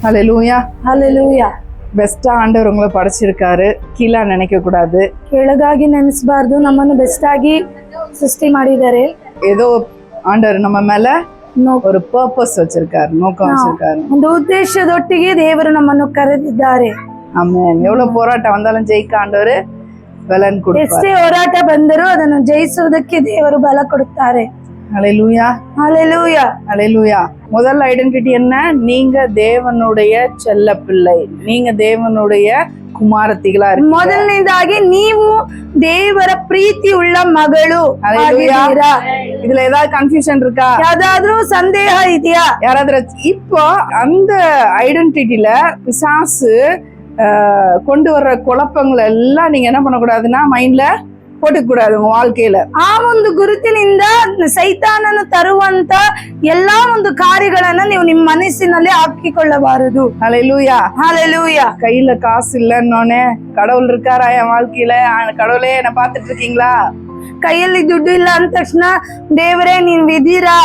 ஹல்லேலூயா. Hallelujah. பெஸ்டா ஆண்டவர் உங்களை படைச்சிருக்காரு. கீழே நினைக்க கூடாது. ಕೆಳಗಾಗಿ ನೆನೆಸಬಾರ್ದು. ನಮ್ಮನ್ನು ಬೆಸ್ಟ್ ಆಗಿ ಸೃಷ್ಟಿ ಮಾಡಿದ್ದಾರೆ. ஏதோ ஆண்டவர் நம்ம மேல ஒரு பர்பஸ் வச்சிருக்காரு, நோக்கம் வச்சிருக்காரு. ಒಂದು ಉದ್ದೇಶದೊಟ್ಟಿಗೆ ದೇವರು ನಮ್ಮನ್ನು ಕರೆದಿದ್ದಾರೆ. ஆமென். எவ்வளவு போராட்டம் வந்தாலும் ஜெயிக்க ஆண்டவர் பலன் கொடுப்பார். ಎಷ್ಟೇ ಹೋರಾಟ ಬಂದರೂ ಅದನ್ನು ಜಯಿಸುವುದಕ್ಕೆ ದೇವರು ಬಲ ಕೊಡುತ್ತಾರೆ. ஹல்லேலூயா. Hallelujah. ஹல்லேலூயா. முதல் ஐடென்டிட்டி என்ன? நீங்க தேவனுடைய செல்ல பிள்ளை, நீங்க தேவனுடைய குமாரத்திகளா இருக்கு. ಮೊದಲನೇದಾಗಿ ನೀವು ದೇವರ ಪ್ರೀತಿ ಉಳ್ಳ ಮಗಳು ಆಗಿದ್ದೀರಾ. இதுல ஏதாவது கன்ஃபியூஷன் இருக்கா? ಯಾವ್ದಾದ್ರೂ ಸಂದೇಹ ಇದೆಯಾ? யாராவது இப்போ அந்த ஐடென்டிட்டில பிசாசு கொண்டு வர்ற குழப்பங்களை எல்லாம் நீங்க என்ன பண்ணக்கூடாதுன்னா மைண்ட்ல போட்டுக்கூடாது உங்க வாழ்க்கையில. ಆ ಒಂದು ಗುರುತಿನಿಂದ ಸೈತಾನನು ತರುವಂತ ಎಲ್ಲಾ ಒಂದು ಕಾರ್ಯಗಳನ್ನ ನೀವು ನಿಮ್ಮ ಮನಸ್ಸಿನಲ್ಲಿ ಹಾಕಿಕೊಳ್ಳಬಾರದು. ஹல்லேலூயா. Hallelujah. கையில காசு இல்லைன்னொன்னே கடவுள் இருக்காரா என் வாழ்க்கையில, கடவுளே என்ன பாத்துட்டு இருக்கீங்களா? ಕೈಯಲ್ಲಿ ದುಡ್ಡು ಇಲ್ಲ ಅಂದ ತಕ್ಷಣ ದೇವರೇ ನೀವ್ ಇದೀರಾ,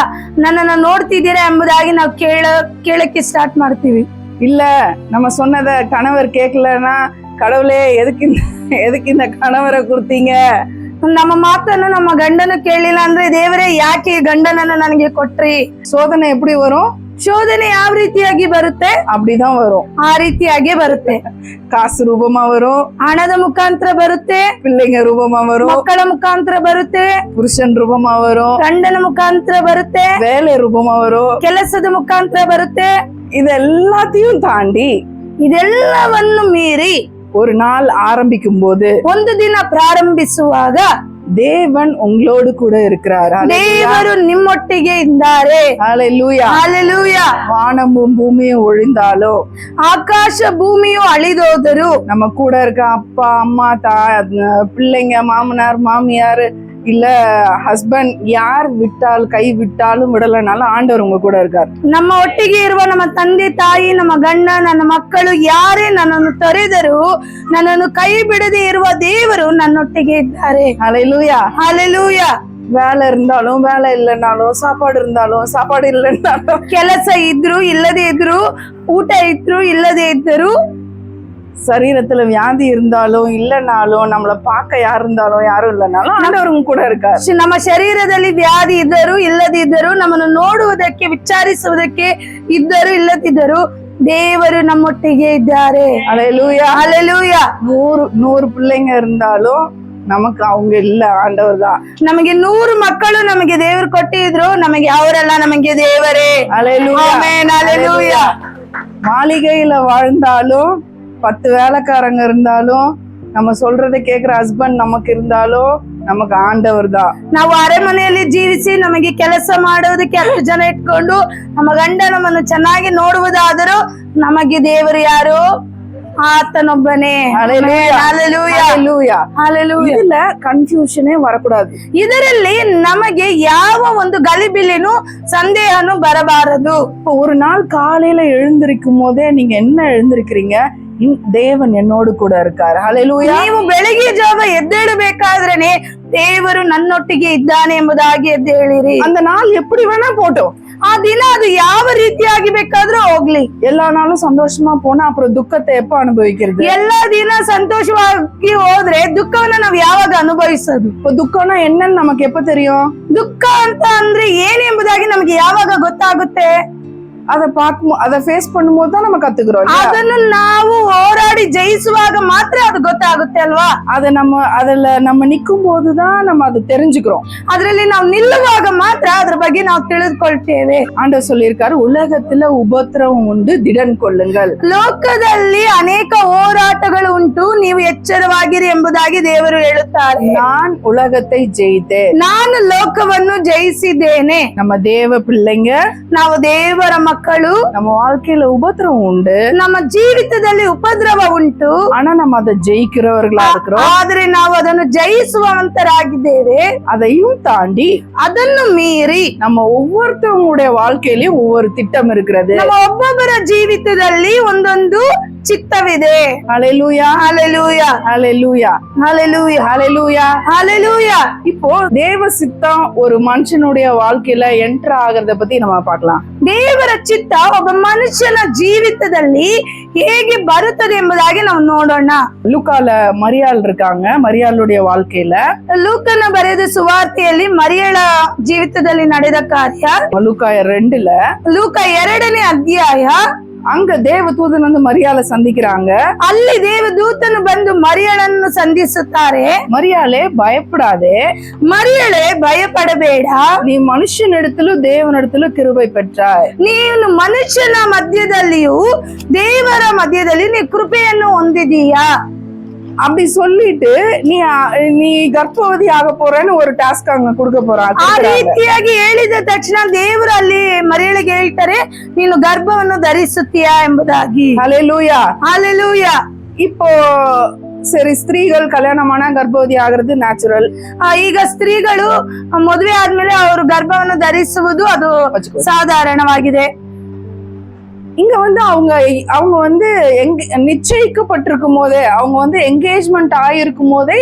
ನನ್ನನ್ನ ನೋಡ್ತಿದ್ದೀರಾ ಎಂಬುದಾಗಿ ನಾವು ಕೇಳಕ್ಕೆ ಸ್ಟಾರ್ಟ್ ಮಾಡ್ತೀವಿ. இல்ல நம்ம சொன்னத கணவர் கேட்கலன்னா கடவுளே எதுக்கு இந்த கணவரை கொடுத்தீங்க? ನಮ್ಮ ಮಾತನ್ನು ನಮ್ಮ ಗಂಡನು ಕೇಳಿಲ್ಲ ಅಂದ್ರೆ ದೇವರೇ ಯಾಕೆ ಈ ಗಂಡನನ್ನ ನನಗೆ ಕೊಟ್ರಿ? சோதனை எப்படி வரும்? ಶೋಧನೆ ಯಾವ ರೀತಿಯಾಗಿ ಬರುತ್ತೆ? அப்படிதான் வரும். ಆ ರೀತಿಯಾಗಿ ಬರುತ್ತೆ. காசு ரூபமா வரும், ಹಣದ ಮುಖಾಂತರ ಬರುತ್ತೆ, பிள்ளைங்க ரூபமா வரும், ಮಕ್ಕಳ ಮುಖಾಂತರ ಬರುತ್ತೆ, புருஷன் ரூபமா வரும், ಗಂಡನ ಮುಖಾಂತರ ಬರುತ್ತೆ, வேலை ரூபமா வரும், ಕೆಲಸದ ಮುಖಾಂತರ ಬರುತ್ತೆ. இது எல்லாத்தையும் தாண்டி ಇದೆಲ್ಲವನ್ನು ಮೀರಿ ஒரு நாள் ஆரம்பிக்கும் போது, ಒಂದು ದಿನ ಪ್ರಾರಂಭಿಸುವಾಗ தேவன் உங்களோடு கூட இருக்கிறார். ದೇವರು ನಿಮ್ಮೊಟ್ಟಿಗೆ ಇದ್ದಾರೆ. ஹல்லேலூயா. Hallelujah. வானமும் பூமியும் ஒழிந்தாலும், ಆಕಾಶ ಭೂಮಿಯು ಅಳಿದೋದರು, நம்ம கூட இருக்க அப்பா அம்மா பிள்ளைங்க மாமனார் மாமியார் இல்ல ஹஸ்பண்ட் யார் கை விட்டாலும் விடலைனாலும் ஆண்டவர் உங்க கூட இருக்கார். ನಮ್ಮ ಒಟ್ಟಿಗೆ ಇರುವ ನಮ್ಮ ತಂದೆ ತಾಯಿ, ನಮ್ಮ ಗಂಡ, ನನ್ನ ಮಕ್ಕಳು ಯಾರೇ ನನ್ನನ್ನು ತೊರೆದರೂ ನನ್ನನ್ನು ಕೈ ಬಿಡದೆ ಇರುವ ದೇವರು ನನ್ನೊಟ್ಟಿಗೆ ಇದ್ದಾರೆ. ஹல்லேலூயா. Hallelujah. வேலை இருந்தாலும் வேலை இல்லைன்னாலும், சாப்பாடு இருந்தாலும் சாப்பாடு இல்லைன்னாலும், ಕೆಲಸ ಇದ್ರು ಇಲ್ಲದೆ ಇದ್ರು, ಊಟ ಇದ್ರು ಇಲ್ಲದೆ ಇದ್ದರು, சரீரத்துல வியாதி இருந்தாலும் இல்லைனாலும், நம்மளை பார்க்க யார் இருந்தாலும் யாரும் இல்லைனாலும் ஆண்டவர் உங்க கூட இருக்கார். ನಮ್ಮ ಶರೀರದಲ್ಲಿ ವ್ಯಾಧಿ ಇದ್ದರು ಇಲ್ಲದಿದ್ದರು, ನಮ್ಮನ್ನು ನೋಡುವುದಕ್ಕೆ ವಿಚಾರಿಸುವುದಕ್ಕೆ ಇದ್ದರು ಇಲ್ಲದಿದ್ದರು, ದೇವರು ನಮ್ಮೊಟ್ಟಿಗೆ ಇದ್ದಾರೆ. ஹல்லேலூயா. Hallelujah. 100 பிள்ளைங்க இருந்தாலும் நமக்கு அவங்க இல்ல, ஆண்டவர் தான். ನಮಗೆ 100 ಮಕ್ಕಳು ನಮಗೆ ದೇವರು ಕೊಟ್ಟಿದ್ರು, ನಮಗೆ ಅವರೆಲ್ಲ ನಮಗೆ ದೇವರೇ. ஹல்லேலூயா. ಆಮೆನ್. Hallelujah. மாளிகையில வாழ்ந்தாலும் 10 வேலைக்காரங்க இருந்தாலும், நம்ம சொல்றதை கேட்கிற ஹஸ்பண்ட் நமக்கு இருந்தாலும் நமக்கு ஆண்டவர் தான். ನಾವು ಅರಮನೆಯಲ್ಲಿ ಜೀವಿಸಿ ನಮಗೆ ಕೆಲಸ ಮಾಡೋದಕ್ಕೆ 10 ಜನ ಇಟ್ಕೊಂಡು ನಮ್ಮ ಗಂಡ ನಮ್ಮನ್ನು ಚೆನ್ನಾಗಿ ನೋಡುವುದಾದರೂ ನಮಗೆ ದೇವರು ಯಾರು? ಆತನೊಬ್ಬನೇ. ஹல்லேலூயா. Hallelujah. Hallelujah. இதுல கன்ஃபியூஷனே வரக்கூடாது. ಇದರಲ್ಲಿ ನಮಗೆ ಯಾವ ಒಂದು ಗಲಿಬಿಲಿನೂ ಸಂದೇಹನೂ ಬರಬಾರದು. ஒரு நாள் காலையில எழுந்திருக்கும் போதே நீங்க என்ன எழுந்திருக்கிறீங்க? தேவன் என்னோடு கூட இருக்காரு. ஹல்லேலூயா. ನೀವು ಬೆಳಗ್ಗೆ ಜಾವ ಎದ್ದೇಳಬೇಕಾದ್ರೇನೆ ದೇವರು ನನ್ನೊಟ್ಟಿಗೆ ಇದ್ದಾನೆ ಎಂಬುದಾಗಿ ಎದ್ದೇಳಿರಿ. அந்த நாள் எப்படி வேணா போட்டோம், ಆ ದಿನ ಅದು ಯಾವ ರೀತಿಯಾಗಿ ಬೇಕಾದ್ರೂ ಹೋಗ್ಲಿ. எல்லா நாளும் சந்தோஷமா போனா அப்புறம் துக்கத்தை எப்ப அனுபவிக்கிறது? ಎಲ್ಲಾ ದಿನ ಸಂತೋಷವಾಗಿ ಹೋದ್ರೆ ದುಃಖವನ್ನ ನಾವ್ ಯಾವಾಗ ಅನುಭವಿಸೋದು? இப்ப துக்கம்னா என்னன்னு நமக்கு எப்ப தெரியும்? ದುಃಖ ಅಂತ ಅಂದ್ರೆ ಏನ್ ಎಂಬುದಾಗಿ ನಮ್ಗೆ ಯಾವಾಗ ಗೊತ್ತಾಗುತ್ತೆ? அதை ஃபேஸ் பண்ணும்போது தான் நம்ம கத்துக்கிறோம். ಅದನ್ನು ನಾವು ಹೋರಾಡಿ ಜಯಿಸುವಾಗ ಮಾತ್ರ ಅದು ಗೊತ್ತಾಗುತ್ತೆ ಅಲ್ವಾ? அதுல நம்ம நிக்கும் போதுதான் நம்ம அதை தெரிஞ்சுக்கிறோம். ಅದ್ರಲ್ಲಿ ನಾವು ನಿಲ್ಲುವಾಗ ಮಾತ್ರ ಅದ್ರ ಬಗ್ಗೆ ನಾವು ತಿಳಿದುಕೊಳ್ತೇವೆ. ஆண்டவர் சொல்லியிருக்காரு, உலகத்துல உபத்திரவம் உண்டு, திடன் கொள்ளுங்கள். ಲೋಕದಲ್ಲಿ ಅನೇಕ ಹೋರಾಟಗಳು ಉಂಟು, ನೀವು ಎಚ್ಚರವಾಗಿರಿ ಎಂಬುದಾಗಿ ದೇವರು ಹೇಳುತ್ತಾರೆ. நான் உலகத்தை ஜெயித்தேன், ನಾನು ಲೋಕವನ್ನು ಜಯಿಸಿದ್ದೇನೆ. நம்ம தேவ பிள்ளைங்க, ನಾವು ದೇವರ ಮಕ್ಕಳು. நம்ம வாழ்க்கையில உபத்திரவம் உண்டு, ನಮ್ಮ ಜೀವಿತದಲ್ಲಿ ಉಪದ್ರವ ಉಂಟು, ஆனா நம்ம அதை ஜெயிக்கிறவர்களா இருக்கிறோம். ಆದ್ರೆ ನಾವು ಅದನ್ನು ಜಯಿಸುವಂತರಾಗಿದ್ದೇವೆ. அதையும் தாண்டி ಅದನ್ನು ಮೀರಿ நம்ம ஒவ்வொருத்தவங்களுடைய வாழ்க்கையிலயும் ஒவ்வொரு திட்டம் இருக்கிறது. ನಮ್ಮ ಒಬ್ಬೊಬ್ಬರ ಜೀವಿತದಲ್ಲಿ ಒಂದೊಂದು ಚಿತ್ತವಿದೆ. ஹalleluya ஹalleluya ஹalleluya ஹalleluya ஹalleluya ஹalleluya. இப்போ தேவ சித்தம் ஒரு மனுஷனுடைய வாழ்க்கையில என்டர் ஆகிறத பத்தி நம்ம பார்க்கலாம். ದೇವರ ಚಿತ್ತ ಒಬ್ಬ ಮನುಷ್ಯನ ಜೀವಿತದಲ್ಲಿ ಹೇಗೆ ಬರುತ್ತದೆ ಎಂಬುದಾಗಿ ನಾವು ನೋಡೋಣ. லூக்கால மரியாள் இருக்காங்க. மரியாளுடைய வாழ்க்கையில ಲೂಕನ ಬರೆದ ಸುವಾರ್ತೆಯಲ್ಲಿ ಮರಿಯಳ ಜೀವಿತದಲ್ಲಿ ನಡೆದ ಕಾರ್ಯ லூக்கா 2ல ಲೂಕ 2ನೇ ಅಧ್ಯಾಯ. அங்க தேவதூதன் வந்து மரியாளை சந்திக்கிறாங்க. ಅಲ್ಲಿ ದೇವದೂತನು ಬಂದು ಮರಿಯಳನ್ನು ಸಂಧಿಸುತ್ತಾರೆ. மரியாளே பயப்படாதே, ಮರಿಯಳೇ ಭಯಪಡಬೇಡ, நீ ಮನುಷ್ಯನಿடத்திலும் தேவனிடத்திலும் கிருபை பெற்றாய். ನೀನು ಮನುಷ್ಯನ ಮಧ್ಯದಲ್ಲಿಯೂ ದೇವರ ಮಧ್ಯದಲ್ಲಿ ನೀ ಕೃಪೆಯನ್ನು ಹೊಂದಿದೀಯಾ. அப்படி சொல்லிட்டு நீ ಗರ್ಭವತಿ ಆಗ போறேன்னு ஒரு ಟಾಸ್ಕ್ அங்க கொடுக்க போறாங்க. ಆ ರೀತಿಯಾಗಿ ಹೇಳಿದ ತಕ್ಷಣ ದೇವರು ಅಲ್ಲಿ ಮರಿಯಳಿಗೆ ಹೇಳ್ತಾರೆ, ನೀನು ಗರ್ಭವನ್ನು ಧರಿಸುತ್ತೀಯಾ ಎಂಬುದಾಗಿ. ஹalleluya ஹalleluya. இப்போ சரி, ஸ்திரீகள் கல்யாணமான கர்ப்பவதி ஆகிறது ನ್ಯಾಚುರಲ್. ಈಗ ಸ್ತ್ರೀಗಳು ಮದುವೆ ಆದ್ಮೇಲೆ ಅವರು ಗರ್ಭವನ್ನು ಧರಿಸುವುದು ಅದು ಸಾಧಾರಣವಾಗಿದೆ. இங்க வந்து அவங்க வந்து நிச்சயிக்கப்பட்டிருக்கும் போதே, அவங்க வந்து என்கேஜ்மெண்ட் ஆயிருக்கும் போதே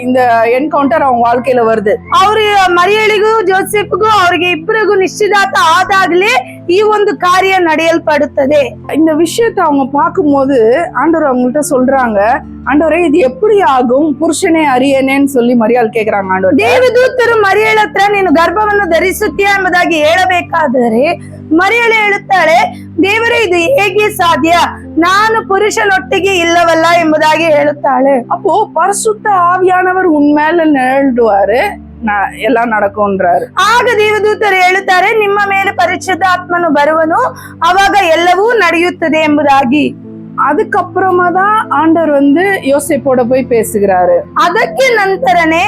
இந்த என்கவுண்டர் அவங்க வாழ்க்கையில வருது. ಅವ್ರ ಮರಿಯಳಿಗೂ ಜೋಸೆಫ್ಗೂ ಅವ್ರಿಗೆ ಇಬ್ಬರಿಗೂ ನಿಶ್ಚಿತಾರ್ಥ ಆದಾಗ್ಲೇ ಈ ಒಂದು ಕಾರ್ಯ ನಡೆಯಲ್ಪಡುತ್ತದೆ. இந்த விஷயத்தை அவங்க பார்க்கும்போது ஆண்டவர் அவங்கள்ட்ட சொல்றாங்க, ஆண்டவரே இது எப்படி ஆகும், புருஷனே அறியேனேன்னு சொல்லி மரியாள் கேக்குறாங்க. ஆண்டவர் ದೇವದೂತರು ಮರಿಯಳ ಹತ್ರ ನೀನು ಗರ್ಭವನ್ನು ಧರಿಸುತ್ತೀಯಾ ಎಂಬುದಾಗಿ ಹೇಳಬೇಕಾದರೆ ಮರಿಯಳು ಹೇಳುತ್ತಾಳೆ, ದೇವರೇ ಇದು ಹೇಗೆ ಸಾಧ್ಯ, ನಾನು ಪುರುಷನೊಟ್ಟಿಗೆ ಇಲ್ಲವಲ್ಲ ಎಂಬುದಾಗಿ ಹೇಳುತ್ತಾಳೆ. அப்போ பரிசுத்த ஆவியானவர் உண்மையில நிழல்டுவாரு, எல்லாம் நடக்கும்ன்றாரு. ಆಗ ದೇವದೂತರು ಹೇಳುತ್ತಾರೆ, ನಿಮ್ಮ ಮೇಲೆ ಪರಿಶುದ್ಧಾತ್ಮನು ಬರುವನು, ಅವಾಗ ಎಲ್ಲವೂ ನಡೆಯುತ್ತದೆ ಎಂಬುದಾಗಿ. அதுக்கப்புறமா தான் ஆண்டவர் வந்து யோசேப்போட போய் பேசுகிறாரு. ಅದಕ್ಕೆ ನಂತರನೇ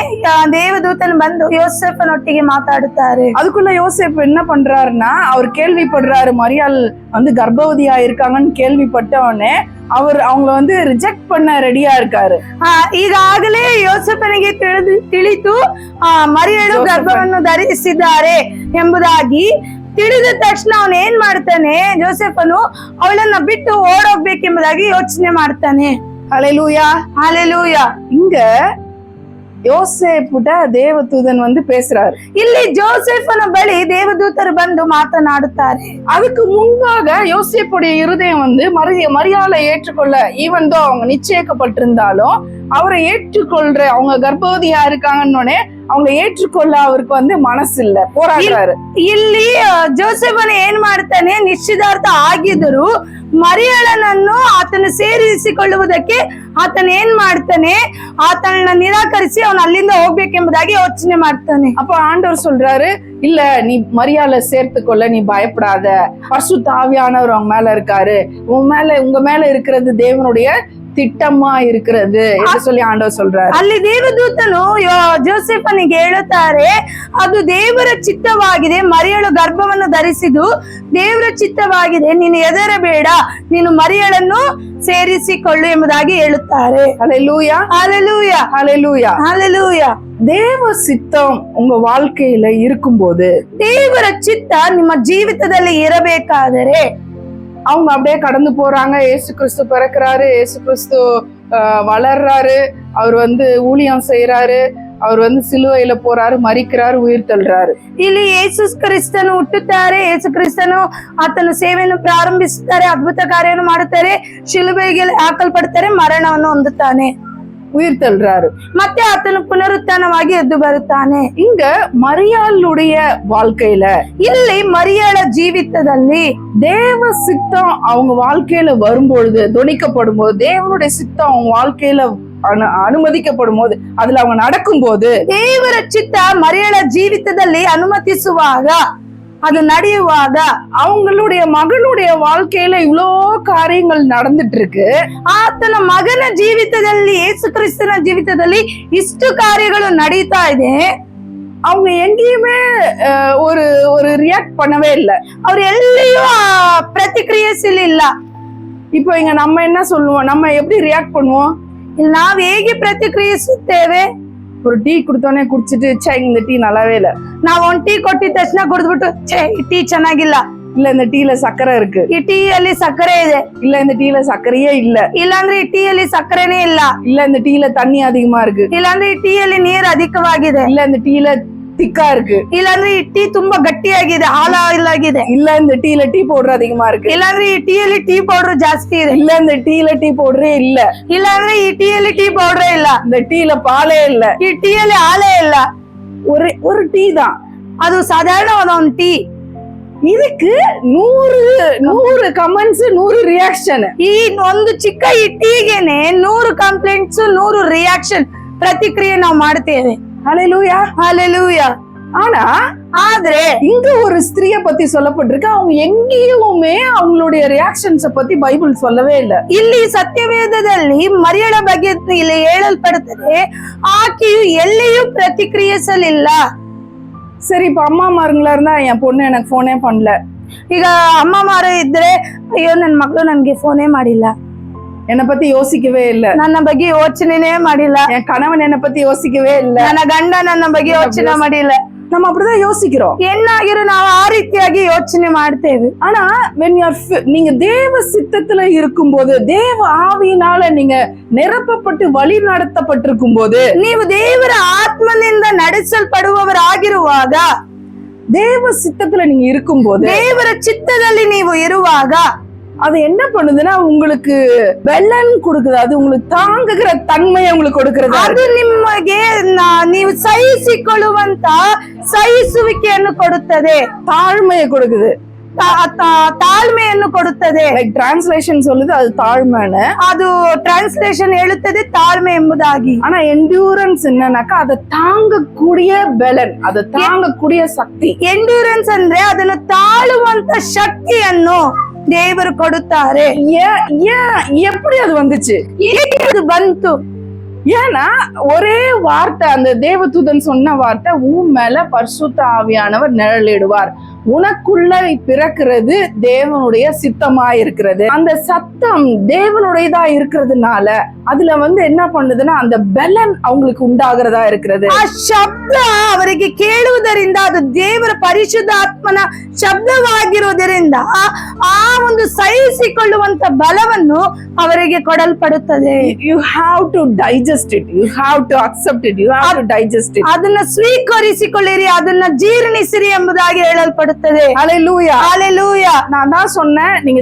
ದೇವದೂತನು ಬಂದು யோசேப்பನೊಟ್ಟಿಗೆ ಮಾತಾಡುತ್ತಾರೆ. அதுக்குள்ள யோசேப்பு என்ன பண்றாருன்னா, அவர் கேள்விப்படுறாரு மரியாள் வந்து கர்ப்பவதியா இருக்காங்கன்னு கேள்விப்பட்ட உடனே அவங்கள வந்து ரிஜெக்ட் பண்ண ரெடியா இருக்காரு. ಈಗಾಗಲೇ ಯೋಸೇಫನಿಗೆ ತಿಳಿತು ಮರಿಯಳು ಗರ್ಭವನ್ನು ಧರಿಸಿದ್ದಾರೆ ಎಂಬುದಾಗಿ ತಿಳಿದ ತಕ್ಷಣ ಅವನು ಏನ್ ಮಾಡ್ತಾನೆ, ಜೋಸೆಫನು ಅವಳನ್ನ ಬಿಟ್ಟು ಓಡೋಗ್ಬೇಕೆಂಬುದಾಗಿ ಯೋಚನೆ ಮಾಡ್ತಾನೆ. ஹalleluya ஹalleluya. இங்க யோசேப்புட்ட தேவதூதன் வந்து பேசுறாரு. ಇಲ್ಲಿ ಜೋಸೆಫನ ಬಳಿ ದೇವದೂತರು ಬಂದು ಮಾತನಾಡುತ್ತಾರೆ. அதுக்கு முன்பாக யோசேப்புடைய இருதயம் வந்து மரியாளை ஏற்றுக்கொள்ள, ஈவன் தோ அவங்க நிச்சயிக்கப்பட்டிருந்தாலும் அவரை ஏற்றுக்கொள்ற, அவங்க கர்ப்பவதியா இருக்காங்கன்னு அவங்க ஏற்றுக்கொள்ள அவருக்கு வந்து மனசு இல்ல, போராடுறாரு. ಇಲ್ಲಿ ಜೋಸೆಫನ ಏನ್ ಮಾಡ್ತಾನೆ, ನಿಶ್ಚಿತಾರ್ಥ ಆಗಿದ್ರು ಮರಿಯಳನನ್ನು ಆತನು ಸೇರಿಸಿಕೊಳ್ಳುವುದಕ್ಕೆ ಆತನ ಏನ್ ಮಾಡ್ತಾನೆ, ಆತನ ನಿರಾಕರಿಸಿ ಅವನು ಅಲ್ಲಿಂದ ಹೋಗ್ಬೇಕೆಂಬುದಾಗಿ ಯೋಚನೆ ಮಾಡ್ತಾನೆ. அப்ப ஆண்டவர் சொல்றாரு, இல்ல நீ மரியாதை சேர்த்துக்கொள்ள, நீ பயப்படாத, பரிசுத்த ஆவியானவர் அவங்க மேல இருக்காரு, உங்க மேல இருக்கிறது தேவனுடைய திட்டமா இருக்கிறது என்று சொல்லி ஆண்டவர் சொல்றாரு. ಅಲ್ಲಿ ದೇವದೂತನು ಜೋಸೆಫನಿಗೆ ಹೇಳುತ್ತಾರೆ, ಅದು ದೇವರ ಚಿತ್ತವಾಗಿದೆ, ಮರಿಯಳು ಗರ್ಭವನ್ನು ಧರಿಸಿದು ದೇವರ ಚಿತ್ತವಾಗಿದೆ, ನೀನು ಹೆದರಬೇಡ, ನೀನು ಮರಿಯಳನ್ನು ಸೇರಿಸಿಕೊಳ್ಳು ಎಂಬುದಾಗಿ ಹೇಳುತ್ತಾರೆ. ஹalleluya ஹalleluya ஹalleluya ஹalleluya. தேவ சித்தம் உங்க வாழ்க்கையில இருக்கும்போது, ದೇವರ ಚಿತ್ತ ನಿಮ್ಮ ಜೀವಿತದಲ್ಲಿ ಇರಬೇಕಾದರೆ அவங்க அப்படியே கடந்து போறாங்க. ஏசு கிறிஸ்து பிறக்கிறாரு, ஏசு கிறிஸ்து வளர்றாரு, அவர் வந்து ஊழியம் செய்யறாரு, அவர் வந்து சிலுவையில போறாரு, மரிக்கிறாரு, உயிர் ತಳ್றாரு. ಇಲ್ಲಿ ಯೇಸು ಕ್ರಿಸ್ತನು ಹುಟ್ಟುತ್ತಾರೆ, ಯೇಸು ಕ್ರಿಸ್ತನು ಆತನ ಸೇವೆಯನ್ನು ಪ್ರಾರಂಭಿಸುತ್ತಾರೆ, ಅದ್ಭುತ ಕಾರ್ಯವನ್ನು ಮಾಡುತ್ತಾರೆ, ಶಿಲುಬೆಗೆ ಹಾಕಲ್ಪಡ್ತಾರೆ, ಮರಣವನ್ನು ಹೊಂದುತ್ತಾನೆ, உயிர் தள்ளுறாரு. ಮತ್ತೆ ಆತನು ಪುನರುತ್ಥಾನವಾಗಿ ಎದ್ದು ಬರುತ್ತಾನೆ. இங்க மரியாளுடைய வாழ்க்கையில, ಇಲ್ಲಿ ಮರಿಯಳ ಜೀವಿತದಲ್ಲಿ தேவ சித்தம் அவங்க வாழ்க்கையில வரும்பொழுது, துணிக்கப்படும் போது, தேவனுடைய சித்தம் அவங்க வாழ்க்கையில ಅನುಮತಿக்கப்படும் போது, அதுல அவங்க நடக்கும் போது, ದೇವರ ಚಿತ್ತ ಮರಿಯಳ ಜೀವಿತದಲ್ಲಿ ಅನುಮತಿಸುವಾಗ, அது ನಡೆಯುವಾಗ, அவங்களுடைய மகனுடைய வாழ்க்கையில இவ்வளோ காரியங்கள் நடந்துட்டு இருக்கு. ಆತನ ಮಗನ ಜೀವಿತದಲ್ಲಿ, ಯೇಸು ಕ್ರಿಸ್ತನ ಜೀವಿತದಲ್ಲಿ ಇಷ್ಟು ಕಾರ್ಯಗಳು ನಡೀತಾ ಇದೆ. அவங்க எங்கேயுமே ஒரு ரியாக்ட் பண்ணவே இல்லை, ಅವ್ರು ಎಲ್ಲಿಯೂ ಪ್ರತಿಕ್ರಿಯಿಸಲಿಲ್ಲ. இப்போ இங்க நம்ம என்ன சொல்லுவோம், நம்ம எப்படி ರಿಯಾಕ್ಟ್ பண்ணுவோம், ನಾವ್ ಹೇಗೆ ಪ್ರತಿಕ್ರಿಯಿಸುತ್ತೇವೆ, ஒரு டீ குடுத்தோடனே குடிச்சிட்டு ச்சே இந்த டீ நல்லாவே இல்ல, ನಾವ್ ಒಂದ್ ಟೀ ಕೊಟ್ಟಿದ ತಕ್ಷಣ ಕುಡಿದ್ಬಿಟ್ಟು ಛೇ ಈ ಟೀ ಚೆನ್ನಾಗಿಲ್ಲ இல்ல இந்த டீல சக்கரை இருக்கு, ಈ ಟೀಯಲ್ಲಿ ಸಕ್ಕರೆ ಇದೆ, இல்ல இந்த டீல சர்க்கரையே இல்ல, ಇಲ್ಲಾಂದ್ರೆ ಈ ಟೀಯಲ್ಲಿ ಸಕ್ಕರೆನೇ ಇಲ್ಲ, இல்ல இந்த டீல தண்ணி அதிகமா இருக்கு, ಇಲ್ಲಾಂದ್ರೆ ಈ ಟೀಯಲ್ಲಿ ನೀರು ಅಧಿಕವಾಗಿದೆ, இல்ல இந்த டீல திக்கா இருக்கு, ಇಲ್ಲಾಂದ್ರೆ ಈ ಟೀ ತುಂಬಾ ಗಟ್ಟಿಯಾಗಿದೆ, ಹಾಲಾಗಿದೆ, இல்ல இந்த டீல டீ பவுடர் அதிகமா இருக்கு, ಇಲ್ಲಾಂದ್ರೆ ಈ ಟೀಯಲ್ಲಿ ಟೀ ಪೌಡರ್ ಜಾಸ್ತಿ ಇದೆ, இல்ல இந்த டீல டீ பவுடரே இல்ல, ಇಲ್ಲಾಂದ್ರೆ ಈ ಟೀಯಲ್ಲಿ ಟೀ ಪೌಡರ್ ಇಲ್ಲ, இந்த டீல பாலே இல்ல, ಈ ಟೀಯಲ್ಲಿ ಹಾಲೇ ಇಲ್ಲ. ஒரு டீ தான். ಅದು ಸಾಧಾರಣವಾದ ಒಂದು ಟೀ. இதுக்கு 100 ಕಮೆಂಟ್ಸ್ 100 ರಿಯಾಕ್ಷನ್. ಈ ಒಂದು ಚಿಕ್ಕ ಈ ಟೀಗೆನೆ 100 ಕಂಪ್ಲೇಂಟ್ಸ್ 100 ರಿಯಾಕ್ಷನ್ ಪ್ರತಿಕ್ರಿಯೆ ನಾವು ಮಾಡ್ತೇವೆ. ஹalleluya ஹalleluya. ஆனா ஆದ್ರೆ இங்க ஒரு ஸ்திரியை பத்தி சொல்லப்பட்டிருக்கு. அவங்க எங்கேயுமே அவங்களுடைய ரியாக்ஷன்ஸ் பத்தி பைபிள் சொல்லவே இல்ல. ಇಲ್ಲಿ ಸತ್ಯವೇದದಲ್ಲಿ ಮರಿಯಳ ಬಗ್ಗೆ ಇಲ್ಲಿ ಹೇಳಲ್ಪಡುತ್ತದೆ, ಆಕೆಯು ಎಲ್ಲಿಯೂ ಪ್ರತಿಕ್ರಿಯಿಸಲಿಲ್ಲ. சரி, இப்ப அம்மா மாருங்களா இருந்தா என் பொண்ணு எனக்கு போனே பண்ணல, ಈಗ ಅಮ್ಮ ಮಾರು ಇದ್ರೆ ಅಯ್ಯೋ ನನ್ ಮಗಳು ನನ್ಗೆ ಫೋನೇ ಮಾಡಿಲ್ಲ, என்னை பத்தி யோசிக்கவே இல்ல, ನನ್ನ ಬಗ್ಗೆ ಯೋಚನೆನೇ ಮಾಡಿಲ್ಲ, என் கணவன் என்னை பத்தி யோசிக்கவே இல்ல, ನನ್ನ ಗಂಡ ನನ್ನ ಬಗ್ಗೆ ಯೋಚನೆ ಮಾಡಿಲ್ಲ. நம்ம அப்படிதான் யோசிக்கிறோம். ಹೆಣ್ಣಾಗಿರೋ ನಾವು ಆ ರೀತಿಯಾಗಿ ಯೋಚನೆ ಮಾಡ್ತೇವೆ. ஆனா நீங்க தேவ சித்தத்துல இருக்கும்போது, தேவ ஆவியினால நீங்க நிரப்பப்பட்டு வழி நடத்தப்பட்டிருக்கும் போது, ನೀವು ದೇವರ ಆತ್ಮನಿಂದ ನಡೆಸಲ್ಪಡುವವರಾಗಿರುವಾಗ, தேவ சித்தத்துல நீங்க இருக்கும்போது, ದೇವರ ಚಿತ್ತದಲ್ಲಿ ನೀವು ಇರುವಾಗ அது என்ன பண்ணுதுன்னா உங்களுக்கு ಬೆಲನ್ கொடுக்குது. அது உங்களுக்கு தாங்குகிற தன்மையை உங்களுக்கு கொடுக்கிறது. ಅದು ನಿಮಗೆ ನೀವು ಸಹಿಸಿಕೊಳ್ಳುವಂತ ಸಹಿಸುವಿಕೆಯನ್ನು ಕೊಡುತ್ತದೆ, தாழ்மையை கொடுக்குது, ತಾಳ್ಮೆಯನ್ನು ಕೊಡುತ್ತದೆ. லைக் டிரான்ஸ்லேஷன் சொல்லுது அது தாழ்மைன்னு, ಅದು ಟ್ರಾನ್ಸ್ಲೇಷನ್ ಹೇಳುತ್ತದೆ ತಾಳ್ಮೆ ಎಂಬುದಾಗಿ. ஆனா ಎಂಡ್ಯೂರೆನ್ಸ್ என்னன்னாக்கா அதை தாங்கக்கூடிய பெலன், அதை தாங்கக்கூடிய சக்தி. ಎಂಡ್ಯೂರೆನ್ಸ್ ಅಂದ್ರೆ ಅದನ್ನು ತಾಳುವಂತ ಶಕ್ತಿಯನ್ನು ದೇವರು ಕೊಡುತ್ತಾರೆ. எப்படி அது வந்துச்சு? ಅದು ಬಂತು. ஏன்னா ஒரே வார்த்தை, அந்த தேவதூதன் சொன்ன வார்த்தை, உன் மேல பரிசுத்த ஆவியானவர் நிழலிடுவார், உனக்குள்ள பிறக்கிறது தேவனுடைய சித்தமா இருக்கிறது. அந்த சத்தம் தேவனுடையதா இருக்கிறதுனால அதுல என்ன பண்ணுதுன்னா அந்த பெலன் அவங்களுக்கு உண்டாகிறதா இருக்கிறது. ಆ ಶಬ್ದ ಅವರಿಗೆ ಕೇಳುವುದರಿಂದ ಅದು ದೇವರ ಪರಿಶುದ್ಧಾತ್ಮನ ಶಬ್ದವಾಗಿರುವುದರಿಂದ ಆ ಒಂದು ಸಹಿಸಿಕೊಳ್ಳುವಂತ ಬಲವನ್ನು ಅವರಿಗೆ ಕೊಡಲ್ಪಡುತ್ತದೆ. You have to digest it, you have to accept it, you have to digest it. ಅದನ್ನ ಸ್ವೀಕರಿಸಿಕೊಳ್ಳಿರಿ, ಅದನ್ನ ಜೀರ್ಣಿಸಿರಿ ಎಂಬುದಾಗಿ ಹೇಳಲ್ಪಡುತ್ತದೆ. ஹalleluya, ஹalleluya. நான் தான் சொன்னேன், நீங்க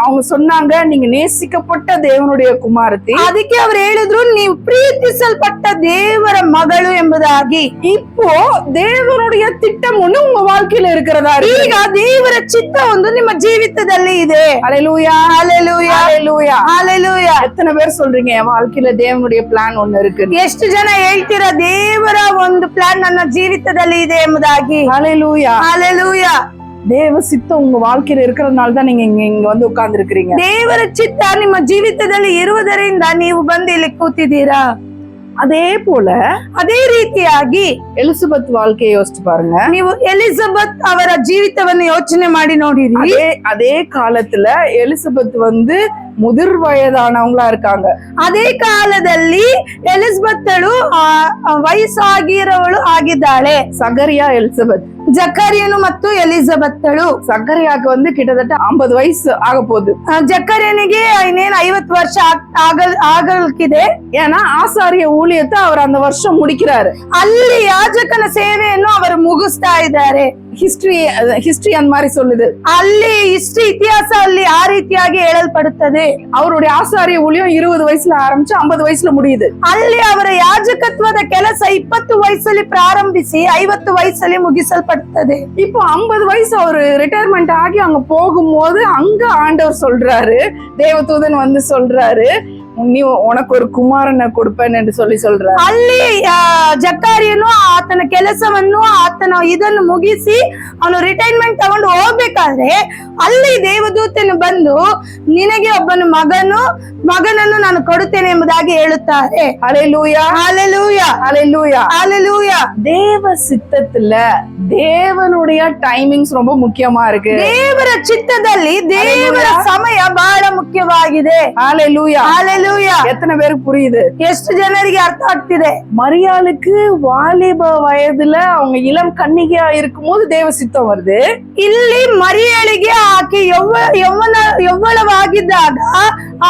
அவங்க சொன்னாங்க நீங்க நேசிக்கப்பட்ட தேவனுடைய குமாரத்தி. ಅದಕ್ಕೆ ಅವರು ಹೇಳಿದ್ರು ನೀವು ಪ್ರೀತಿಸಲ್ಪಟ್ಟ ದೇವರ ಮಗಳು ಎಂಬುದಾಗಿ. இப்போ தேவனுடைய திட்டம் ஒண்ணு உங்க வாழ்க்கையில இருக்கிறதா இருக்கு. ಈಗ ದೇವರ ಚಿತ್ತ ಒಂದು ನಿಮ್ಮ ಜೀವಿತದಲ್ಲಿ ಇದೆ. ஹalleluya, ஹalleluya, ஹalleluya, ஹalleluya. எத்தனை பேர் சொல்றீங்க என் வாழ்க்கையில தேவனுடைய பிளான் ஒண்ணு இருக்கு? ಎಷ್ಟು ಜನ ಹೇಳ್ತೀರಾ ದೇವರ ಒಂದು ಪ್ಲಾನ್ ನನ್ನ ಜೀವಿತದಲ್ಲಿ ಇದೆ ಎಂಬುದಾಗಿ? ஹalleluya, ஹalleluya. தேவ சித்தம் உங்க வாழ்க்கையில இருக்கிறதுனால தான் நீங்க இங்க வந்து உட்கார்ந்து இருக்கிறீங்க. ದೇವರ ಚಿತ್ತ ನಿಮ್ಮ ಜೀವಿತದಲ್ಲಿ ಇರುವುದರಿಂದ ನೀವು ಬಂದು ಇಲ್ಲಿ ಕೂತಿದ್ದೀರಾ. அதே போல ಅದೇ ರೀತಿಯಾಗಿ எலிசபெத் வாழ்க்கையை யோசிச்சு பாருங்க. ನೀವು ಎಲಿಜಬೆತ್ ಅವರ ಜೀವಿತವನ್ನು ಯೋಚನೆ ಮಾಡಿ ನೋಡಿರಿ. அதே காலத்துல எலிசபெத் முதிர் வயதானவங்களா இருக்காங்க. ಅದೇ ಕಾಲದಲ್ಲಿ ಎಲಿಜಬೆತ್ತಳು ವಯಸ್ಸಾಗಿರೋವಳು ಆಗಿದ್ದಾಳೆ. சகரியா எலிசபெத், ಜಕರಿಯನು ಮತ್ತು ಎಲಿಜಬೆತ್ತಳು. சகரியாக்கு கிட்டத்தட்ட 50 வயசு ஆக போகுது. ಜಕರಿಯನಿಗೆ ಇನ್ನೇನು 50 ವರ್ಷ ಆಗಲಿಕ್ಕಿದೆ. ஏன்னா ஆசாரிய ஊழியத்தை அவர் அந்த வருஷம் முடிக்கிறாரு. ಅಲ್ಲಿ ಯಾಜಕನ ಸೇವೆಯನ್ನು ಅವರು ಮುಗಿಸ್ತಾ ಇದ್ದಾರೆ. ಹಿಸ್ಟ್ರಿ அந்த மாதிரி சொல்லுது. ಅಲ್ಲಿ ಇತಿಹಾಸ ಅಲ್ಲಿ ಆ ರೀತಿಯಾಗಿ ಹೇಳಲ್ಪಡುತ್ತದೆ. அவருடைய ஆசாரிய ஊழியம் 20 வயசுல ஆரம்பிச்சு 50 வயசுல முடியுது. ಅಲ್ಲಿ ಅವರ ಯಾಜಕತ್ವದ ಕೆಲಸ 20 ವಯಸ್ಸಲ್ಲಿ ಪ್ರಾರಂಭಿಸಿ 50 ವಯಸ್ಸಲ್ಲಿ ಮುಗಿಸಲ್ಪಡುತ್ತದೆ. இப்போ 50 வயசு அவரு ரிட்டையர்மெண்ட் ஆகி அங்க போகும்போது அங்க ஆண்டவர் சொல்றாரு, தேவதூதன் சொல்றாரு, நீ உனக்கு ஒரு குமாரனை கொடுப்பேன் என்று சொல்றாரு. ಅಲ್ಲಿ ಜಕಾರಿಯನು ಆತನ ಕೆಲಸವನ್ನು ಆತನ ಇದನ್ನು ಮುಗಿಸಿ ಅವನು ರಿಟೈರ್ಮೆಂಟ್ ತಗೊಂಡು ಹೋಗ್ಬೇಕಾದ್ರೆ ಅಲ್ಲಿ ದೇವದೂತನು ಬಂದು ನಿನಗೆ ಒಬ್ಬನ ಮಗನನ್ನು ನಾನು ಕೊಡುತ್ತೇನೆ ಎಂಬುದಾಗಿ ಹೇಳುತ್ತಾರೆ. ஹalleluya, ஹalleluya, ஹalleluya, ஹalleluya. தேவ சித்தத்துல தேவனுடைய டைமிங்ஸ் ரொம்ப முக்கியமா இருக்கு. ದೇವರ ಚಿತ್ತದಲ್ಲಿ ದೇವರ ಸಮಯ ಬಹಳ ಮುಖ್ಯವಾಗಿದೆ. ஹalleluya, ஹalleluya. ஹalleluya. எத்தனை பேருக்கு புரியுது? ಎಷ್ಟು ಜನರಿಗೆ ಅರ್ಥ ಆಗ್ತಿದೆ? மரியாளுக்கு வாலிப வயதுல அவங்க இளம் கன்னிகையா இருக்கும்போது தேவ சித்தம் வருது. ಇಲ್ಲಿ ಮರಿಯಳಿಗೆ ಆಕೆ ಯೌವನವಾಗಿದ್ದಾಗ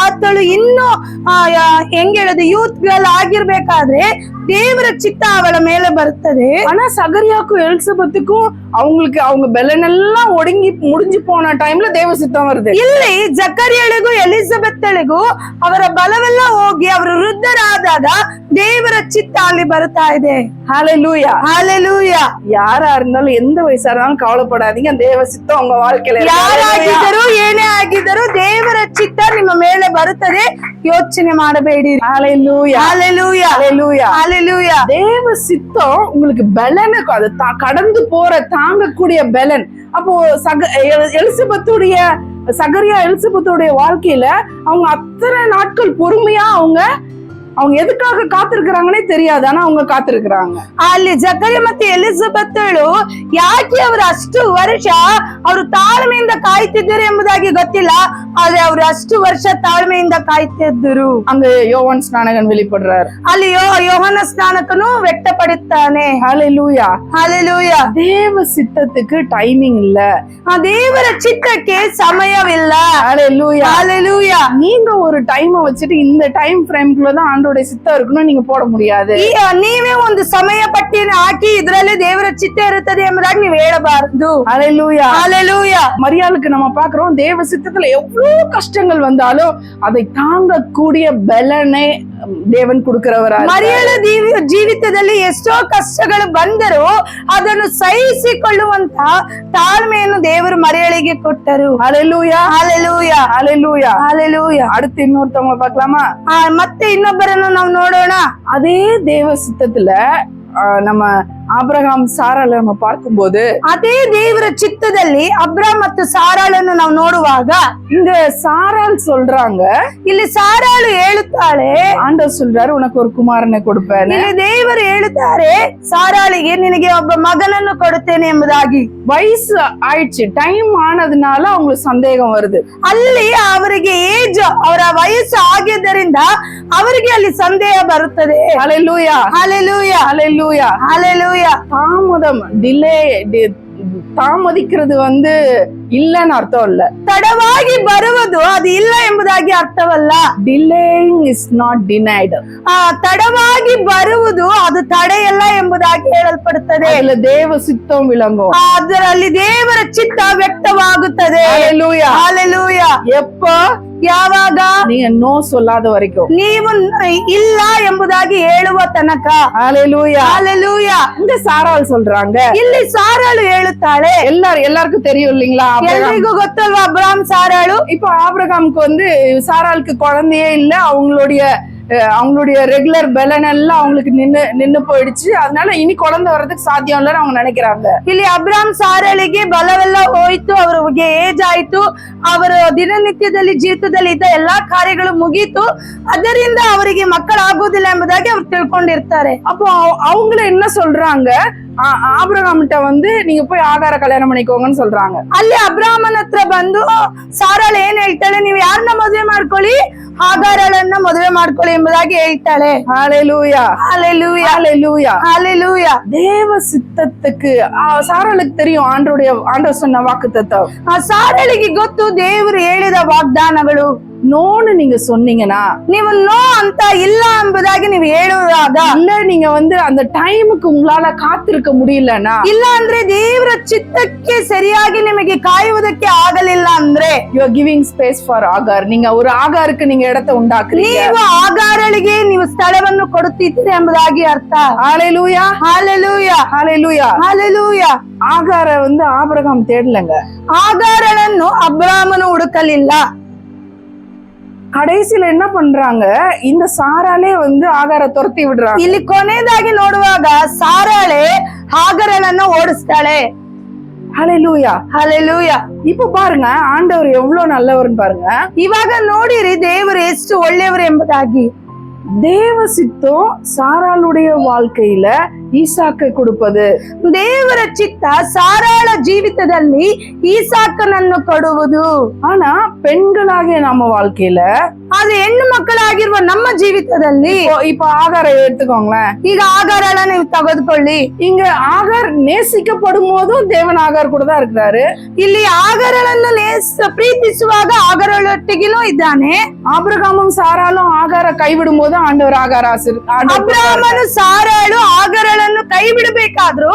ಆತಳು ಇನ್ನು ಹೆಂಗ್ ಹೇಳೋದು ಯೂತ್ ಗರ್ಲ್ ಆಗಿರ್ಬೇಕಾದ್ರೆ ದೇವರ ಚಿತ್ತ ಅವಳ ಮೇಲೆ ಬರುತ್ತದೆ. ஆனா சகரியாக்கும் எலிசபெத்துக்கும் அவங்களுக்கு அவங்க பெலன் எல்லாம் ஒடுங்கி முடிஞ்சு போன டைம்ல தேவ சித்தம் வருது. ಇಲ್ಲಿ ಜಕರಿಯಳಿಗೂ ಎಲಿಜಬೆತ್ತಳಿಗೂ ಅವರ ಬಲವೆಲ್ಲ ಹೋಗಿ ಅವರು ವೃದ್ಧರಾದಾಗ ದೇವರ ಚಿತ್ತ ಅಲ್ಲಿ ಬರ್ತಾ ಇದೆ. ஹalleluya. ஹalleluya. யாரா இருந்தாலும் எந்த வயசா இருந்தாலும் கவலைப்படாதீங்க, தேவ சித்தம் உங்க வாழ்க்கையில ಯಾರಾಗಿದ್ದರೂ ಏನೇ ಆಗಿದ್ದರೂ ದೇವರ ಚಿತ್ತ ನಿಮ್ಮ ಮೇಲೆ ಬರುತ್ತದೆ, ಯೋಚನೆ ಮಾಡಬೇಡಿ. ஹalleluya. ஹalleluya. ஹalleluya. ஹalleluya. தேவ சித்தம் உங்களுக்கு பெலனை அது கடந்து போற தாங்கக்கூடிய பெலன். அப்போ எலிசபெத்துடைய சகரியா எலிசபெத்துடைய வாழ்க்கையில அவங்க அத்தனை நாட்கள் பொறுமையா அவங்க எதுக்காக காத்திருக்கிறாங்கன்னே தெரியாது, ஆனா அவங்க காத்திருக்கிறாங்க. ಅಲ್ಲಿ ಜಕರಿಯ ಮತ್ತೆ ಎಲಿಜಬೆತ್ತಳು ಯಾಕೆ ಅವರು ಅಷ್ಟು ವರ್ಷ ಅವರು ತಾಳ್ಮೆಯಿಂದ ಕಾಯ್ತಿದ್ದರು ಎಂಬುದಾಗಿ ಗೊತ್ತಿಲ್ಲ, ಆದ್ರೆ ಅವರು ಅಷ್ಟು ವರ್ಷ ತಾಳ್ಮೆಯಿಂದ ಕಾಯ್ತಿದ್ದರು. அங்க யோவான் ஸ்நானகன் வெளிப்படுறார். ಅಲ್ಲಿ ಯೋಹನ ಸ್ನಾನಕನು ವ್ಯಕ್ತಪಡುತ್ತಾನೆ. ஹalleluya. ஹalleluya. தேவ சித்தத்துக்கு டைமிங் இல்ல, ದೇವರ ಚಿತ್ತಕ್ಕೆ ಸಮಯವಿಲ್ಲ. ஹalleluya. ஹalleluya. நீங்க ஒரு டைம் வச்சுட்டு இந்த டைம் ஃப்ரேம்குள்ள தான் ஆண்டோட சித்தம் இருக்கணும் நீங்க போட முடியாது. ನೀವೇ ಒಂದು ಸಮಯ ಪಟ್ಟಿಯನ್ನು ಹಾಕಿ ಇದರಲ್ಲಿ ದೇವರ ಚಿತ್ತ ಇರುತ್ತದೆ ಎಂಬುದಾಗಿ ನೀವು ಹೇಳಬಾರದು. ஹalleluya. ஹalleluya. மரியாளுக்கு நம்ம பாக்குறோம், தேவ சித்தத்துல எவ்வளவு கஷ்டங்கள் வந்தாலும் அதை தாங்கக்கூடிய பலனை தேவன் கொடுக்கிறவரா. ಮರಿಯಳ ಜೀವಿತದಲ್ಲಿ ಎಷ್ಟೋ ಕಷ್ಟಗಳು ಬಂದರೂ ಅದನ್ನು ಸಹಿಸಿಕೊಳ್ಳುವಂತ ತಾಳ್ಮೆಯನ್ನು ದೇವರು ಮರಿಯಳಿಗೆ ಕೊಟ್ಟರು. ஹalleluya. ஹalleluya. ஹalleluya. ஹalleluya. அடுத்து இன்னொருத்தவங்க பார்க்கலாமா? ಮತ್ತೆ ಇನ್ನೊಬ್ಬರನ್ನು ನಾವು ನೋಡೋಣ. அதே தேவ சித்தத்துல நம்ம ஆபிரகாம் சாரால நம்ம பார்க்கும்போது ಅದೇ ದೇವರ ಚಿತ್ತದಲ್ಲಿ ಅಬ್ರಾಮ್ ಮತ್ತು ಸಾರಾಳನ್ನು ನಾವು ನೋಡುವಾಗ இங்க சாரால் சொல்றாங்க, ಇಲ್ಲಿ ಸಾರಾಳು ಹೇಳುತ್ತಾಳೆ, ஆண்டவர் சொல்றாரு உனக்கு ஒரு குமாரனை கொடுப்பேன். ಇಲ್ಲಿ ದೇವರು ಹೇಳುತ್ತಾರೆ ಸಾರಾಳಿಗೆ ನಿನಗೆ ಒಬ್ಬ ಮಗನನ್ನು ಕೊಡುತ್ತೇನೆ ಎಂಬುದಾಗಿ. வயசு ஆயிடுச்சு, டைம் ஆனதுனால அவங்களுக்கு சந்தேகம் வருது. ಅಲ್ಲಿ ಅವರಿಗೆ ಏಜ್ ಅವರ ವಯಸ್ಸು ಆಗಿದ್ದರಿಂದ ಅವರಿಗೆ ಅಲ್ಲಿ ಸಂದೇಹ ಬರುತ್ತದೆ. ஹalleluya. ஹalleluya. ஹalleluya. ஹalleluya. தாமதம், டிலே, தாமதிக்கிறது இல்லன்னு அர்த்தம் இல்ல. ತಡವಾಗಿ ಬರುವುದು ಅದು ಇಲ್ಲ ಎಂಬುದಾಗಿ ಅರ್ಥವಲ್ಲ. Delaying is not denied. ತಡವಾಗಿ ಬರುವುದು ಅದು ತಡೆಯಲ್ಲ ಎಂಬುದಾಗಿ ಹೇಳಲ್ಪಡುತ್ತದೆ. அதுல தேவ சித்தம் விளங்கும், ಅದರಲ್ಲಿ ದೇವರ ಚಿತ್ತ ವ್ಯಕ್ತವಾಗುತ್ತದೆ. ஹalleluya. ஹalleluya. எப்போ? ಯಾವಾಗ? நீங்க நோ சொல்லாத வரைக்கும், ನೀವು ಇಲ್ಲ ಎಂಬುದಾಗಿ ಹೇಳುವ ತನಕ. ஹalleluya. ஹalleluya. இந்த சாரால் சொல்றாங்க, ಇಲ್ಲಿ ಸಾರಾಳು ಹೇಳುತ್ತಾಳೆ, எல்லாருக்கும் தெரியும் இல்லீங்களா, ಎಲ್ರಿಗೂ ಗೊತ್ತಲ್ವಾ ಅಬ್ರಾಮ್ ಸಾರಾಳು. இப்ப ஆபிரகாமுக்கு சாராளுக்கு குழந்தையே இல்ல, அவங்களுடைய ரெகுலர் பெலன் எல்லாம் அவங்களுக்கு நின்னு போயிடுச்சு, அதனால இனி குழந்தை வர்றதுக்கு சாத்தியம் இல்லைன்னு அவங்க நினைக்கிறாங்க. ಇಲ್ಲಿ ಅಬ್ರಾಮ್ ಸಾರಾಳಿಗೆ ಬಲವೆಲ್ಲ ಹೋಯ್ತು, ಅವರಿಗೆ ಏಜ್ ಆಯ್ತು, ಅವರ ದಿನನಿತ್ಯದಲ್ಲಿ ಜೀವಿತದಲ್ಲಿ ಇದ್ದ ಎಲ್ಲಾ ಕಾರ್ಯಗಳು ಮುಗೀತು, ಅದರಿಂದ ಅವರಿಗೆ ಮಕ್ಕಳಾಗುವುದಿಲ್ಲ ಎಂಬುದಾಗಿ ಅವ್ರು ತಿಳ್ಕೊಂಡಿರ್ತಾರೆ. அப்போ அவங்கள என்ன சொல்றாங்க, ஆபிரகாம்கிட்ட நீங்க போய் ஆகார கல்யாணம் பண்ணிக்கோங்கன்னு சொல்றாங்க. ಅಲ್ಲಿ ಅಬ್ರಾಮನ ಹತ್ರ ಬಂದು ಸಾರಾಳು ಏನ್ ಹೇಳ್ತಾಳೆ, ನೀವು ಯಾರನ್ನ ಮದುವೆ ಮಾಡ್ಕೊಳ್ಳಿ, ಹಾಗಾರಳನ್ನ ಮದುವೆ ಮಾಡ್ಕೊಳ್ಳಿ ಎಂಬುದಾಗಿ ಹೇಳ್ತಾಳೆ. ஹalleluya. ஹalleluya. ஹalleluya. ஹalleluya. தேவ சித்தத்துக்கு சாராளுக்கு தெரியும் ஆண்டவர் சொன்ன வாக்குத்தத்தம். ಸಾರಾಳಿಗೆ ಗೊತ್ತು ದೇವರು ಹೇಳಿದ ವಾಗ್ದಾನಗಳು. நோன்னு நீங்க சொன்னீங்கன்னா, ನೀವು ನೋ ಅಂತ ಇಲ್ಲ ಎಂಬುದಾಗಿ ನೀವು ಹೇಳುವಾಗ, இல்ல நீங்க அந்த டைமுக்கு உங்களால காத்திருக்க முடியலன்னா, ಇಲ್ಲ ಅಂದ್ರೆ ದೇವರ ಚಿತ್ತಕ್ಕೆ ಸರಿಯಾಗಿ ನಿಮಗೆ ಕಾಯುವುದಕ್ಕೆ ಆಗಲಿಲ್ಲ ಅಂದ್ರೆ, you are giving space for ஆகார். நீங்க ஒரு ஆகாருக்கு நீங்க இடத்தை உண்டாக்குறீங்க. ನೀವು ಆಗಾರಳಿಗೆ ನೀವು ಸ್ಥಳವನ್ನು ಕೊಡುತ್ತಿದ್ದೀರಿ ಎಂಬುದಾಗಿ ಅರ್ಥ. ஹalleluya. ஹalleluya. ஹalleluya. ஹalleluya. ஆகார ஆபிரகாம் தேடலங்க, ಆಗಾರಳನ್ನು ಅಬ್ರಾಮನು ಹುಡುಕಲಿಲ್ಲ. கடைசியில என்ன பண்றாங்க, இந்த சாராலே ஆகார துரத்தி விடுறாங்க. ಇಲ್ಲಿ ಕೊನೆಯದಾಗಿ ನೋಡುವಾಗ ಸಾರಾಳೆ ಹಾಗರಳನ್ನ ಓಡಿಸ್ತಾಳೆ. ஹalleluya. ஹalleluya. இப்ப பாருங்க ஆண்டவர் எவ்வளவு நல்லவர்னு பாருங்க. ಇವಾಗ ನೋಡಿರಿ ದೇವರು ಎಷ್ಟು ಒಳ್ಳೆಯವರು ಎಂಬುದಾಗಿ. தேவ சித்தம் சாராளுடைய வாழ்க்கையில ಈಸಾಕ ಕೊಡುವುದು. ದೇವರ ಚಿತ್ತ ಸಾರಾಳ ಜೀವಿತದಲ್ಲಿ ಈಸಾಕನನ್ನು ಕೊಡುವುದು. ஆனா பெண்களாகிய நம்ம வாழ்க்கையில அது ಹೆಣ್ಣು ಮಕ್ಕಳಾಗಿರುವ ನಮ್ಮ ಜೀವಿತದಲ್ಲಿ இப்ப ஆகார எடுத்துக்கோங்களேன். ಈಗ ಆಗಾರನ ನೀವು ತೆಗೆದುಕೊಳ್ಳಿ. இங்க ஆகார் நேசிக்கப்படும் போதும் தேவன் ஆகார் கூட தான் இருக்கிறாரு. ಇಲ್ಲಿ ಆಗಾರಳನ್ನು ಪ್ರೀತಿಸುವಾಗ ಆಗಾರಳೊಟ್ಟಿಗೂ ಇದ್ದಾನೆ. ஆபிரகாமும் சாராலும் ஆகார கைவிடும் போது ஆண்டவர் ஆகார ಅಬ್ರಾಹ್ಮನು ಸಾರಾಳು ಆಗಾರಳನ್ನು ಕೈ ಬಿಡಬೇಕಾದ್ರೂ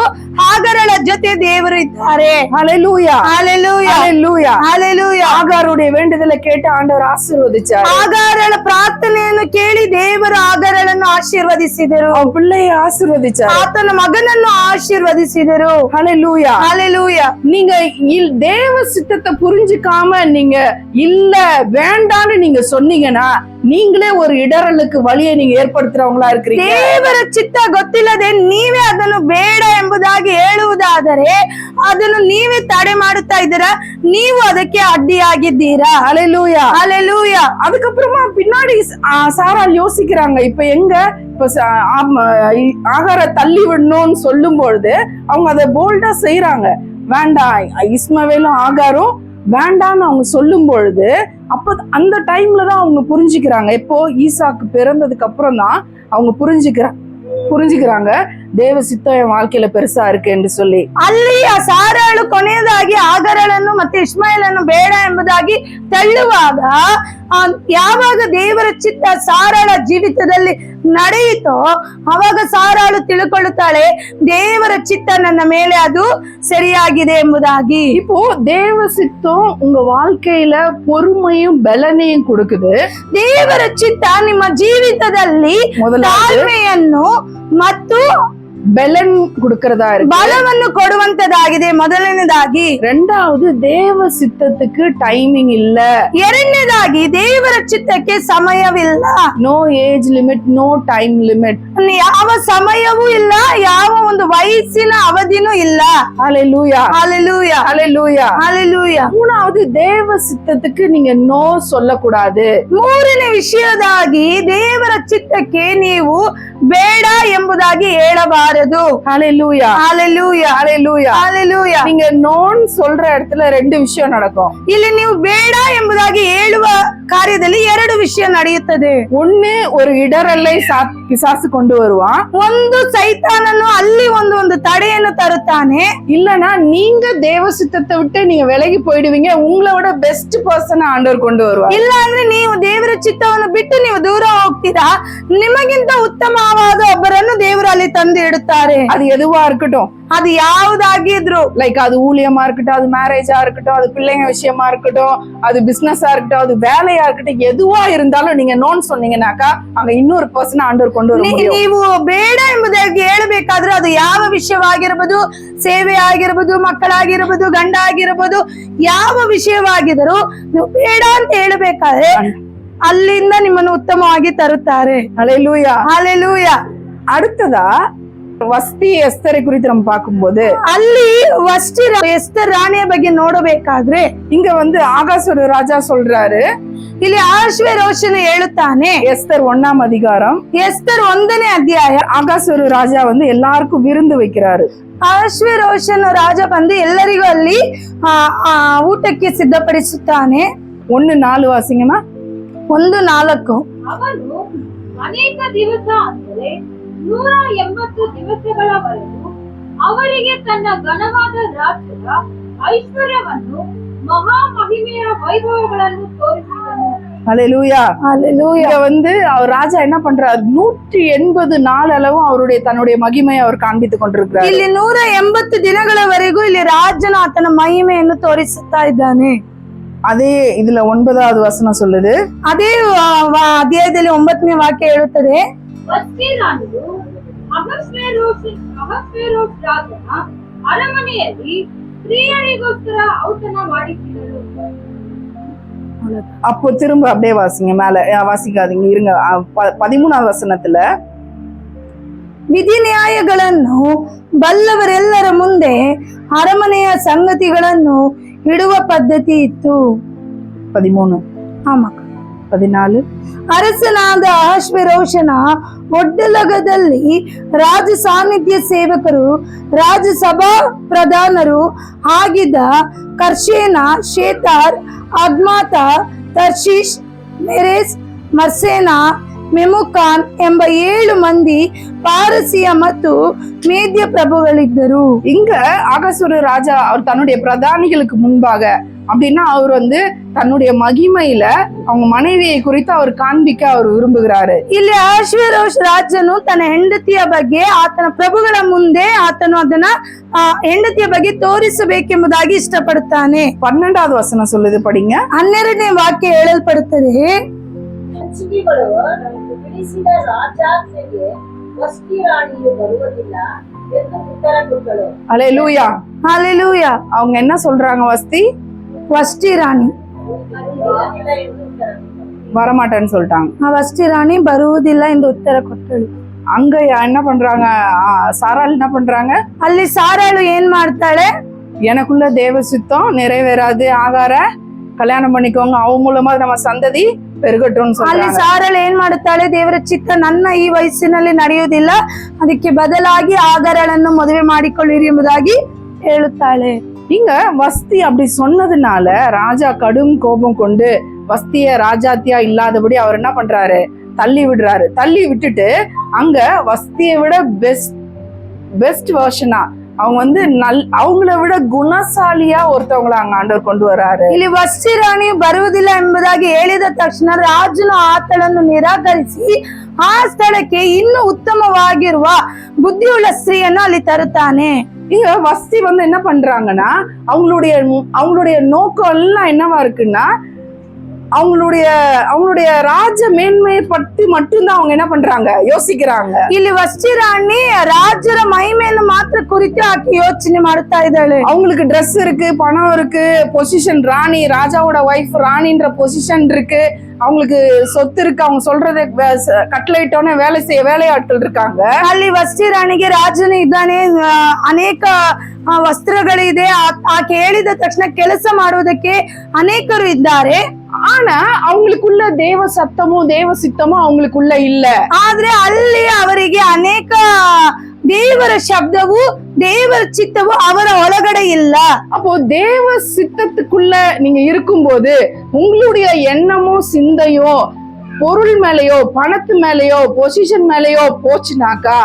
ಆಗಾರಳ ಜೊತೆ ದೇವರು ಇದ್ದಾರೆ. ஹல்லேலூயா ஹalleluya ஹல்லேலூயா ஹalleluya. ஆகாருடைய வேண்டுதலை கேட்டு ஆண்டவர் ஆசீர்வதிச்சார். ಆಗಾರಳ ಪ್ರಾರ್ಥನೆಯನ್ನು ಕೇಳಿ ದೇವರು ಆಗಾರಳನ್ನು ಆಶೀರ್ವದಿಸಿದರು. அவன் பிள்ளையை ஆசீர்வதிச்சார். ಆತನ ಮಗನನ್ನು ಆಶೀರ್ವದಿಸಿದರು. ஹல்லேலூயா ஹalleluya. நீங்க தேவ சித்தத்தை புரிஞ்சுக்காம நீங்க இல்ல வேண்டான்னு நீங்க சொன்னீங்கன்னா நீங்களே ஒரு இடரலுக்கு வழியை நீங்க ஏற்படுத்துறவங்களா இருக்கிறீங்க. ದೇವರ ಚಿತ್ತ ಗೊತ್ತಿಲ್ಲದೆ ನೀವೇ ಅದನ್ನು ಬೇಡ ಎಂಬುದಾಗಿ ಹೇಳುವುದಾದರೆ ಅದನ್ನು ನೀವೇ ತಡೆ ಮಾಡುತ್ತಾ ಇದ್ದೀರಾ, ನೀವು ಅದಕ್ಕೆ ಅಡ್ಡಿಯಾಗಿದ್ದೀರಾ. ஹல்லேலூயா ஹalleluya. அதுக்கப்புறமா பின்னாடி சாராள் யோசிக்கிறாங்க, இப்ப எங்க இப்ப ஆகார தள்ளி விடணும்னு சொல்லும் பொழுது அவங்க அதை போல்டா செய்யறாங்க. வேண்டாம், இஸ்மவேலும் ஆகாரும் வேண்டான்னு அவங்க சொல்லும் பொழுது அப்ப அந்த டைம்ல தான் அவங்க புரிஞ்சுக்கிறாங்க. எப்போ ஈசாக்கு பிறந்ததுக்கு அப்புறம் தான் அவங்க புரிஞ்சுக்கிறாங்க ದೇವ ಸಿತ್ತ ಎನ್ வாழ்க்கையில பெருசா இருக்கு ಎಂದು சொல்லி. ಅಲ್ಲಿ ಆ ಸಾರಾಳು ಕೊನೆಯದಾಗಿ ಆಗಾರಳನ್ನು ಮತ್ತೆ ಇಷ್ಮಾಯೇಲನ್ನು ಬೇಡ ಎಂಬುದಾಗಿ ತಳ್ಳುವಾಗ ಯಾವಾಗ ದೇವರ ಚಿತ್ತ ಸಾರಾಳ ಜೀವಿತದಲ್ಲಿ ನಡೆಯಿತೋ ಅವಾಗ ಸಾರಾಳು ತಿಳ್ಕೊಳ್ಳುತ್ತಾಳೆ ದೇವರ ಚಿತ್ತ ನನ್ನ ಮೇಲೆ ಅದು ಸರಿಯಾಗಿದೆ ಎಂಬುದಾಗಿ. இப்போ தேவ சித்தம் உங்க வாழ்க்கையில பொறுமையும் பலனையும் கொடுக்குது. ದೇವರ ಚಿತ್ತ ನಿಮ್ಮ ಜೀವಿತದಲ್ಲಿ ತಾಳ್ಮೆಯನ್ನು ಮತ್ತು பெலன் கொடுக்கறதா இருக்கு, பலವನ್ನು ಕೊಡುವಂತದಾಗಿದೆ ಮೊದಲನೇದಾಗಿ. ரெண்டாவது தேவ சித்தத்துக்கு டைமிங் இல்ல. ಎರಡನೇದಾಗಿ ದೇವರ ಚಿತ್ತಕ್ಕೆ ಸಮಯವಿಲ್ಲ. No age limit, no time limit. ಯಾವ ಸಮಯವೂ ಇಲ್ಲ, ಯಾವ ಒಂದು ವಯಸ್ಸಿನ ಅವಧಿನೂ ಇಲ್ಲ. ஹல்லேலூயா ஹalleluya ஹல்லேலூயா ஹalleluya. மூணாவது தேவ சித்தத்துக்கு நீங்க நோ சொல்லக்கூடாது. ಮೂರನೇ ವಿಷಯದಾಗಿ ದೇವರ ಚಿತ್ತಕ್ಕೆ ನೀವು ಬೇಡ ಎಂಬುದಾಗಿ ಹೇಳಬಾರದು. ஹல்லேலூயா ஹalleluya ஹல்லேலூயா ஹalleluya. நீங்க நோன் சொல்ற இடத்துல ரெண்டு விஷயம் நடக்கும். ಇಲ್ಲಿ ನೀವು ಬೇಡ ಎಂಬುದಾಗಿ ಹೇಳುವ ಕಾರ್ಯದಲ್ಲಿ ಎರಡು ವಿಷಯ ನಡೆಯುತ್ತದೆ. ஒண்ணு, ஒரு இடரல்லை பிசாசு கொண்டு வருவான். ಒಂದು ಸೈತಾನನು ಅಲ್ಲಿ ಒಂದು ತಡೆಯನ್ನು ತರುತ್ತಾನೆ. இல்லனா நீங்க தேவ சித்தத்தை விட்டு நீங்க விலகி போயிடுவீங்க, உங்களோட பெஸ்ட் பர்சன் ஆண்டவர் கொண்டு வருவார். ಇಲ್ಲ ಅಂದ್ರೆ ನೀವು ದೇವರ ಚಿತ್ತವನ್ನು ಬಿಟ್ಟು ನೀವು ದೂರ ಹೋಗ್ತೀರಾ, ನಿಮಗಿಂತ ಉತ್ತಮವಾದ ಒಬ್ಬರನ್ನು ದೇವರು ಅಲ್ಲಿ ತಂದು ಇಡುತ್ತಾರೆ. அது எதுவா இருக்கட்டும், ಅದು ಯಾವುದಾಗಿದ್ರು, லைக் அது ஊழியமா இருக்கட்டும், அது மேரேஜா இருக்கட்டும், அது பிள்ளைங்க விஷயமா இருக்கட்டும், அது பிசினஸா இருக்கட்டும், அது வேலையா இருக்கட்டும், எதுவா இருந்தாலும் நீங்க நோன் சொன்னீங்கன்னாக்கா அங்க இன்னொரு பர்சன் ஆண்டவர் கொண்டு வர முடியும். ನೀವು ಬೇಡ ಎಂಬುದಾಗಿ ಹೇಳಬೇಕಾದ್ರೆ ಅದು ಯಾವ ವಿಷಯವಾಗಿರಬಹುದು, ಸೇವೆ ಆಗಿರಬಹುದು, ಮಕ್ಕಳಾಗಿರಬಹುದು, ಗಂಡ ಆಗಿರಬಹುದು, ಯಾವ ವಿಷಯವಾಗಿದ್ರು ನೀವು ಬೇಡ ಅಂತ ಹೇಳಬೇಕಾದ್ರೆ ಅಲ್ಲಿಂದ ನಿಮ್ಮನ್ನು ಉತ್ತಮವಾಗಿ ತರುತ್ತಾರೆ. ஹல்லேலூயா ஹalleluya. அடுத்ததா ವಸ್ತಿ ಎಸ್ತரை குறித்து நம்ம பார்க்கும்போது ಅಲ್ಲಿ ವಸ್ತಿ ಎಸ್ತರ್ ರಾಣಿಯ ಬಗ್ಗೆ ನೋಡಬೇಕಾದ್ರೆ இங்க வந்து ஆகாசோட ராஜா சொல்றாரு, ಇಲ್ಲಿ ಆಶ್ವೇರೋಷನು ಹೇಳುತ್ತಾನೆ. எஸ்தர் 1ஆம் அதிகாரம் ಎಸ್ತರ್ 1ನೇ ಅಧ್ಯಾಯ. ஆகாசோட ராஜா வந்து எல்லாருக்கும் விருந்து வைக்கிறாரு. ಆಶ್ವೇರೋಷನ ರಾಜ ಬಂದು ಎಲ್ಲರಿಗೂ ಅಲ್ಲಿ ಊಟಕ್ಕೆ ಸಿದ್ಧಪಡಿಸುತ್ತಾನೆ. 1:4 ವಾಸಿಂಗಮ್ಮ. 1:4. ಅವನು ಅನೇಕ ದಿವಸ ಅಂದರೆ 180 ದಿವಸಗಳವರೆಗೂ ಅವರಿಗೆ ತನ್ನ ಘನವಾದ ರಾಜ್ಯದ ಐಶ್ವರ್ಯವನ್ನು ಮಹಾ ಮಹಿಮೆಯ ವೈಭವಗಳನ್ನು ತೋರಿಸಿದನು. ஹல்லேலூயா ஹalleluya. இங்க வந்து அவர் ராஜா என்ன பண்றாரு, 180 நாள் அளவும் அவருடைய தன்னுடைய மகிமையை அவர் காண்பித்துக் கொண்டிருக்கிறார். ಇಲ್ಲಿ 180 ದಿನಗಳವರೆಗೂ ಇಲ್ಲಿ ರಾಜನು ಆತನ ಮಹಿಮೆಯನ್ನು ತೋರಿಸುತ್ತಾ ಇದ್ದಾನೆ. அதே இதுல 9வது வசனம் சொல்லுது, ಅದೇ ಅಧ್ಯಾಯದಲ್ಲಿ 9ನೇ ವಾಕ್ಯ ಹೇಳುತ್ತದೆ, ವಸ್ತಿ ರಾಣಿಯು ಅಹಸ್ವೇರೋಸ್ ರಾಜನ ಅರಮನೆಯಲ್ಲಿ ಸ್ತ್ರೀಯರಿಗೋಸ್ಕರ ಔತಣ ಮಾಡಿಸಿದರು. அப்போ திரும்ப அப்படியே வாசிங்க, மேல வாசிக்காதீங்க, இருங்க. 13வது வசனத்துல ವಿಧಿ ನ್ಯಾಯಗಳನ್ನು ಬಲ್ಲವರೆಲ್ಲರ ಮುಂದೆ ಅರಮನೆಯ ಸಂಗತಿಗಳನ್ನು ಇಡುವ ಪದ್ಧತಿ ಇತ್ತು. 13 ಆಮ 14 ಅರಸನಾದ ಅಹಷ್ವೇರೋಷನ ಒಡ್ಡಲಗದಲ್ಲಿ ರಾಜ ಸಾನ್ನಿಧ್ಯ ಸೇವಕರು, ರಾಜಸಭಾ ಪ್ರಧಾನರು ಆಗಿದ್ದ ಕರ್ಷೇನ, ಶೇತಾರ್, ಅದ್ಮಾತ, ತರ್ಷೀಶ್, ಮೆರೆಸ್, ಮರ್ಸೇನಾ, ಮೆಮುಕಾನ್ ಎಂಬ 7 ಮಂದಿ பாரசிய ಮತ್ತು மேத்திய பிரபுகளிದ್ದರು. இங்க அகசுர ராஜா அவர் தன்னுடைய பிரதானிகளுக்கு முன்பாக அப்படின்னா அவர் வந்து தன்னுடைய மகிமையில அவங்க மனைவியை குறித்து அவர் காண்பிக்க அவர் விரும்புகிறாரு. ಇಲ್ಲಿ ಅಶ್ವೇರೋಷ್ ರಾಜನು ತನ್ನ ಹೆಂಡತಿಯ ಬಗ್ಗೆ ಆತನ ಪ್ರಭುಗಳ ಮುಂದೆ ಆತನು ಅದನ್ನ ಹೆಂಡತಿಯ ಬಗ್ಗೆ ತೋರಿಸಬೇಕೆಂಬುದಾಗಿ ಇಷ್ಟಪಡುತ್ತಾನೆ. 12வது வசனம் சொல்லுது, படிங்க. 12ನೇ ವಾಕ್ಯ ಹೇಳಲ್ಪಡುತ್ತದೆ, ಮಂತ್ರಿಗಳು ನಮಗೆ ತಿಳಿಸಿದ ರಾಜಾಜ್ಞೆಗೆ ವಸ್ತಿ ರಾಣಿಯು ಬರುವುದಿಲ್ಲ ಎಂದು ಉತ್ತರ ಕೊಟ್ಟಳು. அல்லேலூயா. ஹalleluya. அவங்க என்ன சொல்றாங்க? ವಸ್ತಿ ರಾಣಿ ಬರುವುದಿಲ್ಲ ಎಂದು ಉತ್ತರ ಕೊಟ್ಟಳು. வரமாட்டேன்னு சொல்லிட்டாங்க. ವಸ್ತಿ ರಾಣಿ ಬರುವುದಿಲ್ಲ ಎಂದು ಉತ್ತರ ಕೊಟ್ಟಳು. அங்க என்ன பண்றாங்க? சாராள் என்ன பண்றாங்க? ಅಲ್ಲಿ ಸಾರಾಳು ಏನ್ ಮಾಡ್ತಾಳೆ? எனக்குள்ள தேவ சித்தம் நிறைவேறாது, ஆகார கல்யாணம் பண்ணிக்கோங்க, அவ மூலமா நம்ம சந்ததி பெருகட்டும்னு ಅಲ್ಲಿ சொல்றாங்க. ಸಾರಾಳು ಏನ್ ಮಾಡುತ್ತಾಳೆ? ದೇವರ ಚಿತ್ತ ನನ್ನ ಈ ವಯಸ್ಸಿನಲ್ಲಿ ನಡೆಯುವುದಿಲ್ಲ, ಅದಕ್ಕೆ ಬದಲಾಗಿ ಆಗಾರಳನ್ನು ಮದುವೆ ಮಾಡಿಕೊಳ್ಳಿರಿ ಎಂಬುದಾಗಿ ಹೇಳುತ್ತಾಳೆ. இங்க வஸ்தி அப்படி சொன்னதுனால ராஜா கடும் கோபம் கொண்டு வஸ்திய ராஜாத்தியா இல்லாதபடி அவர் என்ன பண்றாரு? தள்ளி விடுறாரு. தள்ளி விட்டுட்டு அங்க வஸ்தியை விட பெஸ்ட் வெர்ஷனா அவங்க வந்து அவங்கள விட குணசாலியா ஒருத்தவங்கள அங்க ஆண்டவர் கொண்டு வர்றாரு. ಇಲ್ಲಿ ವಸ್ತಿ ರಾಣಿ ಬರುವುದಿಲ್ಲ ಎಂಬುದಾಗಿ ಹೇಳಿದ ತಕ್ಷಣ ರಾಜನು ಆತಳನ್ನು ನಿರಾಕರಿಸಿ ಆ ಸ್ಥಳಕ್ಕೆ ಇನ್ನು ಉತ್ತಮವಾಗಿರುವ ಬುದ್ಧಿಯುಳ್ಳ ಸ್ತ್ರೀಯನ್ನು ಅಲ್ಲಿ ತರುತ್ತಾನೆ. இங்க வஸ்தி வந்து என்ன பண்றாங்கன்னா அவங்களுடைய நோக்கம் எல்லாம் என்னவா இருக்குன்னா அவங்களுடைய ராஜ மேன்மையை பற்றி மட்டும்தான் அவங்க என்ன பண்றாங்க? யோசிக்கிறாங்க. ಇಲ್ಲಿ ವಸ್ತಿ ರಾಣಿ ರಾಜರ ಮಹಿಮೆಯನ್ನು ಮಾತ್ರ ಕುರಿತು ಆಕೆ ಯೋಚನೆ ಮಾಡುತ್ತಾ ಇದ್ದಾಳೆ. அவங்களுக்கு ட்ரெஸ் இருக்கு, பணம் இருக்கு, பொசிஷன், ராணி, ராஜாவோட ஒய்ஃப் ராணின்ற பொசிஷன் இருக்கு, அவங்களுக்கு சொத்து இருக்கு, அவங்க சொல்றதை கட்டளையிட்டோன்னே வேலை செய்ய வேலையாட்கள் இருக்காங்க. ಅಲ್ಲಿ ವಸ್ತಿ ರಾಣಿಗೆ ರಾಜನು ಇದ್ದಾನೆ, ಅನೇಕ ವಸ್ತ್ರಗಳಿದೆ, ಆಕೆ ಹೇಳಿದ ತಕ್ಷಣ ಕೆಲಸ ಮಾಡುವುದಕ್ಕೆ ಅನೇಕರು ಇದ್ದಾರೆ. ஆனா அவங்களுக்குள்ள தேவ சத்தமும் தேவ சித்தமும் அவங்களுக்குள்ள இல்ல. ಆದ್ರೆ ಅಲ್ಲಿ ಅವರಿಗೆ ಅನೇಕ ದೇವರ ಶಬ್ದವು ದೇವರ ಚಿತ್ತವು ಅವರ ಒಳಗಡೆ ಇಲ್ಲ. அப்போ தேவ சித்தத்துக்குள்ள நீங்க இருக்கும்போது உங்களுடைய எண்ணமோ சிந்தையோ பொருள் மேலயோ பணத்து மேலயோ பொசிஷன் மேலயோ போச்சுனாக்கா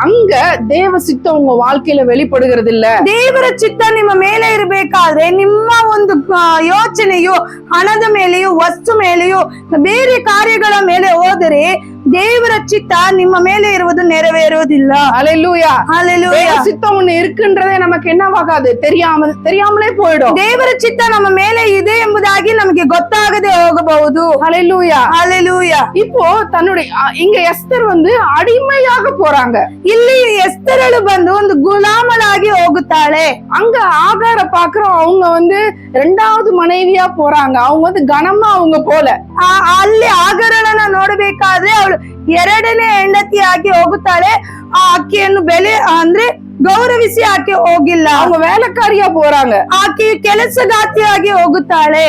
அங்க தேவ சித்தம் உங்க வாழ்க்கையில வெளிப்படுகிறது இல்ல. ದೇವರ ಚಿತ್ತ ನಿಮ್ಮ ಮೇಲೆ ಇರಬೇಕಾದ್ರೆ ನಿಮ್ಮ ಒಂದು ಯೋಚನೆಯು ಹಣದ ಮೇಲೆಯೋ ವಸ್ತು ಮೇಲೆಯೋ ಬೇರೆ ಕಾರ್ಯಗಳ ಮೇಲೆ ಹೋದರೆ ದೇವರ ಚಿತ್ತ ನಿಮ್ಮ ಮೇಲೆ ಇರುವುದು ನೆರವೇರುವುದಿಲ್ಲ. அல்லேலூயா. ஹalleluya. தேவ சித்தம் ஒண்ணு இருக்குன்றதே நமக்கு என்னவாகாது? தெரியாமலே போயிடும். ದೇವರ ಚಿತ್ತ ನಮ್ಮ ಮೇಲೆ ಇದೆ ಎಂಬುದಾಗಿ ನಮಗೆ ಗೊತ್ತಾಗದೆ ಹೋಗಬಹುದು. அல்லேலூயா. ஹalleluya. இப்போ தன்னுடைய இங்க எஸ்தர் வந்து அடிமையாக போறாங்க. ಇಲ್ಲಿ ಎಸ್ತರಳು ಬಂದು ಒಂದು ಗುಲಾಮಳಾಗಿ ಹೋಗುತ್ತಾಳೆ. அங்க ஆகார பாக்குறோம், அவங்க வந்து 2வது மனைவியா போறாங்க. அவங்க வந்து கனமா அவங்க போல. ಅಲ್ಲಿ ಆಗರಳನ್ನ ನೋಡಬೇಕಾದ್ರೆ ಅವಳು 2ನೇ ಹೆಂಡತಿಯಾಗಿ ಹೋಗುತ್ತಾಳೆ. ಆ ಆಕೆಯನ್ನು ಬೆಲೆ ಅಂದ್ರೆ ಗೌರವಿಸಿ ಆಕೆ ಹೋಗಿಲ್ಲ. அவங்க வேலைக்காரியா போறாங்க. ಆಕೆ ಕೆಲಸಗಾತಿಯಾಗಿ ಹೋಗುತ್ತಾಳೆ.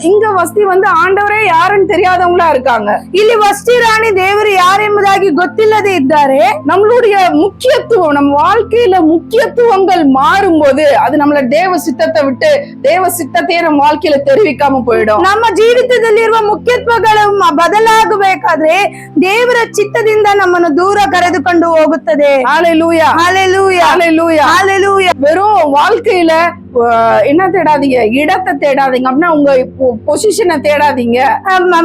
இங்க வஸ்தி வந்து ஆண்டவரே யாருன்னு தெரியாதவங்களா இருக்காங்க. ಇಲ್ಲಿ ವಸ್ತಿ ರಾಣಿ ದೇವರು ಯಾರೆಂಬುದಾಗಿ ಗೊತ್ತಿಲ್ಲದೆ ಇದ್ದಾರೆ. நம்மளுடைய முக்கியத்துவம், நம்ம வாழ்க்கையில முக்கியத்துவங்கள் மாறும்போது அது நம்மள தேவ சித்தத்தை விட்டு தேவ சித்தத்தையே நம்ம வாழ்க்கையில தெரிவிக்காம போயிடும். ನಮ್ಮ ಜೀವಿತದಲ್ಲಿರುವ ಮುಖ್ಯತ್ವಗಳು ಬದಲಾಗಬೇಕಾದ್ರೆ ದೇವರ ಚಿತ್ತದಿಂದ ನಮ್ಮನ್ನು ದೂರ ಕರೆದುಕೊಂಡು ಹೋಗುತ್ತದೆ. ஹalleluya. ஹalleluya. ஹalleluya. ஹalleluya. வெறும் வாழ்க்கையில என்ன தேடாதீங்க? இடத்தை தேடாதீங்க, அப்படின்னா உங்க பொசிஷனை தேடாதீங்க.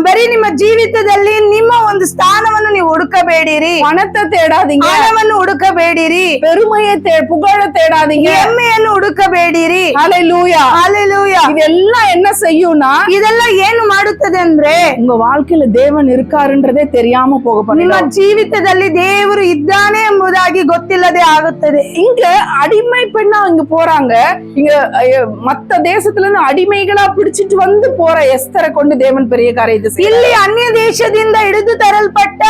ಬರೀ ನಿಮ್ಮ ಜೀವಿತದಲ್ಲಿ ನಿಮ್ಮ ಒಂದು ಸ್ಥಾನವನ್ನು ನೀವು ಹುಡುಕಬೇಡಿರಿ. பணத்தை தேடாதீங்க, ಹಣವನ್ನು ಹುಡುಕಬೇಡಿರಿ. பெருமையை புகழ தேடாதீங்க, ಹೆಮ್ಮೆಯನ್ನು ಹುಡುಕಬೇಡಿರಿ. ஹalleluya. ஹalleluya. இதெல்லாம் என்ன செய்யும்னா ಇದೆಲ್ಲ ಏನು ಮಾಡುತ್ತದೆ ಅಂದ್ರೆ உங்க வாழ்க்கையில தேவன் இருக்காருன்றதே தெரியாம போக ನಿಮ್ಮ பண்ணிடும். ಜೀವಿತದಲ್ಲಿ ದೇವರು ಇದ್ದಾನೆ ಎಂಬುದಾಗಿ ಗೊತ್ತಿಲ್ಲದೆ ಆಗುತ್ತದೆ. இங்க அடிமை பெண்ணா இங்க போறாங்க. இங்க மத்த தேசத்துல இருந்து அடிமைகளா பிடிச்சிட்டு வந்து போற எஸ்தரை கொண்டு தேவன் பெரிய காரியத்தை செய்ய. ಇಲ್ಲಿ ಅನ್ಯ ದೇಶದಿಂದ ಹಿಡಿದು ತರಲ್ಪಟ್ಟ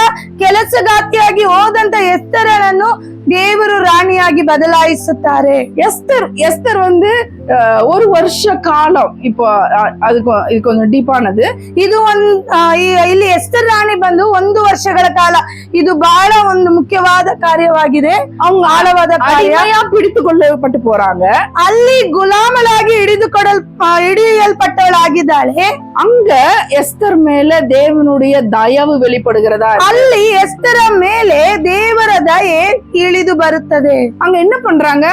ಕೆಲಸಗಾತಿಯಾಗಿ ಹೋದಂತ ಎಸ್ತರನನ್ನು ದೇವರು ರಾಣಿಯಾಗಿ ಬದಲಾಯಿಸುತ್ತಾರೆ. எஸ்தர் வந்து ஒரு வருஷ காலம், இப்போ இது கொஞ்சம் ಡೀಪಾನದು. ಇದು ಇಲ್ಲಿ ಎಸ್ತರ್ ರಾಣಿ ಬಂದು 1 ವರ್ಷಗಳ ಕಾಲ. ಇದು ಬಹಳ ಒಂದು ಮುಖ್ಯವಾದ ಕಾರ್ಯವಾಗಿದೆ. அவங்க ಆಳವಾದ ಕಾರ್ಯ. பிடித்து கொள்ளப்பட்டு போறாங்க. ಅಲ್ಲಿ ಗುಲಾಮಲಾಗಿ ಹಿಡಿಯಲ್ಪಟ್ಟವಳಾಗಿದ್ದಾಳೆ. அங்க எஸ்தர் மேல தேவனுடைய தயவு வெளிப்படுகிறதா. ಅಲ್ಲಿ ಎಸ್ತರ ಮೇಲೆ ದೇವರ ದಯೆ ಇಳಿದು ಬರುತ್ತದೆ. அங்க என்ன பண்றாங்க,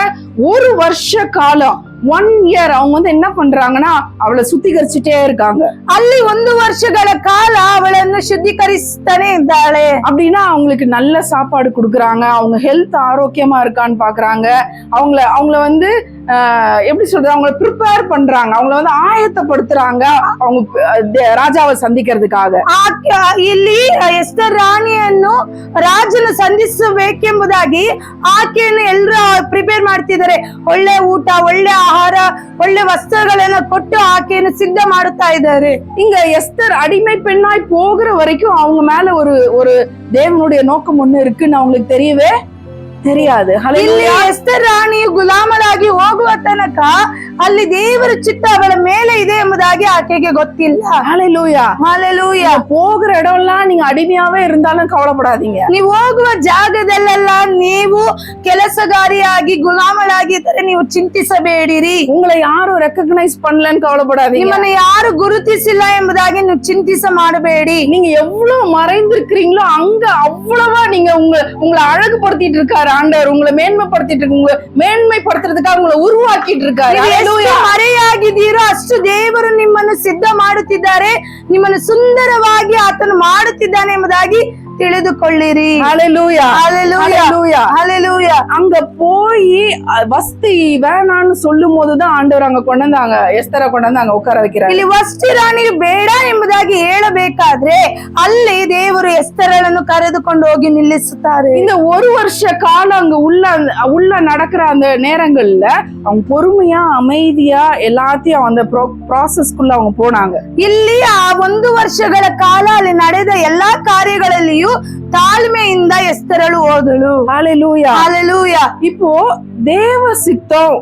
ஒரு வருஷ காலம் 1 year அவங்க வந்து என்ன பண்றாங்கன்னா அவளை சுத்திகரிச்சுட்டே இருக்காங்க. ಅಲ್ಲಿ 1 ವರ್ಷಗಳ ಕಾಲ ಅವಳನ್ನು ಶುದ್ಧೀಕರಿಸ್ತಾನೆ ಇದ್ದಾಳೆ. அப்படின்னா அவங்களுக்கு நல்ல சாப்பாடு கொடுக்குறாங்க, அவங்க ஹெல்த் ஆரோக்கியமா இருக்கான்னு பாக்குறாங்க, அவங்கள வந்து எப்படி சொல்றது, அவங்கள ப்ரிப்பேர் பண்றாங்க, அவங்கள வந்து ஆயத்தப்படுத்துறாங்க அவங்க ராஜாவை சந்திக்கிறதுக்காக. ಇಲ್ಲಿ ಎಸ್ತರ್ ರಾಣಿಯನ್ನು ರಾಜನು ಸಂಧಿಸಬೇಕೆಂಬುದಾಗಿ ಆಕೆಯನ್ನು ಎಲ್ಲರೂ ಪ್ರಿಪೇರ್ ಮಾಡ್ತಿದ್ದಾರೆ. ಒಳ್ಳೆ ಊಟ, ಒಳ್ಳೆ ಆಹಾರ, ಒಳ್ಳೆ ವಸ್ತ್ರಗಳನ್ನು ಕೊಟ್ಟು ಆಕೆಯನ್ನು ಸಿದ್ಧ ಮಾಡುತ್ತಾ ಇದ್ದಾರೆ. இங்க எஸ்தர் அடிமை பெண்ணாய் போகிற வரைக்கும் அவங்க மேல ஒரு தேவனுடைய நோக்கம் ஒண்ணு இருக்குன்னு அவங்களுக்கு தெரியவே தெரியாது. ಇಲ್ಲಿ ಎಸ್ತರ್ ರಾಣಿಯು ಗುಲಾಮರಾಗಿ ಹೋಗುವ ತನಕ ಅಲ್ಲಿ ದೇವರ ಚಿತ್ತ ಅವಳ ಮೇಲೆ ಇದೆ ಎಂಬುದಾಗಿ ಆಕೆಗೆ ಗೊತ್ತಿಲ್ಲ. ஹல்லேலூயா, ಹಲ್ಲೆಲೂಯಾ. போகிற இடம்லாம் நீங்க அடிமையாவே இருந்தாலும் கவலைப்படாதீங்க. ನೀವು ಹೋಗುವ ಜಾಗದಲ್ಲೆಲ್ಲ ನೀವು ಕೆಲಸಗಾರಿಯಾಗಿ ಗುಲಾಮರಾಗಿದ್ದರೆ ನೀವು ಚಿಂತಿಸಬೇಡಿರಿ. உங்களை யாரும் ரெக்கக்னைஸ் பண்ணலன்னு கவலைப்படாதீங்க. ನಿಮ್ಮನ್ನು ಯಾರು ಗುರುತಿಸಿಲ್ಲ ಎಂಬುದಾಗಿ ನೀವು ಚಿಂತಿಸ ಮಾಡಬೇಡಿ. நீங்க எவ்வளவு மறைந்திருக்கிறீங்களோ அங்க அவ்வளவா நீங்க உங்களை அழகுபடுத்திட்டு இருக்காரு ஆண்டவர். உங்களை மேன்மைப்படுத்திட்டு இருக்கு, உங்களை மேன்மைப்படுத்துறதுக்காக உங்களை உருவாக்கிட்டு இருக்காரு. ಮರೆಯಾಗಿದ್ದೀರೋ ಅಷ್ಟು ದೇವರು ನಿಮ್ಮನ್ನು ಸಿದ್ಧ ಮಾಡುತ್ತಿದ್ದಾರೆ. ನಿಮ್ಮನ್ನು ಸುಂದರವಾಗಿ ಆತನು ಮಾಡುತ್ತಿದ್ದಾನೆ ಎಂಬುದಾಗಿ ತಿಳಿದುಕೊಳ್ಳಿರಿ. ஹல்லேலூயா, ஹல்லேலூயா, ஹல்லேலூயா. அங்க போய் வஸ்தி வேணான்னு சொல்லும் போதுதான் ஆண்டவர் அங்க கொண்டாங்க எஸ்தரை கொண்டாந்து அங்க உட்கார வைக்கிறார். ಇಲ್ಲಿ ವಸ್ತಿ ರಾಣಿಗೆ ಬೇಡ ಎಂಬುದಾಗಿ ಹೇಳಬೇಕಾದ್ರೆ ಅಲ್ಲಿ ದೇವರು ಎಸ್ತರಳನ್ನು ಕರೆದುಕೊಂಡು ಹೋಗಿ ನಿಲ್ಲಿಸುತ್ತಾರೆ. இந்த ஒரு வருஷ காலம் அங்க உள்ள நடக்கிற அந்த நேரங்கள்ல அவங்க பொறுமையா அமைதியா எல்லாத்தையும் அந்த ப்ராசஸ்க்குள்ள அவங்க போனாங்க. ಇಲ್ಲಿ ಆ 1 ವರ್ಷಗಳ ಕಾಲ ಅಲ್ಲಿ ನಡೆದ ಎಲ್ಲಾ ಕಾರ್ಯಗಳಲ್ಲಿಯೂ ತಾಳ್ಮೆಯಿಂದ ಎಸ್ತರಳು ಹೋದಳು. ஹல்லேலூயா, ஹல்லேலூயா. இப்போ தேவ சித்தம்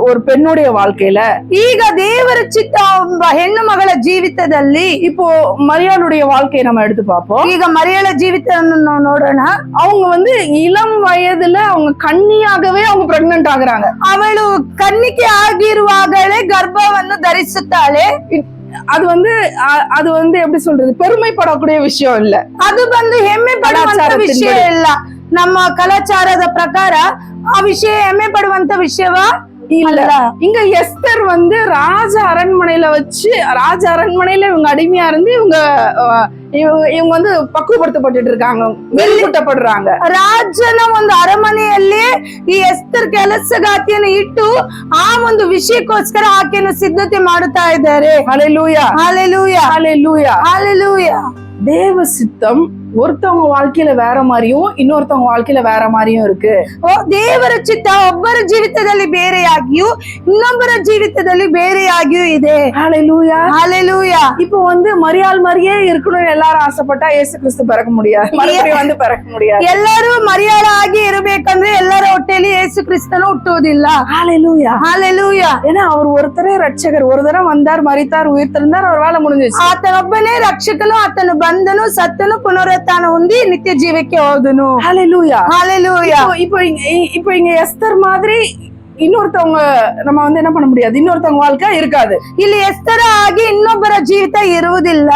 ஒரு பெண்ணுடைய வாழ்க்கையில, ಈಗ ದೇವರ ಚಿತ್ತ ಒಬ್ಬ ಹೆಣ್ಣು ಮಗಳ ಜೀವಿತದಲ್ಲಿ, இப்போ மரியாளுடைய வாழ்க்கையை நம்ம எடுத்து பார்ப்போம். ಈಗ ಮರಿಯಳ ಜೀವಿತವನ್ನು ನಾವು ನೋಡೋಣ. அவங்க வந்து இளம் வயதுல அவங்க கன்னியாகவே அவங்க பிரெக்னன்ட் ஆகுறாங்க. ಅವಳು ಕನ್ನಿಕೆ ಆಗಿರುವಾಗಲೇ ಗರ್ಭವನ್ನು ಧರಿಸುತ್ತಾಳೆ. அது வந்து எப்படி சொல்றது, பெருமைப்படக்கூடிய விஷயம் இல்ல. ಅದು ಬಂದು ಹೆಮ್ಮೆ ಪಡುವಂತ ವಿಷಯ ಇಲ್ಲ. ನಮ್ಮ ಕಲಾಚಾರದ ಪ್ರಕಾರ ಆ ವಿಷಯ ಹೆಮ್ಮೆ ಪಡುವಂತ ವಿಷಯವಾ இல்ல. இங்க எஸ்தர் வந்து ராஜ அரண்மனையில இவங்க அடிமையா இருந்து இவங்க வந்து பக்குவப்படுத்தப்பட்டு இருக்காங்க, வெளிக்கூட்டப்படுறாங்க. ರಾಜನ ಒಂದು ಅರಮನೆಯಲ್ಲಿ ಈ ಎಸ್ತರ್ ಕೆಲಸಗಾತಿಯನ್ನು ಇಟ್ಟು ಆ ಒಂದು ವಿಷಯಕ್ಕೋಸ್ಕರ ಆಕೆಯನ್ನು ಸಿದ್ಧತೆ ಮಾಡುತ್ತಾ ಇದ್ದಾರೆ. ஹல்லேலூயா, ஹல்லேலೂಯಾ, ஹல்லேலூயா, ஹல்லேலூயா. தேவ சித்தம் ஒருத்தவங்க வாழ்க்கையில வேற மாதிரியும் இன்னொருத்தவங்க வாழ்க்கையில வேற மாதிரியும் இருக்கு. ದೇವರ ಚಿತ್ತ ಒಬ್ಬರ ಜೀವಿತದಲ್ಲಿ ಬೇರೆಯಾಗಿಯೂ ಇನ್ನೊಬ್ಬರ ಜೀವಿತದಲ್ಲಿ ಬೇರೆಯಾಗಿಯೂ ಇದೆ. ஹல்லேலூயா, ஹல்லேலூயா. இப்போ வந்து மரியாள் மாதிரியே இருக்கணும்னு எல்லாரும் ஆசைப்பட்டா இயேசு கிறிஸ்து பிறக்க முடியாது, மறுபடியும் வந்து பிறக்க முடியாது. ಎಲ್ಲರೂ ಮರಿಯಾಳ ಆಗಿ ಇರಬೇಕಂದ್ರೆ ಎಲ್ಲರ ಹೊಟ್ಟೆಯಲ್ಲಿ ಯೇಸು ಕ್ರಿಸ್ತನು ಹುಟ್ಟುವುದಿಲ್ಲ. ஹல்லேலூயா, ஹல்லேலூயா. ஏன்னா அவர் ஒருத்தரே ரட்சகர். ஒரு தடவை வந்தார், மரித்தார், உயிர் திறந்தார், அவர் வேலை முடிஞ்சிச்சு. ಆತನೊಬ್ಬನೇ ರಕ್ಷಕನು, ಆತನು ಬಂದನು, ಸತ್ತನು, ಪುನರುತ್ಥಾನ ಹೊಂದಿ ನಿತ್ಯ ಜೀವಕ್ಕೆ ಹೋದನು. ஹல்லேலூயா, ஹல்லேலூயா. இப்போ இங்க எஸ்தர் மாதிரி இன்னொருத்தவங்க நம்ம வந்து என்ன பண்ண முடியாது, இன்னொருத்தவங்க வாழ்க்கை இருக்காது. ಇಲ್ಲಿ ಎಸ್ತರ ಆಗಿ ಇನ್ನೊಬ್ಬರ ಜೀವಿತ ಇರುವುದಿಲ್ಲ.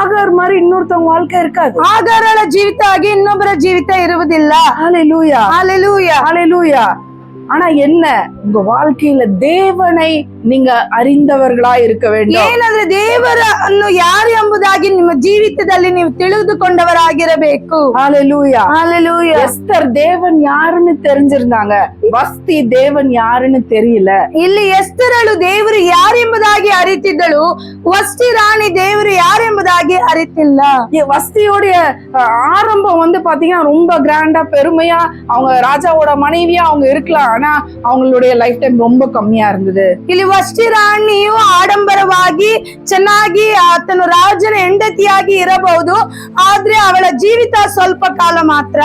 ஆகார் மாதிரி இன்னொருத்தவங்க வாழ்க்கை இருக்காது. ಆಗಾರಳ ಜೀವಿತ ಆಗಿ ಇನ್ನೊಬ್ಬರ ಜೀವಿತ ಇರುವುದಿಲ್ಲ. ஹல்லேலூயா, ஹல்லேலூயா. ஹல்லேலூயா. ஆனா என்ன, உங்க வாழ்க்கையில தேவனை நீங்க அறிந்தவர்களா இருக்க வேண்டும். ಏನಂದ್ರೆ ದೇವರನ್ನು ಯಾರು ಎಂಬುದಾಗಿ ನಿಮ್ಮ ಜೀವಿತದಲ್ಲಿ ನೀವು ತಿಳಿದುಕೊಂಡವರಾಗಿರಬೇಕು. ஹalleluya. Hallelujah. எஸ்தர் தேவன் யாருன்னு தெரிஞ்சிருந்தாங்க, வஸ்தி தேவன் யாருன்னு தெரியல. ಇಲ್ಲಿ ಎಸ್ತರಳು ದೇವರು ಯಾರು ಎಂಬುದಾಗಿ ಅರಿತಿದ್ದಳು, ವಸ್ತಿ ರಾಣಿ ದೇವರು ಯಾರು ಎಂಬುದಾಗಿ ಅರಿತಿಲ್ಲ. வஸ்தியோடைய ஆரம்பம் வந்து பாத்தீங்கன்னா ரொம்ப கிராண்டா பெருமையா அவங்க ராஜாவோட மனைவியா அவங்க இருக்கலாம், ஆனா அவங்களுடைய லைஃப் டைம் ரொம்ப கம்மியா இருந்தது. ಇಲ್ಲಿ ವಸ್ತಿ ರಾಣಿಯು ಆಡಂಬರವಾಗಿ ಚೆನ್ನಾಗಿ ಆತನು ರಾಜನ ಹೆಂಡತಿಯಾಗಿ ಇರಬಹುದು, ಆದ್ರೆ ಅವಳ ಜೀವಿತ ಸ್ವಲ್ಪ ಕಾಲ ಮಾತ್ರ.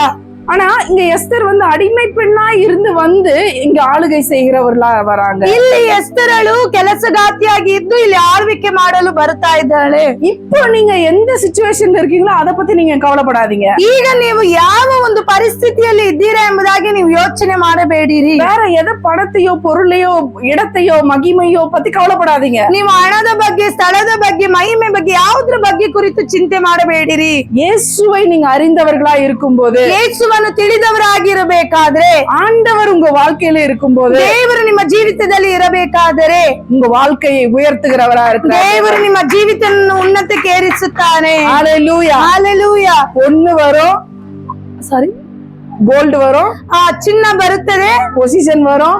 ஆனா இங்க எஸ்தர் வந்து அடிமை பெண்ணா இருந்து வந்து இங்க ஆளுகை செய்கிறவர்களா வராங்க. ಇಲ್ಲಿ ಎಸ್ತರಳು ಕೆಲಸಗಾತಿಯಾಗಿ ಇದ್ದು ಇಲ್ಲಿ ಆಳ್ವಿಕೆ ಮಾಡಲು ಬರ್ತಾ ಇದ್ದಾಳೆ. இப்போ நீங்க எந்த சிச்சுவேஷன்ல இருக்கீங்களோ அதை பத்தி நீங்க கவலைப்படாதீங்க. ಈಗ ನೀವು ಯಾವ ಒಂದು ಪರಿಸ್ಥಿತಿಯಲ್ಲಿ ಇದ್ದೀರಾ ಎಂಬುದಾಗಿ ನೀವು ಯೋಚನೆ ಮಾಡಬೇಡಿರಿ. வேற எதை பணத்தையோ பொருளையோ இடத்தையோ மகிமையோ பத்தி கவலைப்படாதீங்க. ನೀವು ಹಣದ ಬಗ್ಗೆ, ಸ್ಥಳದ ಬಗ್ಗೆ, ಮಹಿಮೆ ಬಗ್ಗೆ ಯಾವುದ್ರ ಬಗ್ಗೆ ಕುರಿತು ಚಿಂತೆ ಮಾಡಬೇಡಿರಿ. இயேசுவை நீங்க அறிந்தவர்களா இருக்கும்போது, ಯೇಸುವನ್ನು ತಿಳಿದವರಾಗಿರಬೇಕಾದ್ರೆ, ஆண்டவர் உங்க வாழ்க்கையில இருக்கும்போது, ದೇವರು ನಿಮ್ಮ ಜೀವಿತದಲ್ಲಿ ಇರಬೇಕಾದರೆ, உங்க வாழ்க்கையை உயர்த்துகிறவரா இருக்கிறார். ದೇವರು ನಿಮ್ಮ ಜೀವಿತವನ್ನು ಉನ್ನತಕ್ಕೆ ಏರಿಸುತ್ತಾನೆ. ஹalleluya. ಹಾಲೆಲೂಯಾ. பொண்ணு வரும், ಸಾರಿ, கோல்டு வரும், ಚಿನ್ನ ಬರುತ್ತದೆ, பொசிஷன் வரும்,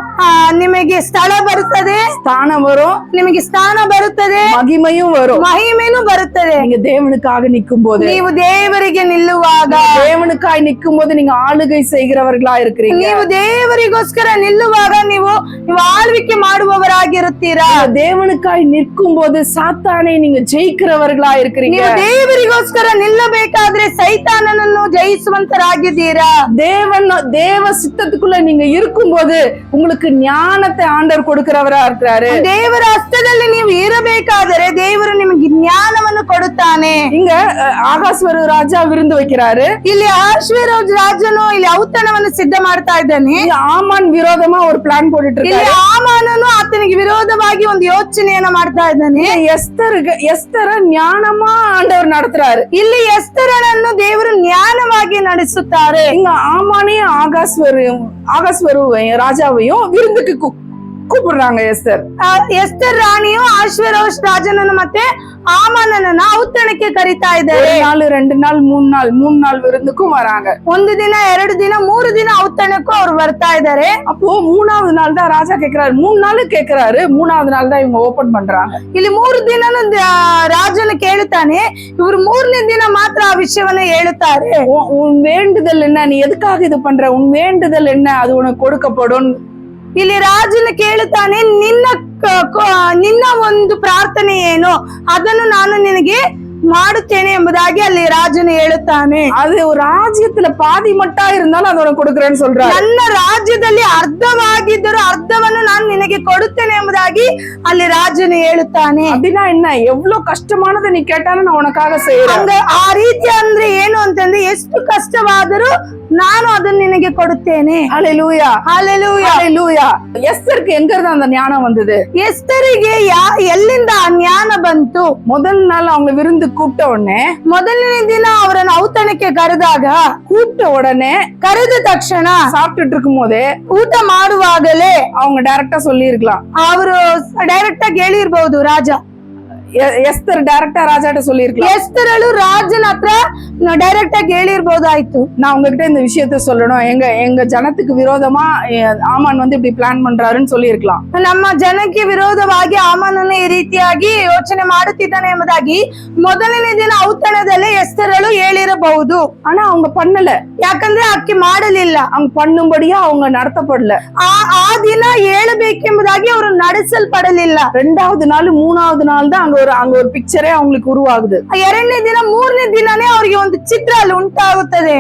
ನಿಮಗೆ ಸ್ಥಳ ಬರುತ್ತದೆ, ஸ்தானம் வரும், ನಿಮಗೆ ಸ್ಥಾನ ಬರುತ್ತದೆ, மகிமையும் வரும். ಮಹಿಮೆನೂ ಬರುತ್ತದೆ. நீங்க தேவனுக்காக நிற்கும் போது, ನೀವು ದೇವರಿಗೆ ನಿಲ್ಲುವಾಗ, தேவனுக்காய் நிற்கும் போது நீங்க ஆளுகை செய்கிறவர்களா இருக்கிறீங்க. ನೀವು ದೇವರಿಗೋಸ್ಕರ ನಿಲ್ಲುವಾಗ ನೀವು ಆಳ್ವಿಕೆ ಮಾಡುವವರಾಗಿರುತ್ತೀರಾ. நீங்க தேவனுக்காய் நிற்கும் போது சாத்தானை நீங்க ஜெயிக்கிறவர்களா இருக்கிறீங்க. ನೀವು ದೇವರಿಗೋಸ್ಕರ ನಿಲ್ಲಬೇಕಾದ್ರೆ ಸೈತಾನನನ್ನು ಜಯಿಸುವಂತರಾಗಿದ್ದೀರಾ. தேவ சித்தத்துக்குள்ள நீங்க இருக்கும்போது உங்களுக்கு ஞானத்தை ஆண்டவர் கொடுக்கிறவரா இருக்கிறாரு. ದೇವರ ಹಸ್ತದಲ್ಲಿ ನೀವು ಇರಬೇಕಾದರೆ ದೇವರು ನಿಮಗೆ ಜ್ಞಾನವನ್ನು ಕೊಡುತ್ತಾನೆ. இங்க ஆகாஸ்வர ராஜா விருந்து வைக்கிறாரு. ಇಲ್ಲಿ ಆಶ್ವೇರೋಜ್ ರಾಜನು ಇಲ್ಲಿ ಔತಣವನ್ನು ಸಿದ್ಧ ಮಾಡ್ತಾ ಇದ್ದಾನೆ. இங்க ஆமான் விரோதமா ஒரு பிளான் போட்டுட்டு ಇಲ್ಲಿ இருக்காரு. ಆಮಾನನು ಆತನಿಗೆ ವಿರೋಧವಾಗಿ ಒಂದು ಯೋಚನೆಯನ್ನ ಮಾಡ್ತಾ ಇದ್ದಾನೆ. எஸ்தர ஞானமா ஆண்டவர் நடத்துறாரு. ಇಲ್ಲಿ ಎಸ್ತರನನ್ನು ದೇವರು ಜ್ಞಾನವಾಗಿ ನಡೆಸುತ್ತಾರೆ. இங்க ஆமானையும் ஆகாஸ்வரு ராஜாவையும் விருந்துக்கு கூப்பிடுறாங்க எஸ்தர். ಎಸ್ತರ್ ರಾಣಿಯು ಆಶ್ವೇರೋಷ್ ರಾಜನನ್ನು ಮತ್ತೆ ಆಮಾನನನ್ನ ಔತಣಕ್ಕೆ ಕರೀತಾ ಇದ್ದಾರೆ. 1 நாள் 2 நாள் 3 நாள் விருந்துக்கும் வராங்க. 1 ದಿನ 2 ದಿನ 3 ದಿನ ಔತಣಕ್ಕೂ ಅವ್ರು ಬರ್ತಾ ಇದ್ದಾರೆ. அப்போ 3வது நாள் தான் ராஜா கேக்குறாரு. 3 நாள் கேக்குறாரு, 3வது நாள் தான் இவங்க ஓபன் பண்றாங்க. ಇಲ್ಲಿ 3 ದಿನನೂ ರಾಜನು ಕೇಳುತ್ತಾನೆ, ಇವರು 3ನೇ ದಿನ ಮಾತ್ರ ಆ ವಿಷಯವನ್ನ ಹೇಳುತ್ತಾರೆ. உன் வேண்டுதல் என்ன, நீ எதுக்காக இது பண்ற, உன் வேண்டுதல் என்ன, அது உனக்கு கொடுக்கப்படும். ಇಲ್ಲಿ ರಾಜನು ಕೇಳುತ್ತಾನೆ, ನಿನ್ನ ಒಂದು ಪ್ರಾರ್ಥನೆ ಏನು, ಅದನ್ನು ನಾನು ನಿನಗೆ ಮಾಡುತ್ತೇನೆ ಎಂಬುದಾಗಿ ಅಲ್ಲಿ ರಾಜನು ಹೇಳುತ್ತಾನೆ. அது ஒரு ராஜ்யத்துல பாதி மட்டா இருந்தாலும் அதை உனக்கு கொடுக்குறேன்னு சொல்றாரு. ನನ್ನ ರಾಜ್ಯದಲ್ಲಿ ಅರ್ಧವಾಗಿದ್ದರೂ ಅರ್ಧವನ್ನು ನಾನು ನಿನಗೆ ಕೊಡುತ್ತೇನೆ ಎಂಬುದಾಗಿ ಅಲ್ಲಿ ರಾಜನು ಹೇಳುತ್ತಾನೆ. அப்படின்னா என்ன, எவ்வளவு கஷ்டமானதை நீ கேட்டாலும் நான் உனக்காக செய்யறேன். ಆ ರೀತಿ ಅಂದ್ರೆ ಏನು ಅಂತಂದ್ರೆ, ಎಷ್ಟು ಕಷ್ಟವಾದರೂ ನಾನು ಅದನ್ನು ನಿನಗೆ ಕೊಡುತ್ತೇನೆ. ஹalleluya. ஹalleluya. ஹalleluya. எஸ்தருக்கு எங்க இருந்து அந்த ஞானம் வந்தது? ಎಸ್ತರಿಗೆ ಎಲ್ಲಿಂದ ಆ ಜ್ಞಾನ ಬಂತು? முதல் நாள் அவங்க விருந்து கூப்பிட்ட உடனே, ಮೊದಲನೇ ದಿನ ಅವರನ್ನು ಔತಣಕ್ಕೆ ಕರೆದಾಗ, கூப்பிட்ட உடனே ಕರೆದ ತಕ್ಷಣ சாப்பிட்டுட்டு இருக்கும் போதே ಊಟ ಮಾಡುವಾಗಲೇ அவங்க டைரக்டா சொல்லி இருக்கலாம். ಅವರು ಡೈರೆಕ್ಟ್ ಆಗಿ ಹೇಳಿರ್ಬಹುದು. ರಾಜ எஸ்தர் டைரக்டா ராஜாட்ட சொல்லி இருக்கலாம். ಎಸ್ತರಳು ರಾಜನ ಹತ್ರ ಡೈರೆಕ್ಟ್ ಆಗಿ ಹೇಳಿರ್ಬೋದಾಯ್ತು, நான் உங்ககிட்ட இந்த விஷயத்த சொல்லணும், எங்க ஜனத்துக்கு விரோதமா ஆமான் வந்து இப்படி பிளான் பண்றாருன்னு சொல்லி இருக்கலாம். ನಮ್ಮ ಜನಕ್ಕೆ ವಿರೋಧವಾಗಿ ಆಮನನ್ನು ಈ ರೀತಿಯಾಗಿ ಯೋಚನೆ ಮಾಡುತ್ತಿದ್ದಾನೆ ಎಂಬುದಾಗಿ ಮೊದಲನೇ ದಿನ ಔತಣದಲ್ಲೇ ಎಸ್ತರಳು ಹೇಳಿರಬಹುದು. ஆனா அவங்க பண்ணல. ಯಾಕಂದ್ರೆ ಆಕೆ ಮಾಡಲಿಲ್ಲ. அவங்க பண்ணும்படியா அவங்க நடத்தப்படல. ಆ ದಿನ ಹೇಳಬೇಕೆಂಬುದಾಗಿ ಅವರು ನಡೆಸಲ್ಪಡಲಿಲ್ಲ. 2வது நாள் 3வது நாள் தான் அங்க ஒரு பிக்சரே அவங்களுக்கு உருவாகுது. 2ನೇ ದಿನ 3ನೇ ದಿನನೇ ಅವರಿಗೆ ಒಂದು ಚಿತ್ರ ಅಲ್ಲಿ ಉಂಟಾಗುತ್ತದೆ.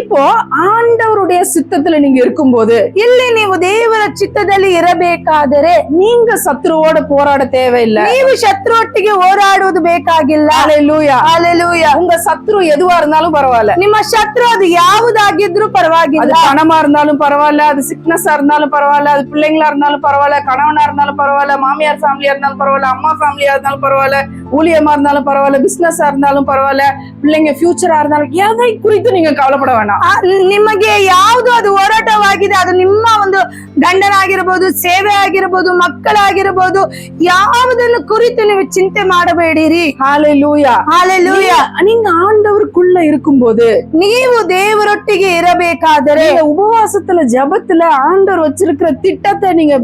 இப்போ ஆண்டவருடைய சித்தத்துல நீங்க இருக்கும்போது, ಇಲ್ಲಿ ನೀವು ದೇವರ ಚಿತ್ತದಲ್ಲಿ ಇರಬೇಕಾದರೆ நீங்க சத்ருவோட போராட தேவையில்லை. ನೀವು ಶತ್ರುವೊಟ್ಟಿಗೆ ಹೋರಾಡುವುದು ಬೇಕಾಗಿಲ್ಲ. ஹalleluya. ஹalleluya. உங்க சத்ரு எதுவா இருந்தாலும் பரவாயில்ல. ನಿಮ್ಮ ಶತ್ರು ಅದು ಯಾವುದಾಗಿದ್ರೂ அது ಪರವಾಗಿಲ್ಲ. பணமா இருந்தாலும் பரவாயில்ல, அது சிக்னஸா இருந்தாலும் பரவாயில்ல, அது பிள்ளைங்களா இருந்தாலும் பரவாயில்ல, கணவனா இருந்தாலும் பரவாயில்ல, மாமியார் ஃபேமிலியா இருந்தாலும் பரவாயில்ல, அம்மா ஃபேமிலியா இருந்தாலும் பரவாயில்ல, ஊழியமா இருந்தாலும் பரவாயில்ல, பிசினஸா இருந்தாலும் பரவாயில்ல, பிள்ளைங்க ஃபியூச்சரா இருந்தாலும், எதை குறித்து நீங்க கவலைப்பட வேணாம். ನಿಮಗೆ ಯಾವುದು ಅದು ಹೋರಾಟವಾಗಿದೆ, ಅದು ನಿಮ್ಮ ಒಂದು ಗಂಡನಾಗಿರಬಹುದು, ಸೇವೆ ಆಗಿರಬಹುದು, ಮಕ್ಕಳಾಗಿರಬಹುದು, ಯಾವುದನ್ನು ಕುರಿತು ನೀವು ಚಿಂತೆ ಮಾಡಬೇಡಿರಿ. ஹalleluya. ಹಾಲೆಲೂಯಾ. நீங்க ஆண்டவருக்குள்ள இருக்கும்போது, ನೀವು ದೇವರೊಟ್ಟಿಗೆ ಇರಬೇಕಾದರೆ, நீங்க உபவாசத்துல ஜெபத்துல ஆண்டவர் வச்சிருக்கிற திட்டத்தை நீங்க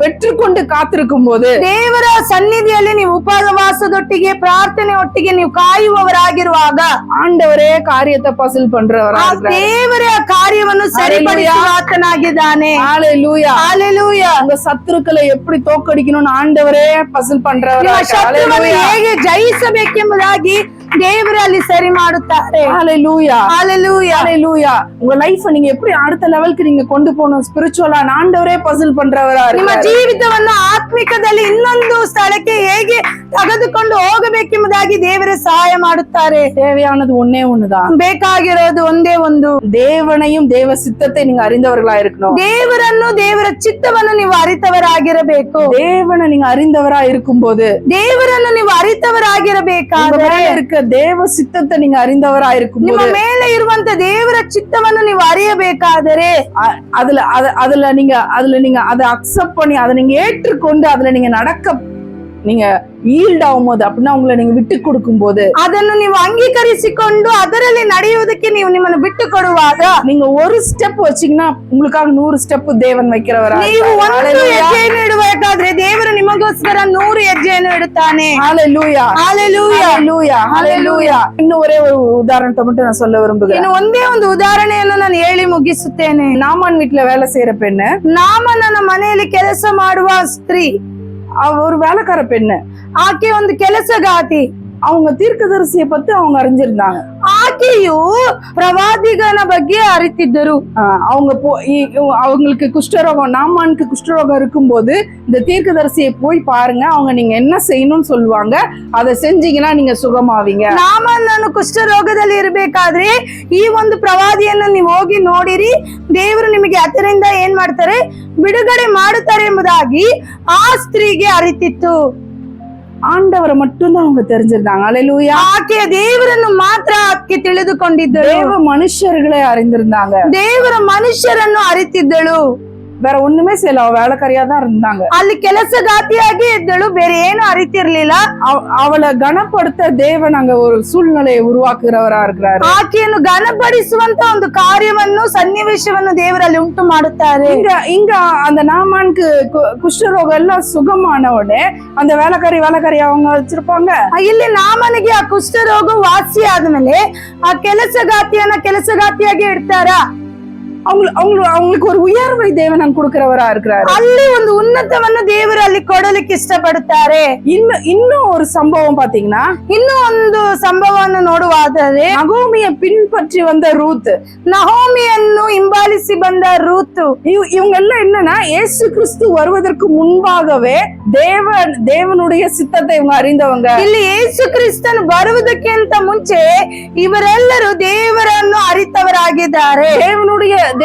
பெற்றுக்கொண்டு காத்திருக்கும் போது, ದೇವರ ಸನ್ನಿಧಿಯಲ್ಲಿ ನೀವು ಉಪವಾಸದೊಟ್ಟಿಗೆ ಪ್ರಾರ್ಥನೆ ಒಟ್ಟಿಗೆ ನೀವು ಕಾಯುವವರಾಗಿರುವಾಗ ஆண்டவரே காரியத்தை பசில் பண்றவரா ಆ இருக்கிறார். ದೇವರ ಕಾರ್ಯವನ್ನು ಸರಿಪಡಿಸುವ ಆತನಾಗಿದ್ದಾನೆ. ஹalleluya. ಹಾಲೆಲೂಯಾ. உங்க சத்துருக்களை எப்படி தோக்கடிக்கணும்னு ஆண்டவரே பசில் பண்றவரா ನಿಮ್ಮ இருக்கிறார். ಶತ್ರುವನ್ನು ஹalleluya. ಹೇಗೆ ಜಯಿಸಬೇಕೆಂಬುದಾಗಿ ದೇವರು ಅಲ್ಲಿ ಸರಿ ಮಾಡುತ್ತಾರೆ. ஹalleluya. ಹಾಲೆಲೂಯಾ. ஹalleluya. உங்க லைஃப நீங்க எப்படி அடுத்த லெவலுக்கு நீங்க கொண்டு போகணும் ஸ்பிரிச்சுவலா, ஆண்டவரே பசில் பண்றவரா ನಿಮ್ಮ இருக்கிறார். ಜೀವಿತವನ್ನು ಆತ್ಮಿಕದಲ್ಲಿ ಇನ್ನೊಂದು ಸ್ಥಳಕ್ಕೆ ಹೇಗೆ ತೆಗೆದುಕೊಂಡು ಹೋಗಬೇಕೆಂಬುದಾಗಿ ದೇವರೇ ಸಹಾಯ ಮಾಡುತ್ತಾರೆ. தேவையானது ஒன்னே ஒண்ணுதான். ಬೇಕಾಗಿರೋದು ಒಂದೇ ಒಂದು, தேவனையும் தேவ சித்தத்தை நீங்க அறிந்தவர்களா இருக்கணும். ದೇವರನ್ನು ದೇವರ ಚಿತ್ತವನ್ನು ನೀವು ಅರಿತವರಾಗಿರಬೇಕು. தேவனை நீங்க அறிந்தவரா இருக்கும்போது, ದೇವರನ್ನು ನೀವು உங்க ಅರಿತವರಾಗಿರಬೇಕಾದರೆ, மேல இருக்க தேவ சித்தத்தை நீங்க அறிந்தவரா ನಿಮ್ಮ இருக்கும்போது, ಮೇಲೆ ಇರುವಂತ ದೇವರ ಚಿತ್ತವನ್ನು ನೀವು ಅರಿಯಬೇಕಾದರೆ, அதுல நீங்க அதை அக்செப்ட் பண்ணி அதை நீங்க ஏற்றுக்கொண்டு அதுல நீங்க நீங்க ஈல்ட் ஆகும்போது, அப்படின்னா உங்களை நீங்க விட்டு கொடுக்கும் போது, ಅದನ್ನು ನೀವು ಅಂಗೀಕರಿಸಿಕೊಂಡು ಅದರಲ್ಲಿ ನಡೆಯುವುದಕ್ಕೆ ನೀವು ನಿಮ್ಮನ್ನು ಬಿಟ್ಟು ಕೊಡುವಾಗ, நீங்க ஒரு ஸ்டெப் வச்சீங்கன்னா உங்களுக்காக 100 ஸ்டெப் தேவன் வைக்கிறவரா ನೀವು இருக்கிறார். ಒಂದು Hallelujah. ಹೆಜ್ಜೆಯನ್ನು ಇಡಬೇಕಾದ್ರೆ ದೇವರು ನಿಮಗೋಸ್ಕರ 100 ಹೆಜ್ಜೆಯನ್ನು ಇಡುತ್ತಾನೆ. Hallelujah. ಹಾಲೆಲೂಯಾ. Hallelujah. Hallelujah. இன்னும் ஒரே ஒரு உதாரணத்தை மட்டும் நான் சொல்ல விரும்புகிறேன். ಇನ್ನು ಒಂದೇ ಒಂದು ಉದಾಹರಣೆಯನ್ನು ನಾನು ಹೇಳಿ ಮುಗಿಸುತ್ತೇನೆ. நாமான் வீட்டுல வேலை செய்யற பெண்ணு, ನಾಮನನ ಮನೆಯಲ್ಲಿ ಕೆಲಸ ಮಾಡುವ ಸ್ತ್ರೀ, அவ ஒரு வேலைக்கார பெண்ணு. ಆಕೆ ಒಂದು ಕೆಲಸಗಾತಿ. அவங்க தீர்க்கதரிசியை பத்தி அவங்க அறிஞ்சிருந்தாங்க. ಆಕೆಯು ಪ್ರವಾದಿಗನ ಬಗ್ಗೆ ಅರಿತಿದ್ದರು. அவங்க அவங்களுக்கு குஷ்டரோகம், நாமானுக்கு குஷ்டரோகம் இருக்கும்போது இந்த தீர்க்கதரிசியை போய் பாருங்க, அவங்க நீங்க என்ன செய்யணும்னு சொல்லுவாங்க, அதை செஞ்சீங்கன்னா நீங்க சுகமாவீங்க. ನಾಮನನು ಕುಷ್ಠರೋಗದಲ್ಲಿ ಇರಬೇಕಾದ್ರೆ ಈ ಒಂದು ಪ್ರವಾದಿಯನ್ನು ನೀವು ಹೋಗಿ ನೋಡಿರಿ, ದೇವರು ನಿಮಗೆ ಅದರಿಂದ ಏನ್ ಮಾಡ್ತಾರೆ, ಬಿಡುಗಡೆ ಮಾಡುತ್ತಾರೆ ಎಂಬುದಾಗಿ ಆ ಸ್ತ್ರೀಗೆ ಅರಿತಿತ್ತು. ஆண்டவரை மட்டும்தான் அவங்க தெரிஞ்சிருந்தாங்க. அல்லேலூயா. ಆಕೆಯ ದೇವರನ್ನು ಮಾತ್ರ ಆಕೆ ತಿಳಿದುಕೊಂಡಿದ್ದಳು. தேவ மனுஷர்களை அறிந்திருந்தாங்க. ದೇವರ ಮನುಷ್ಯರನ್ನು ಅರಿತಿದ್ದಳು. வேற ஒண்ணுமே செய்யல, அவ வேலைக்காரியா தான் இருந்தாங்க. ಅಲ್ಲಿ ಕೆಲಸಗಾತಿಯಾಗಿ ಇದ್ದಳು, ಬೇರೆ ಏನು ಅರಿತಿರ್ಲಿಲ್ಲ. அவளை கனப்படுத்த தேவன் அங்க ஒரு சூழ்நிலையை உருவாக்குறவரா இருக்கிறாரு. ಆಕೆಯನ್ನು ಘನಪಡಿಸುವಂತ ಒಂದು ಕಾರ್ಯವನ್ನು, ಸನ್ನಿವೇಶವನ್ನು ದೇವರಲ್ಲಿ ಉಂಟು ಮಾಡುತ್ತಾರೆ. இங்க அந்த நாமானுக்கு குஷ்டரோகம் எல்லாம் சுகமான உடனே அந்த வேலைக்காரி அவங்க வச்சிருப்பாங்க. ಇಲ್ಲಿ ನಾಮನಿಗೆ ಆ ಕುಷ್ಠರೋಗ ವಾಸಿ ಆದ್ಮೇಲೆ ಆ ಕೆಲಸಗಾತಿಯಾಗಿ ಇಡ್ತಾರ. அவங்களுக்கு ஒரு உயர்வை தேவன் கொடுக்கிறவரா இருக்கிறாரு. ಅಲ್ಲಿ ಒಂದು ಉನ್ನತವನ್ನು ದೇವರು ಅಲ್ಲಿ ಕೊಡಲಿಕ್ಕೆ ಇಷ್ಟಪಡುತ್ತಾರೆ. இன்னும் ஒரு சம்பவம் பாத்தீங்கன்னா, ಇನ್ನೂ ಒಂದು ಸಂಭವವನ್ನು ನೋಡುವಾದರೆ, நகோமியை பின்பற்றி வந்த ரூத், ನಹೋಮಿಯನ್ನು ಹಿಂಬಾಲಿಸಿ ಬಂದ ರೂತ್, இவங்க எல்லாம் என்னன்னா இயேசு கிறிஸ்து வருவதற்கு முன்பாகவே தேவனுடைய சித்தத்தை இவங்க அறிந்தவங்க. ಇಲ್ಲಿ ಯೇಸು ಕ್ರಿಸ್ತನು ಬರುವುದಕ್ಕಿಂತ ಮುಂಚೆ ಇವರೆಲ್ಲರೂ ದೇವರನ್ನು ಅರಿತವರಾಗಿದ್ದಾರೆ.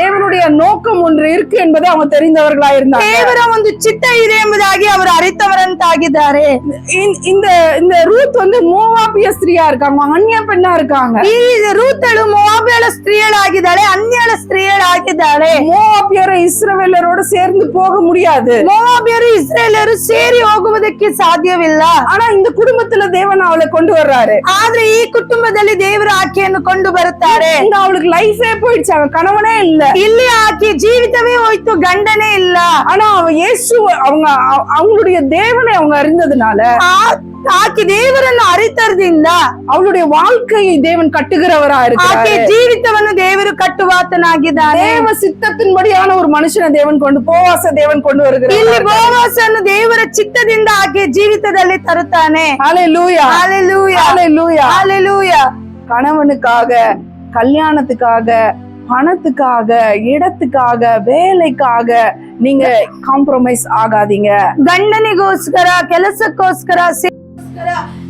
தேவனுடைய நோக்கம் ஒன்று இருக்கு என்பதை அவங்க தெரிந்தவர்களா இருந்தாங்க. ದೇವರ ಒಂದು ಚಿತ್ತ ಇದೆ ಎಂಬುದಾಗಿ ಅವರು ಅರಿತವರಂತಾಗಿದ್ದಾರೆ. இந்த ரூத் வந்து மோவாபிய ஸ்திரியா இருக்காங்க, அந்நிய பெண்ணா இருக்காங்க. ಈ ರೂತಳು ಮೋವಾಬ್ಯಳ ಸ್ತ್ರೀಯಳಾಗಿದ್ದಾಳೆ, ಅನ್ಯಳ ಸ್ತ್ರೀಯಳಾಗಿದ್ದಾಳೆ. மோவாபியரை இஸ்ரவேலரோட சேர்ந்து போக முடியாது. ಮೋವಾಬ್ಯರು ಇಸ್ರೇಲರು ಸೇರಿ ಹೋಗುವುದಕ್ಕೆ ಸಾಧ್ಯವಿಲ್ಲ. ஆனா இந்த குடும்பத்துல தேவன் அவளை கொண்டு வர்றாரு. ಆದ್ರೆ ಈ ಕುಟುಂಬದಲ್ಲಿ ದೇವರು ಆಕೆಯನ್ನು ಕೊಂಡು ಬರುತ್ತಾರೆ. இங்க அவளுக்கு லைஃபே போயிடுச்சு, அவன் கணவனே இல்ல. ಇಲ್ಲಿ ಆಕೆ ಜೀವಿತವೇ ಹೋಯ್ತು, ಗಂಡನೇ ಇಲ್ಲ. ஆனா அவ இயேசு அவங்களுடைய தேவனை அவங்க அறிந்ததுனால, ಆಕೆ ದೇವರನ್ನು ಅರಿತರದಿಂದ அவளுடைய வாழ்க்கையை தேவன் கட்டுகிறவரா இருக்கிறார். ಆಕೆ ಜೀವಿತವನ್ನು ದೇವರು ಕಟ್ಟುವಾತನಾಗಿದ್ದಾನೆ. தேவ சித்தத்தின்படியான ஒரு மனுஷனை தேவன் தேவன் கொண்டு வருகிறார். ಇಲ್ಲಿ ಬೋವಾಸನ್ನು ದೇವರ ಚಿತ್ತದಿಂದ ಆಕೆ ಜೀವಿತದಲ್ಲಿ ತರುತ್ತಾನೆ. ஹalleluya. ஹalleluya. ஹalleluya. ஹalleluya. கணவனுக்காக, கல்யாணத்துக்காக, பணத்துக்காக, இடத்துக்காக, வேலைக்காக நீங்க காம்ப்ரமைஸ் ஆகாதீங்க. ಗಂಡನಿಗೋಸ್ಕರ, ಕೆಲಸಕ್ಕೋಸ್ಕರ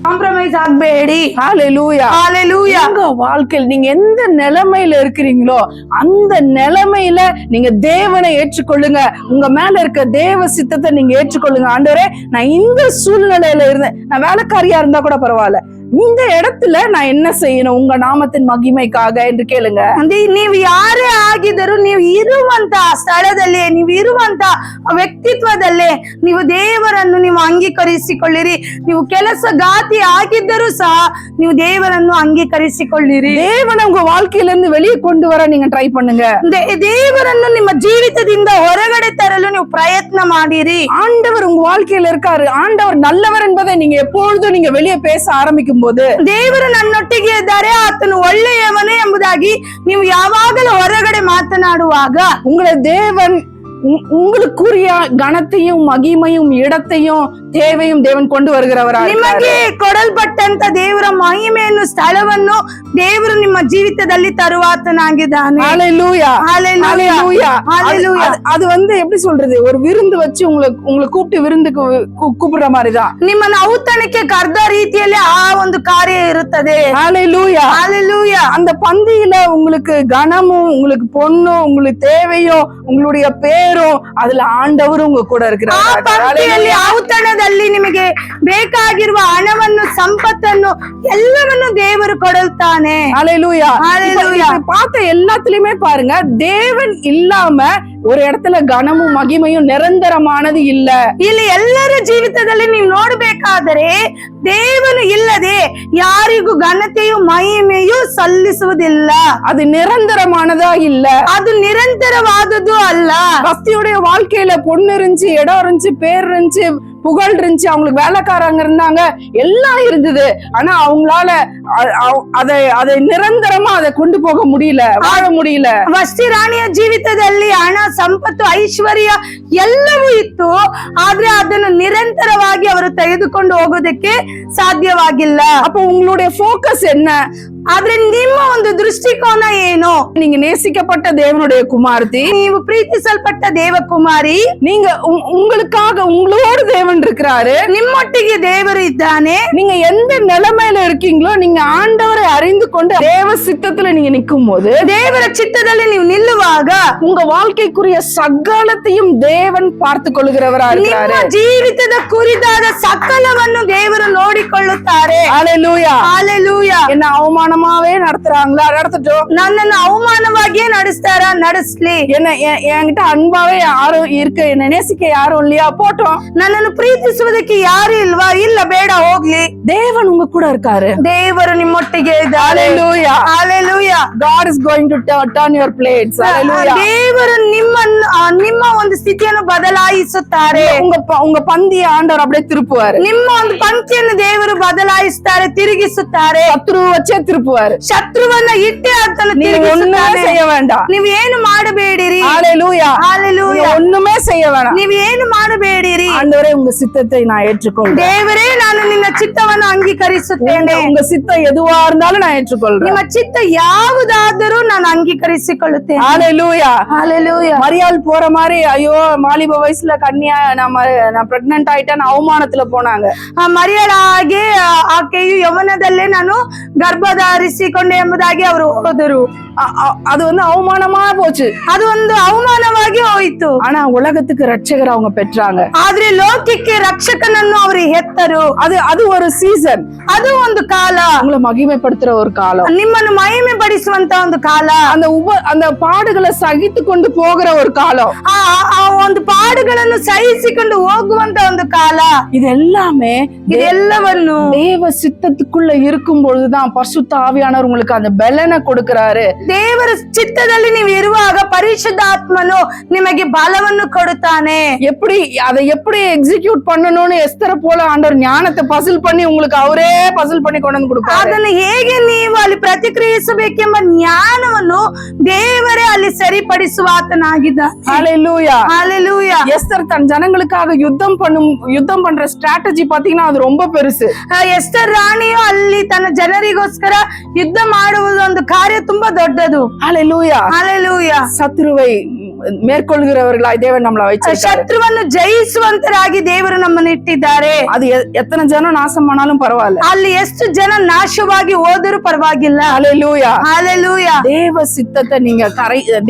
காம்ப்ரமைஸ் ಆಗಬೇಡಿ. ஹalleluya. ஹalleluya. உங்க வாழ்க்கையில் நீங்க எந்த நிலைமையில இருக்கிறீங்களோ அந்த நிலைமையில நீங்க தேவனை ஏற்றுக்கொள்ளுங்க. உங்க மேல இருக்க தேவ சித்தத்தை நீங்க ஏற்றுக்கொள்ளுங்க. ஆண்டவரே, நான் இந்த சூழ்நிலையில இருந்தேன், நான் வேலைக்காரியா இருந்தா கூட பரவாயில்ல, இந்த இடத்துல நான் என்ன செய்யணும் உங்க நாமத்தின் மகிமைக்காக என்று கேளுங்க. ನೀವು ಯಾರೇ ಆಗಿದ್ದರೂ ನೀವು ಇರುವಂತ ಸ್ಥಳದಲ್ಲಿ, ನೀವು ಇರುವಂತ ವ್ಯಕ್ತಿತ್ವದಲ್ಲೇ ನೀವು ದೇವರನ್ನು ನೀವು ಅಂಗೀಕರಿಸಿಕೊಳ್ಳಿರಿ. ನೀವು ಕೆಲಸಗಾತಿ ಆಗಿದ್ದರೂ ಸಹ ನೀವು ದೇವರನ್ನು ಅಂಗೀಕರಿಸಿಕೊಳ್ಳಿರಿ. தேவனை உங்க வாழ்க்கையில இருந்து வெளியே கொண்டு வர நீங்க ட்ரை பண்ணுங்க. ದೇವರನ್ನು ನಿಮ್ಮ ಜೀವಿತದಿಂದ ಹೊರಗಡೆ ತರಲು ನೀವು ಪ್ರಯತ್ನ ಮಾಡಿರಿ. ஆண்டவர் உங்க வாழ்க்கையில இருக்காரு. ஆண்டவர் நல்லவர் என்பதை நீங்க எப்பொழுதும் நீங்க வெளியே பேச ஆரம்பிக்கும் போது, ದೇವರು ನನ್ನೊಟ್ಟಿಗೆ ಇದ್ದಾರೆ, ಆತನು ಒಳ್ಳೆಯವನೇ ಎಂಬುದಾಗಿ ನೀವು ಯಾವಾಗಲೂ ಹೊರಗಡೆ ಮಾತನಾಡುವಾಗ உங்களை தேவன் உங்களுக்குரிய கனத்தையும் மகிமையும் இடத்தையும் தேவையும் தேவன் கொண்டு வருகிறவரா ನಿಮಗೆ ಕೊಡಲ್ಪಟ್ಟಂತ ದೇವರ ಮಹಿಮೆಯನ್ನು ಸ್ಥಳವನ್ನು ದೇವರು ನಿಮ್ಮ ಜೀವಿತದಲ್ಲಿ ತರುವಾತನಾಗಿದ್ದಾನೆ. ஹல்லேலூயா ஹல்லேலூயா ஹல்லேலூயா. ஹல்லேலூயா. அது வந்து எப்படி சொல்றது, ஒரு விருந்து வச்சு உங்களை கூப்பிட்டு விருந்துக்கு கூப்பிடுற மாதிரிதான். ನಿಮ್ಮನ್ನು ಔತಣಕ್ಕೆ ಕರೆದ ರೀತಿಯಲ್ಲಿ ಆ ಒಂದು ಕಾರ್ಯ ಇರುತ್ತದೆ. ஹல்லேலூயா ஹல்லேலூயா. அந்த பந்தியில உங்களுக்கு கனமும் உங்களுக்கு பொண்ணும் உங்களுக்கு தேவையும் உங்களுடைய பேரும் அதுல ஆண்டவரும் உங்க கூட ಆ இருக்கிறார். ಪಂಕ್ತಿಯಲ್ಲಿ ಔತಣದಲ್ಲಿ ನಿಮಗೆ ಬೇಕಾಗಿರುವ ಹಣವನ್ನು, ಸಂಪತ್ತನ್ನು ಎಲ್ಲವನ್ನು ದೇವರು ಕೊಡುತ್ತಾನೆ. ஹல்லேலூயா. ஹல்லேலூயா. இப்ப பார்த்த எல்லாத்துலயுமே பாருங்க, தேவன் இல்லாம ஒரு இடத்துல கனமும் மகிமையும் நிரந்தரமானது இல்ல. ಇಲ್ಲಿ ಎಲ್ಲರ ಜೀವಿತದಲ್ಲಿ ನೀವು ನೋಡಬೇಕಾದರೆ ದೇವನು ಇಲ್ಲದೆ ಯಾರಿಗೂ ಘನತೆಯು ಮಹಿಮೆಯು ಸಲ್ಲಿಸುವುದಿಲ್ಲ. அது நிரந்தரமானதா இல்ல. ಅದು ನಿರಂತರವಾದದ್ದು ಅಲ್ಲ. பக்தியுடைய வாழ்க்கையில பொண்ணு இருந்துச்சு, இடம் இருந்துச்சு, பேர் இருந்துச்சு, புகழ் இருந்துச்சு, அவங்களுக்கு வேலைக்காரங்க இருந்தாங்க, எல்லாம் இருந்தது. ஆனா அவங்களால அதை நிரந்தரமா அதை கொண்டு போக முடியல, வாழ முடியல. ವಸ್ತಿ ರಾಣಿಯ ಜೀವಿತದಲ್ಲಿ ಹಣ, ಸಂಪತ್ತು, ಐಶ್ವರ್ಯ ಎಲ್ಲವೂ ಇತ್ತು. ಆದ್ರೆ ಅದನ್ನು ನಿರಂತರವಾಗಿ ಅವರು ತೆಗೆದುಕೊಂಡು ಹೋಗೋದಕ್ಕೆ ಸಾಧ್ಯವಾಗಿಲ್ಲ. அப்ப உங்களுடைய போக்கஸ் என்ன? ಆದ್ರೆ ನಿಮ್ಮ ಒಂದು ದೃಷ್ಟಿಕೋನ ಏನು? நீங்க நேசிக்கப்பட்ட தேவனுடைய குமாரத்தி, ನೀವು ಪ್ರೀತಿಸಲ್ಪಟ್ಟ ದೇವಕುಮಾರಿ, நீங்க உங்களுக்காக உங்களோடு தேவன் இருக்கிறாரு, ನಿಮ್ಮೊಟ್ಟಿಗೆ ದೇವರು ಇದ್ದಾನೆ. நீங்க எந்த நிலைமையில இருக்கீங்களோ நீங்க ஆண்டவரை அறிந்து கொண்டு தேவ சித்தத்துல நீங்க நிக்கும் போது, ದೇವರ ಚಿತ್ತದಲ್ಲಿ ನೀವು ನಿಲ್ಲುವಾಗ உங்க வாழ்க்கைக்குரிய சகலத்தையும் தேவன் பார்த்து கொள்கிறவரா ನಿಮ್ಮ இருக்கிறாரு. ಜೀವಿತದ ಕುರಿತಾದ ಸಕಲವನ್ನು ದೇವರು ನೋಡಿಕೊಳ್ಳುತ್ತಾರೆ. ஹல்லேலூயா. ஹalleluya. என்ன அவமானமாவே நடத்துறாங்களா, நடத்தட்டும். ನನ್ನನ್ನು ಅವಮಾನವಾಗಿಯೇ ನಡೆಸ್ತಾರ, ನಡೆಸ್ಲಿ. என்ன என்கிட்ட அன்பாவே யாரும் இருக்கு, என்ன நேசிக்க யாரும் இல்லையா, போட்டோம். ನನ್ನನ್ನು ಪ್ರೀತಿಸುವುದಕ್ಕೆ ಯಾರು ಇಲ್ವಾ, ಇಲ್ಲ ಬೇಡ ಹೋಗ್ಲಿ. தேவன் உங்க கூட இருக்காரு. ದೇವರು ನಿಮ್ಮೊಟ್ಟಿಗೆ ಇದ್ದಾರೆ. Hallelujah. Hallelujah. God is going to turn your plates. Hallelujah. ದೇವರು ನಿಮ್ಮ ಒಂದು ಸ್ಥಿತಿಯನ್ನು ಬದಲಾಯಿಸುತ್ತಾರೆ. உங்க பந்திய ஆண்டவர் அப்படியே திருப்புவாரு. ನಿಮ್ಮ ಒಂದು ಪಂಕ್ತಿಯನ್ನು ದೇವರು ಬದಲಾಯಿಸುತ್ತಾರೆ, ತಿರುಗಿಸುತ್ತಾರೆ. சத்ரு வச்சே திருப்புவாரு. ಶತ್ರುವನ್ನ ಇಟ್ಟೆ ಅದನ್ನು நீங்க ஒண்ணுமே ತಿರುಗಿಸುತ್ತಾರೆ. செய்ய வேண்டாம். ನೀವು ಏನು ಮಾಡಬೇಡಿರಿ. Hallelujah. Hallelujah. நீங்க ஒண்ணுமே செய்ய வேண்டாம். ನೀವು ಏನು ಮಾಡಬೇಡಿರಿ. ஆண்டவரே உங்க சித்தத்தை நான் ஏற்றுக்கொள்றேன். ದೇವರೇ, ನಾನು ನಿನ್ನ ಚಿತ್ತವನ್ನು ಅಂಗೀಕರಿಸುತ್ತೇನೆ. உங்க சித்தம் எதுவா இருந்தாலும் நான் ஏற்றுக்கொள்றேன். ನಿಮ್ಮ ಚಿತ್ತ ಯಾವುದಾದರೂ ನಾನು ಅಂಗೀಕರಿಸಿಕೊಳ್ಳುತ್ತೇನೆ. Hallelujah. Hallelujah. மரியாள் போற மாதிரி, ஐயோ வாலிப வயசுல கன்னியா நான் பிரெக்னன்ட் ஆயிட்டேன்னு அவமானத்துல போனாங்க. ಮರಿಯಳ ಹಾಗೆ ಆಕೆಯು ಯೌವನದಲ್ಲೇ ನಾನು ಗರ್ಭ ಧರಿಸಿಕೊಂಡೆ ಎಂಬುದಾಗಿ ಅವರು ಹೋದರು. அது வந்து அவமானமா போச்சு. ಅದು ಒಂದು ಅವಮಾನವಾಗಿ ಹೋಯಿತು. ஆனா உலகத்துக்கு ரட்சகர் அவங்க பெற்றாங்க. ಆದ್ರೆ ಲೋಕಕ್ಕೆ ರಕ್ಷಕನನ್ನು ಅವರು ಹೆತ್ತರು. அது ஒரு சீசன். ಅದು ಒಂದು ಕಾಲ, உங்களை மகிமைப்படுத்துற ஒரு காலம், ನಿಮ್ಮನ್ನು ಮಹಿಮೆ ಪಡಿಸುವಂತ ಒಂದು ಕಾಲ, அந்த பாடுகளை சகித்து கொண்டு போகிற ஒரு காலம், ಆ ಒಂದು ಪಾಡುಗಳನ್ನು ಸಹಿಸಿಕೊಂಡು ಹೋಗುವಂತ ಒಂದು ಕಾಲ. இது எல்லாமே ಇದೆಲ್ಲವನ್ನು தேவ சித்தத்துக்குள்ள இருக்கும் பொழுதுதான் பரிசுத்த ஆவியானவர் உங்களுக்கு அந்த பலனை கொடுக்கிறாரு. ದೇವರ ಚಿತ್ತದಲ್ಲಿ ನೀವು ಇರುವಾಗ ಪರಿಶುದ್ಧಾತ್ಮನು ನಿಮಗೆ ಬಲವನ್ನು ಕೊಡುತ್ತಾನೆ. அதை எப்படி எக்ஸிக்யூட் பண்ணணும்னு எஸ்தரை போல ஆண்டவர் ஞானத்தை பசில் பண்ணி உங்களுக்கு அவரே பசில் பண்ணி கொண்டு வந்து கொடுப்பாரு. ಅದನ್ನು ಹೇಗೆ ನೀವು ಅಲ್ಲಿ ಪ್ರತಿಕ್ರಿಯಿಸಬೇಕೆಂಬ ಜ್ಞಾನವನ್ನು ದೇವರೇ ಅಲ್ಲಿ ಸರಿಪಡಿಸುವ ಆತನಾಗಿದ್ದಾನೆ. ஹல்லேலூயா. ஹalleluya. எஸ்தர் தன் ஜனங்களுக்காக யுத்தம் பண்ற ஸ்ட்ராட்டஜி பாத்தீங்கன்னா அது ரொம்ப பெருசு. ಎಸ್ತರ್ ರಾಣಿಯು ಅಲ್ಲಿ ತನ್ನ ಜನರಿಗೋಸ್ಕರ ಯುದ್ಧ ಮಾಡುವುದು ಒಂದು ಕಾರ್ಯ ತುಂಬಾ ದೊಡ್ಡದು. ஹல்லேலூயா. ஹalleluya. சத்துருவை மேற்கொள்கிறவர்களாய் தேவன் நம்மள வச்சிருக்காரு. ಶತ್ರುವನ್ನು ಜಯಿಸುವಂತರಾಗಿ ದೇವರು ನಮ್ಮನ್ನು ಇಟ್ಟಿದ್ದಾರೆ. அது எத்தனை ஜனம் நாசம் பண்ணாலும் பரவாயில்ல. ಅಲ್ಲಿ ಎಷ್ಟು ಜನ ನಾಶವಾಗಿ ಹೋದರೂ ಪರವಾಗಿಲ್ಲ. ஹல்லேலூயா. ஹalleluya. தேவ சித்தத்தை நீங்க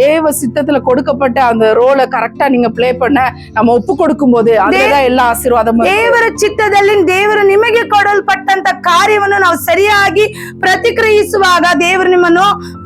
தேவ சித்தத்துல கொடுக்கப்பட்ட அந்த ரோலை கரெக்டா நீங்க ப்ளே பண்ண நம்ம ஒப்பு கொடுக்கும் போது அதுதான் எல்லா ஆசீர்வாதமும். ದೇವರ ಚಿತ್ತದಲ್ಲಿ ದೇವರು ನಿಮಗೆ ಕೊಡಲ್ಪಟ್ಟಂತ ಕಾರ್ಯವನ್ನು ನಾವು ಸರಿಯಾಗಿ ಪ್ರತಿಕ್ರಿಯಿಸುವಾಗ ದೇವರು ನಿಮ್ಮನ್ನು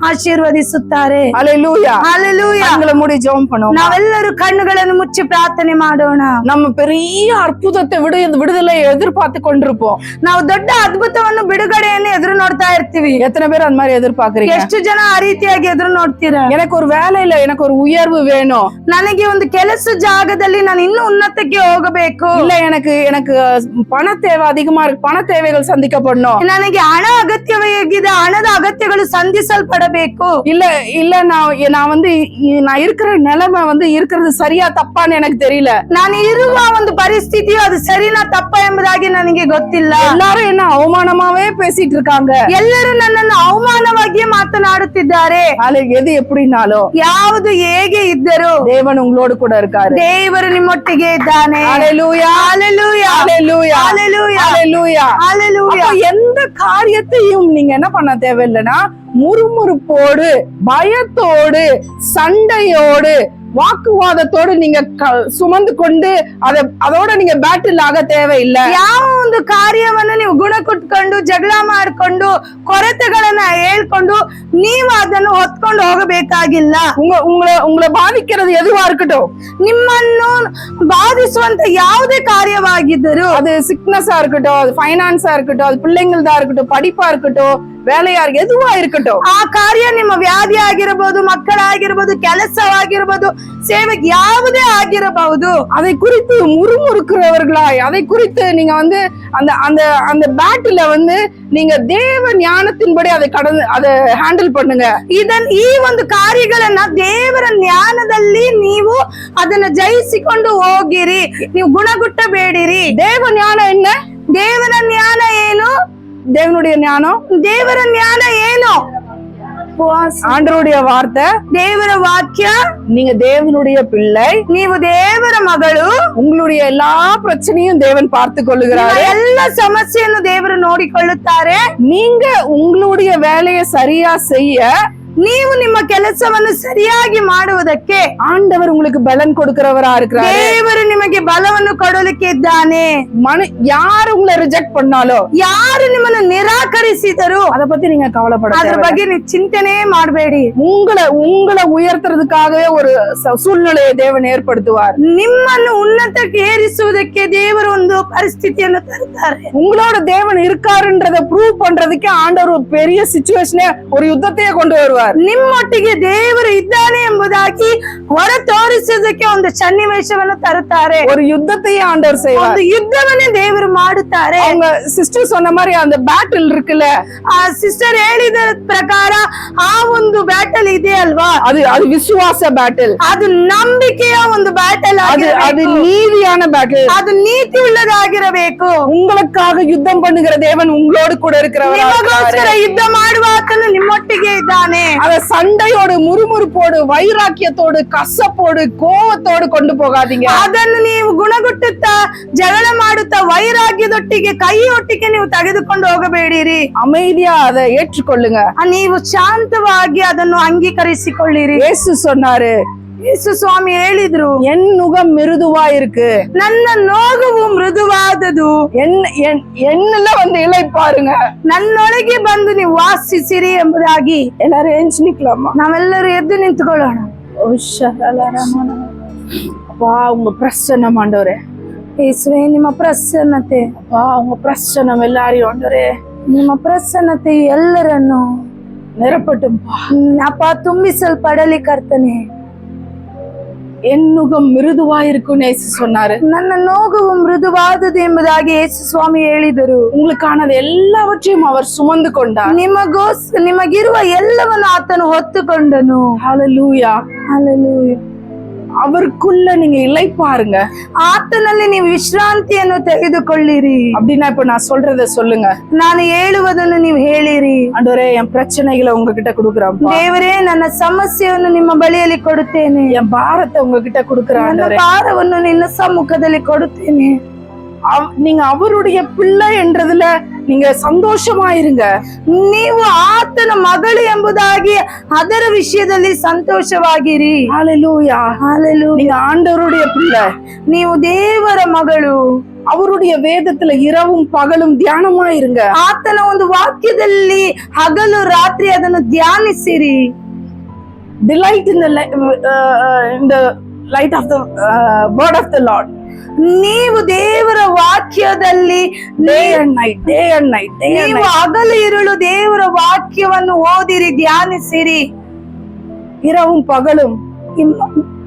ಆಶೀರ್ವದಿಸುತ್ತಾರೆ. ஹல்லேலூயா. ஹalleluya. கண்களை மூடி ஜெபம் பண்ணுவோம். ನಾವೆಲ್ಲರೂ ಕಣ್ಣುಗಳನ್ನು ಮುಚ್ಚಿ ಪ್ರಾರ್ಥನೆ ಮಾಡೋಣ. நம்ம பெரிய அற்புதத்தை விடுதலை எதிர்பார்த்து கொண்டிருப்போம். ನಾವು ದೊಡ್ಡ ಅದ್ಭುತವನ್ನು ಬಿಡುಗಡೆಯನ್ನು ಎದುರು ನೋಡ್ತಾ ಇರ್ತೀವಿ. எத்தனை பேர் அந்த மாதிரி எதிர்பார்க்கறீங்க? ಎಷ್ಟು ಜನ ಆ ರೀತಿಯಾಗಿ ಎದುರು ನೋಡ್ತೀರಾ? எனக்கு ஒரு வேலையில எனக்கு ஒரு உயர்வு வேணும், ನನಗೆ ಒಂದು ಕೆಲಸ ಜಾಗದಲ್ಲಿ ನಾನು ಇನ್ನೂ ಉನ್ನತಕ್ಕೆ ಹೋಗಬೇಕು, இல்ல எனக்கு பண தேவை அதிகமா இருக்கு, பண தேவைகள் சந்திக்கப்படணும், ನನಗೆ ಹಣ ಅಗತ್ಯವಾಗಿದೆ, ಹಣದ ಅಗತ್ಯಗಳು ಸಂಧಿಸಲ್ಪಡಬೇಕು, இல்ல நான் இருக்கிற நிலைமை இருக்கிறது சரியா தப்பான்னு எனக்கு தெரியல, ನಾನು ಇರುವ ಒಂದು ಪರಿಸ್ಥಿತಿಯು ಅದು ಸರಿನಾ ತಪ್ಪ ಎಂಬುದಾಗಿ ನನಗೆ ಗೊತ್ತಿಲ್ಲ, எல்லாரும் என்ன அவமானமாவே பேசிட்டு இருக்காங்க, ಎಲ್ಲರೂ ನನ್ನನ್ನು ಅವಮಾನವಾಗಿಯೇ ಮಾತನಾಡುತ್ತಿದ್ದಾರೆ. எது எப்படினாலும் ಯಾವುದು ಹೇಗೆ ಇದ್ದರೂ தேவன் உங்களோடு கூட இருக்காரு. ದೇವರು ನಿಮ್ಮೊಟ್ಟಿಗೆ ಇದ್ದಾನೆ. ஹல்லேலூயா. ஹalleluya. ஹல்லேலூயா. ஹalleluya. ஹல்லேலூயா. ஹalleluya. அப்ப எந்த காரியத்தையும் நீங்க என்ன பண்ண தேவையில்லைன்னா முறுமுறுப்போடு, பயத்தோடு, சண்டையோடு, வாக்குவாதத்தோடு நீங்க சுமந்து கொண்டு அதோட நீங்க பேட்டில் ಆಗ தேவையில்லை. ಯಾವ ಒಂದು ಕಾರ್ಯವನ್ನು ನೀವು ಗುಣ ಕೊಟ್ಕೊಂಡು ಜಗಳ ಮಾಡ್ಕೊಂಡು ಕೊರತೆಗಳನ್ನ ಹೇಳ್ಕೊಂಡು ನೀವು ಅದನ್ನು ಹೊತ್ಕೊಂಡು ಹೋಗಬೇಕಾಗಿಲ್ಲ. உங்களை பாதிக்கிறது எதுவா இருக்கட்டும், ನಿಮ್ಮನ್ನು ಬಾಧಿಸುವಂತ ಯಾವುದೇ ಕಾರ್ಯವಾಗಿದ್ದರೂ, அது சிக்னஸா இருக்கட்டும், அது ಫೈನಾನ್ஸா இருக்கட்டும், அது பிள்ளைங்களதா இருக்கட்டும், படிப்பா இருக்கட்டும், வேலையா எதுவா இருக்கட்டும், ಆ ಕಾರ್ಯ ನಿಮ್ಮ ವ್ಯಾಧಿ ಆಗಿರಬಹುದು, ಮಕ್ಕಳಾಗಿರ್ಬೋದು, ಕೆಲಸವಾಗಿರ್ಬೋದು, ಸೇವೆ ಯಾವುದೇ ಆಗಿರಬಹುದು, அதை குறித்து முறுமுறுக்கிறவர்களாய், அதை குறித்து நீங்க அந்த அந்த அந்த பேட்டில நீங்க தேவ ஞானத்தின்படி அதை ಹ್ಯಾಂಡಲ್ பண்ணுங்க. ಈ ಒಂದು ಕಾರ್ಯಗಳನ್ನ ದೇವರ ಜ್ಞಾನದಲ್ಲಿ ನೀವು ಅದನ್ನ ಜಯಿಸಿಕೊಂಡು ಹೋಗಿರಿ. ನೀವು ಗುಣಗುಟ್ಟಬೇಡಿರಿ. தேவ ஞானம் என்ன? ದೇವರ ಜ್ಞಾನ ಏನು? தேவனுடைய ஞானம், ದೇವರ ಜ್ಞಾನ ಏನು? ஆண்டவருடைய வார்த்தை, ದೇವರ ವಾಕ್ಯ. நீங்க தேவனுடைய பிள்ளை, ನೀವು ದೇವರ ಮಗಳು. உங்களுடைய எல்லா பிரச்சனையும் தேவன் பார்த்து கொள்ளுகிறார். ಎಲ್ಲ ಸಮಸ್ಯೆಯನ್ನು ದೇವರು ನೋಡಿಕೊಳ್ಳುತ್ತಾರೆ. நீங்க உங்களுடைய வேலையை சரியா செய்ய, ನೀವು ನಿಮ್ಮ ಕೆಲಸವನ್ನು ಸರಿಯಾಗಿ ಮಾಡುವುದಕ್ಕೆ ஆண்டவர் உங்களுக்கு பலன் கொடுக்கிறவரா இருக்கிறார். ದೇವರು ನಿಮಗೆ ಬಲವನ್ನು ಕೊಡಲಿಕ್ಕೆ ಇದ್ದಾನೆ. ಯಾರು உங்களை ரிஜெக்ட் பண்ணாலோ, ಯಾರು ನಿಮ್ಮನ್ನು ನಿರಾಕರಿಸಿದರು அத பத்தி நீங்க கவலைப்படாதீங்க. ಅದರ ಬಗ್ಗೆ ನೀವು ಚಿಂತನೆ ಮಾಡಬೇಡಿ. உங்களை உயர்த்துறதுக்காகவே ஒரு சூழ்நிலையை தேவன் ஏற்படுத்துவார். ನಿಮ್ಮನ್ನು ಉನ್ನತಕ್ಕೆ ಏರಿಸುವುದಕ್ಕೆ ದೇವರು ಒಂದು ಪರಿಸ್ಥಿತಿಯನ್ನು ತರುತ್ತಾರೆ. உங்களோட தேவன் இருக்காருன்றத ப்ரூவ் பண்றதுக்கு ஆண்டவர் ஒரு பெரிய சிச்சுவேஷனே, ஒரு யுத்தத்தையே கொண்டு வருவார். ನಿಮ್ಮೊಟ್ಟಿಗೆ ದೇವರು ಇದ್ದಾನೆ ಎಂಬುದಾಗಿ ಹೊರ ತೋರಿಸುವುದಕ್ಕೆ ಒಂದು ಸನ್ನಿವೇಶವನ್ನು ತರುತ್ತಾರೆ. ஒரு யுத்தத்தையே ஆண்டவர் செய்வார். ಒಂದು ಯುದ್ಧವನ್ನೇ ದೇವರು ಮಾಡುತ್ತಾರೆ. அவங்க சிஸ்டர் சொன்ன மாதிரி அந்த பேட்டில் இருக்குல்ல, ಆ ಸಿಸ್ಟರ್ ಹೇಳಿದ ಪ್ರಕಾರ ಆ ಒಂದು ಬ್ಯಾಟಲ್ ಇದೆ ಅಲ್ವಾ, அது விசுவாச பேட்டில், ಅದು ನಂಬಿಕೆಯ ಒಂದು ಬ್ಯಾಟಲ್, அது நீதியான பேட்டில், ಅದು ನೀತಿ ಉಳ್ಳದಾಗಿರಬೇಕು. உங்களுக்காக யுத்தம் பண்ணுகிற தேவன் உங்களோடு கூட இருக்கிறவர். ನಿಮಗೋಸ್ಕರ ಯುದ್ಧ ಮಾಡುವ ಆತನು ನಿಮ್ಮೊಟ್ಟಿಗೆ ಇದ್ದಾನೆ. அத சண்டையோடு, முறுமுறுப்போடு, வைராக்கியத்தோடு, கசப்போடு, கோவத்தோடு கொண்டு போகாதீங்க. ಅದನ್ನು ನೀವು ಗುಣಗುಟ್ಟುತ್ತಾ, ಜಗಳ ಮಾಡುತ್ತಾ, ವೈರಾಗ್ಯದೊಟ್ಟಿಗೆ, ಕೈಯೊಟ್ಟಿಗೆ ನೀವು ತೆಗೆದುಕೊಂಡು ಹೋಗಬೇಡಿರಿ. அமைதியா அதை ஏற்றுக்கொள்ளுங்க. ನೀವು ಶಾಂತವಾಗಿ ಅದನ್ನು ಅಂಗೀಕರಿಸಿಕೊಳ್ಳಿರಿ. ಯೇಸು சொன்னாரு, ಯೇಸು ಸ್ವಾಮಿ ಹೇಳಿದ್ರು, என் நுகம் மிருதுவா இருக்கு, ನನ್ನ ನೋಗವು ಮೃದುವಾದದು, என்னல இளைப்பாருங்க, ನನ್ನೊಳಗೆ ಬಂದು ನೀವು ವಾಸಿಸಿರಿ ಎಂಬುದಾಗಿ. எல்லாரும் எழுந்து நிக்கலாமா? ನಾವೆಲ್ಲರೂ ಎದ್ದು ನಿಂತುಕೊಳ್ಳೋಣ. அப்பா உங்க பிரசன்னம் ஆண்டவரே, ಯೇಸುವೇ ನಿಮ್ಮ ಪ್ರಸನ್ನತೆ, அப்பா உங்க பிரசன்னம் எல்லாரையும் ஆண்டவரே, ನಿಮ್ಮ ಪ್ರಸನ್ನತೆ ಎಲ್ಲರನ್ನು நிரப்பட்டும்பா. ಅಪ್ಪ ತುಂಬಿಸಲ್ಪಡಲಿ ಕರ್ತನೆ. என் நுகம் மிருதுவா இருக்குன்னு ಯೇಸು சொன்னாரு. ನನ್ನ ನೋಗವು ಮೃದುವಾದದು ಎಂಬುದಾಗಿ ಯೇಸು ಸ್ವಾಮಿ ಹೇಳಿದರು. உங்களுக்கானது எல்லாவற்றையும் அவர் சுமந்து கொண்டார். ನಿಮಗಿರುವ ಎಲ್ಲವನ್ನು ಆತನು ಹೊತ್ತುಕೊಂಡನು. ஹalleluya. ಹಲ್ಲೆಲೂಯಾ. அவருக்குள்ள நீங்க இளைப்பாருங்க. ಆತನಲ್ಲಿ ನೀವು ವಿಶ್ರಾಂತಿಯನ್ನು ತೆಗೆದುಕೊಳ್ಳಿರಿ. அப்படின்னா இப்ப நான் சொல்றத சொல்லுங்க. ನಾನು ಹೇಳುವುದನ್ನು ನೀವು ಹೇಳಿರಿ. ஆண்டவரே என் பிரச்சனைகளை உங்ககிட்ட கொடுக்குறேன். ದೇವರೇ ನನ್ನ ಸಮಸ್ಯೆಯನ್ನು ನಿಮ್ಮ ಬಳಿಯಲ್ಲಿ ಕೊಡುತ್ತೇನೆ. என் பாரத்தை உங்ககிட்ட கொடுக்குறேன். ನನ್ನ ஆண்டவரே ಭಾರವನ್ನು ನಿನ್ನ ಸಮ್ಮುಖದಲ್ಲಿ ಕೊಡುತ್ತೇನೆ. நீங்க அவருடைய பிள்ளை என்றதுல நீங்க சந்தோஷமா இருங்க. ನೀವು ಆತನ ಮಗಳು ಎಂಬುದಾಗಿ ಅದರ ವಿಷಯದಲ್ಲಿ ಸಂತೋಷವಾಗಿರಿ. ஹalleluya. ஹalleluya. நீங்க ஆண்டவருடைய பிள்ளை. ನೀವು ದೇವರ ಮಗಳು. அவருடைய வேதத்துல இரவும் பகலும் தியானமா இருங்க. ಆತನ ಒಂದು ವಾಕ್ಯದಲ್ಲಿ ಹಗಲು ರಾತ್ರಿ ಅದನ್ನು ಧ್ಯಾನಿಸಿರಿ. Delight in the light of the word of the Lord. ನೀವು ದೇವರ ವಾಕ್ಯದಲ್ಲಿ Day and night, day and night, day and ನೀವು night. ಹಗಲು ಇರುಳು ದೇವರ ವಾಕ್ಯವನ್ನು ಓದಿರಿ, ಧ್ಯಾನಿಸಿರಿ. இரவும் பகலும்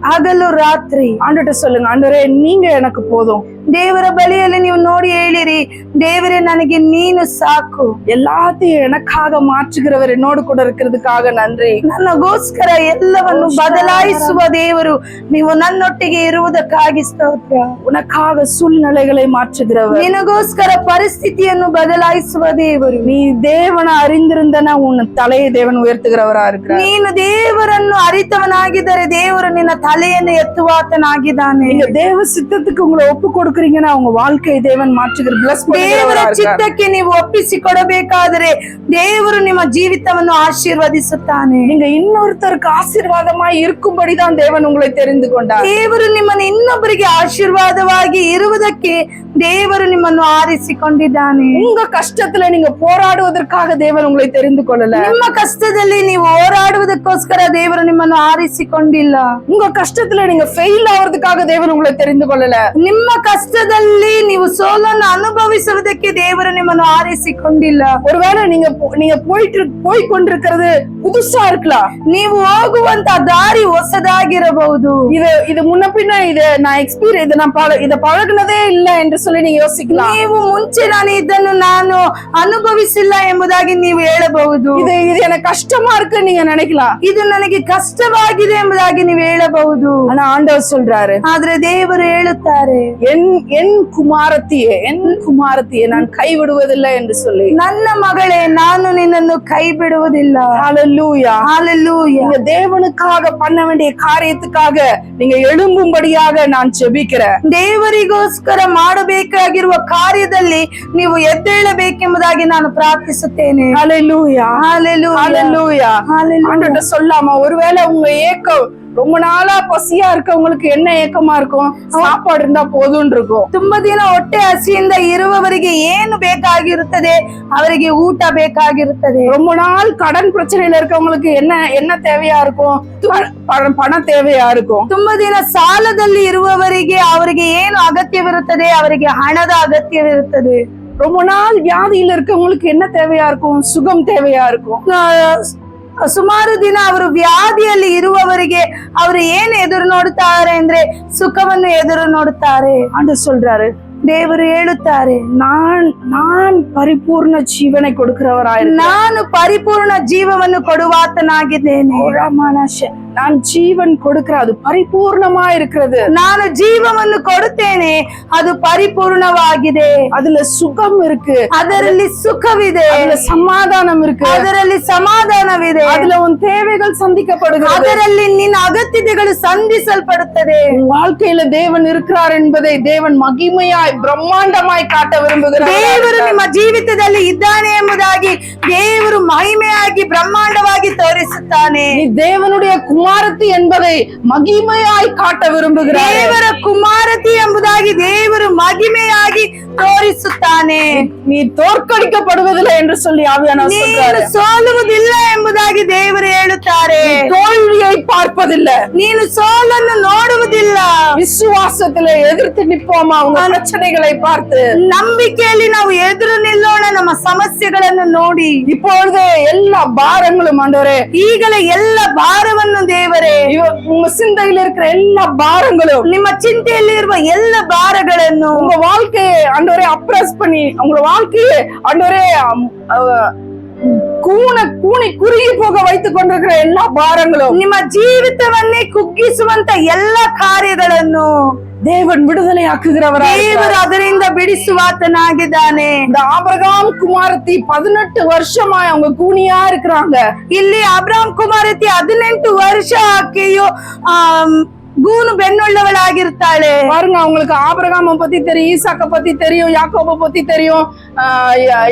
ಹಗಲು ರಾತ್ರಿ ஆண்டுகிட்ட சொல்லுங்க, ஆண்டவரே நீங்க எனக்கு போதும். ದೇವರ ಬಳಿಯಲ್ಲಿ ನೀವು ನೋಡಿ ಹೇಳಿರಿ, ದೇವರೇ ನನಗೆ ನೀನು ಸಾಕು. எல்லாத்தையும் எனக்காக மாற்றுகிறவர் என்னோடு கூட இருக்கிறதுக்காக நன்றி. ನನಗೋಸ್ಕರ ಎಲ್ಲವನ್ನು ಬದಲಾಯಿಸುವ ದೇವರು ನೀವು ನನ್ನೊಟ್ಟಿಗೆ ಇರುವುದಕ್ಕಾಗಿ ಸ್ತೋತ್ರ. உனக்காக சூழ்நிலைகளை மாற்றுகிறவர். ನಿನಗೋಸ್ಕರ ಪರಿಸ್ಥಿತಿಯನ್ನು ಬದಲಾಯಿಸುವ ದೇವರು. நீ தேவனை அறிந்திருந்தனா உன் தலையை தேவன் உயர்த்துகிறவரா இருக்கிறார். ನೀನು ದೇವರನ್ನು ಅರಿತವನಾಗಿದ್ದರೆ ದೇವರು ನಿನ್ನ ತಲೆಯನ್ನು ಎತ್ತುವಾತನಾಗಿದ್ದಾನೆ. நீங்க தேவ சித்தத்துக்கு உங்களை ஒப்பு கொடுக்கறீங்கன்னா உங்க வாழ்க்கையை தேவன் மாற்றுகிற bless ದೇವರ பண்ணுகிறவரா இருக்கிறார். ಚಿತ್ತಕ್ಕೆ ನೀವು ಒಪ್ಪಿಸಿಕೊಡಬೇಕಾದರೆ ದೇವರು ನಿಮ್ಮ ಜೀವಿತವನ್ನು ಆಶೀರ್ವದಿಸುತ್ತಾನೆ. நீங்க இன்னொருத்தருக்கு ஆசீர்வாதமாய் இருக்கும்படிதான் தேவன் உங்களை தெரிந்து கொண்டார். ದೇವರು ನಿಮ್ಮನ್ನು ಇನ್ನೊಬ್ಬರಿಗೆ ಆಶೀರ್ವಾದವಾಗಿ ಇರುವುದಕ್ಕೆ ದೇವರು ನಿಮ್ಮನ್ನು ಆರಿಸಿಕೊಂಡಿದ್ದಾನೆ. உங்க கஷ்டத்துல நீங்க போராடுவதற்காக தேவன் உங்களை தெரிந்து கொள்ளல. ನಿಮ್ಮ ಕಷ್ಟದಲ್ಲಿ ನೀವು ಹೋರಾಡುವುದಕ್ಕೋಸ್ಕರ ದೇವರು ನಿಮ್ಮನ್ನು ಆರಿಸಿಕೊಂಡಿಲ್ಲ. உங்க கஷ்டத்துல நீங்க ஃபெயில் ஆவறதுக்காக தேவன் உங்களை தெரிந்து கொள்ளல. ನಿಮ್ಮ ಕಷ್ಟದಲ್ಲಿ ನೀವು ಸೋಲನ್ನು ಅನುಭವಿಸುವುದಕ್ಕೆ ದೇವರು ನಿಮ್ಮನ್ನು ಆರಿಸಿಕೊಂಡಿಲ್ಲ. ஒருவேளை நீங்க போய் கொண்டிருக்கிறது புதுசா இருக்கலாம். ನೀವು ಹೋಗುವಂತ ದಾರಿ ಹೊಸದಾಗಿರಬಹುದು. இது முன்ன பின்ன இது நான் இத பழகுனதே இல்ல என்று சொல்லி நீங்க யோசிக்கலாம். ನೀವು ಮುಂಚೆ ನಾನು ಇದನ್ನು ನಾನು ಅನುಭವಿಸಿಲ್ಲ ಎಂಬುದಾಗಿ ನೀವು ಹೇಳಬಹುದು. இது எனக்கு கஷ்டமா இருக்கு நீங்க நினைக்கலாம். ಇದು ನನಗೆ ಕಷ್ಟವಾಗಿದೆ ಎಂಬುದಾಗಿ ನೀವು ಹೇಳಬಹುದು. ஆனா ஆண்டவர் சொல்றாரு, ಆದ್ರೆ ದೇವರು ಹೇಳುತ್ತಾರೆ, என் குமாரத்தியே நான் கைவிடுவதில்லை என்று சொல்லி. ನನ್ನ ಮಗಳೇ ನಾನು ನಿನ್ನನ್ನು ಕೈ ಬಿಡುವುದಿಲ್ಲ. ஹalleluya. ஹalleluya. நீங்க தேவனுக்காக பண்ண வேண்டிய காரியத்துக்காக நீங்க எழும்பும்படியாக நான் ஜெபிக்கிறேன். ದೇವರಿಗೋಸ್ಕರ ಮಾಡಬೇಕಾಗಿರುವ ಕಾರ್ಯದಲ್ಲಿ ನೀವು ಎದ್ದೇಳಬೇಕೆಂಬುದಾಗಿ ನಾನು ಪ್ರಾರ್ಥಿಸುತ್ತೇನೆ. ஹalleluya. ஹalleluya. ஹalleluya. ஹalleluya. ஆண்டவர்ட்ட சொல்லாமா, ஒருவேளை உங்க ஏக்கம் ரொம்ப நாளா பசியா இருக்கவங்களுக்கு என்ன ஏக்கமா இருக்கும்? சாப்பாடு இருந்தா போதும்னு இருக்கும். ತುಂಬಾ ದಿನ ಹೊಟ್ಟೆ ಹಸಿಯಿಂದ ಇರುವವರಿಗೆ ಏನು ಬೇಕಾಗಿರುತ್ತದೆ? ಅವರಿಗೆ ಊಟ ಬೇಕಾಗಿರುತ್ತದೆ. ரொம்ப நாள் கடன் பிரச்சனையில இருக்கவங்களுக்கு என்ன தேவையா இருக்கும்? பண தேவையா இருக்கும். ತುಂಬಾ ದಿನ ಸಾಲದಲ್ಲಿ ಇರುವವರಿಗೆ ಅವರಿಗೆ ಏನು ಅಗತ್ಯವಿರುತ್ತದೆ? ಅವರಿಗೆ ಹಣದ ಅಗತ್ಯವಿರುತ್ತದೆ. ரொம்ப நாள் வியாதியில இருக்கவங்களுக்கு என்ன தேவையா இருக்கும்? சுகம் தேவையா இருக்கும். ಸುಮಾರು ದಿನ ಅವರು ವ್ಯಾಧಿಯಲ್ಲಿ ಇರುವವರಿಗೆ ಅವರು ಏನು ಎದುರು ನೋಡುತ್ತಾರೆ ಅಂದ್ರೆ ಸುಖವನ್ನು ಎದುರು ನೋಡುತ್ತಾರೆ. ஆண்டவர் சொல்றாரு, ದೇವರು ಹೇಳುತ್ತಾರೆ, நான் பரிபூர்ண ஜீவனை கொடுக்கிறவராயிருக்கிறேன். ನಾನು ಪರಿಪೂರ್ಣ ಜೀವವನ್ನು ಕೊಡುವಾತನಾಗಿದ್ದೇನೆ. நான் ஜீவன் கொடுக்கிற அது பரிபூர்ணமா இருக்கிறது. ನಾನು ಜೀವವನ್ನು ಕೊಡುತ್ತೇನೆ, ಅದು ಪರಿಪೂರ್ಣವಾಗಿದೆ. அதுல சுகம் இருக்கு, ಅದರಲ್ಲಿ ಸುಖವಿದೆ, அதுல சமாதானம் இருக்கு, ಅದರಲ್ಲಿ ಸಮಾಧಾನವಿದೆ, அதுல உன் தேவைகள் சந்திக்கப்படுகிறது, ಅದರಲ್ಲಿ ನಿನ್ನ ಅಗತ್ಯತೆಗಳು ಸಂಧಿಸಲ್ಪಡುತ್ತದೆ. உன் வாழ்க்கையில தேவன் இருக்கிறார் என்பதை தேவன் மகிமையாய் பிரம்மாண்டமாய் காட்ட விரும்புகிறார். ದೇವರು ನಿಮ್ಮ ಜೀವಿತದಲ್ಲಿ ಇದ್ದಾನೆ ಎಂಬುದಾಗಿ ದೇವರು ಮಹಿಮೆಯಾಗಿ ಬ್ರಹ್ಮಾಂಡವಾಗಿ ತೋರಿಸುತ್ತಾನೆ. நீ தேவனுடைய குமாரத்தி என்பதை மகிமையாய் காட்ட விரும்புகிறார். ದೇವರ ಕುಮಾರತಿ ಎಂಬುದಾಗಿ ದೇವರು ಮಹಿಮೆಯಾಗಿ ತೋರಿಸುತ್ತಾನೆ. நீ தோற்கடிக்கப்படுவதில்லை என்று சொல்லி ஆவியானவர் ನೀನು சொல்றாரு. ಸೋಲುವುದಿಲ್ಲ ಎಂಬುದಾಗಿ ದೇವರು ಹೇಳುತ್ತಾರೆ. தோல்வியை பார்ப்பதில்லை, ನೀನು ಸೋಲನ್ನು ನೋಡುವುದಿಲ್ಲ. விசுவாசத்திலே எதிர்த்து நிற்போமா உங்க பிரச்சனைகளை பார்த்து? ನಂಬಿಕೆಯಲ್ಲಿ ನಾವು ಎದುರು ನಿಲ್ಲೋಣ ನಮ್ಮ ಸಮಸ್ಯೆಗಳನ್ನು ನೋಡಿ. இப்பொழுது எல்லா பாரங்களும் ஆண்டவரே, ಈಗಲೇ ಎಲ್ಲ ಭಾರವನ್ನು ದೇವರೇ, உங்க சிந்தையில் இருக்கிற எல்லா பாரங்களும், ನಿಮ್ಮ ಚಿಂತೆಯಲ್ಲಿ ಇರುವ ಎಲ್ಲ ಭಾರಗಳನ್ನು, உங்க வாழ்க்கையை ஆண்டவரே அப்ரஸ் பண்ணி உங்க வாழ்க்கையை ஆண்டவரே ಕೂಣಿ ಕುರುಗಿ போக வைத்துக் கொண்டிருக்கிற எல்லா பாரங்களும், ನಿಮ್ಮ ಜೀವಿತವನ್ನೇ ಕುಗ್ಗಿಸುವಂತ ಎಲ್ಲ ಕಾರ್ಯಗಳನ್ನು தேவன் விடுதலை ஆக்குகிறவராக ದೇವರು ಅದರಿಂದ ಬಿಡಿಸುವಾತನಾಗಿದ್ದಾನೆ. இந்த ஆபிரகாம் குமாரத்தி 18 வருஷமா அவங்க கூனியா இருக்கிறாங்க. ಇಲ್ಲಿ ಅಬ್ರಾಮ್ ಕುಮಾರತಿ 18 ವರ್ಷ ಆಕೆಯು ಗೂನು ಬೆನ್ನುಳ್ಳವಳಾಗಿರ್ತಾಳೆ. பாருங்க, அவங்களுக்கு ஆபிரகாம பத்தி தெரியும், ஈசாக்க பத்தி தெரியும், யாக்கோப பத்தி தெரியும்,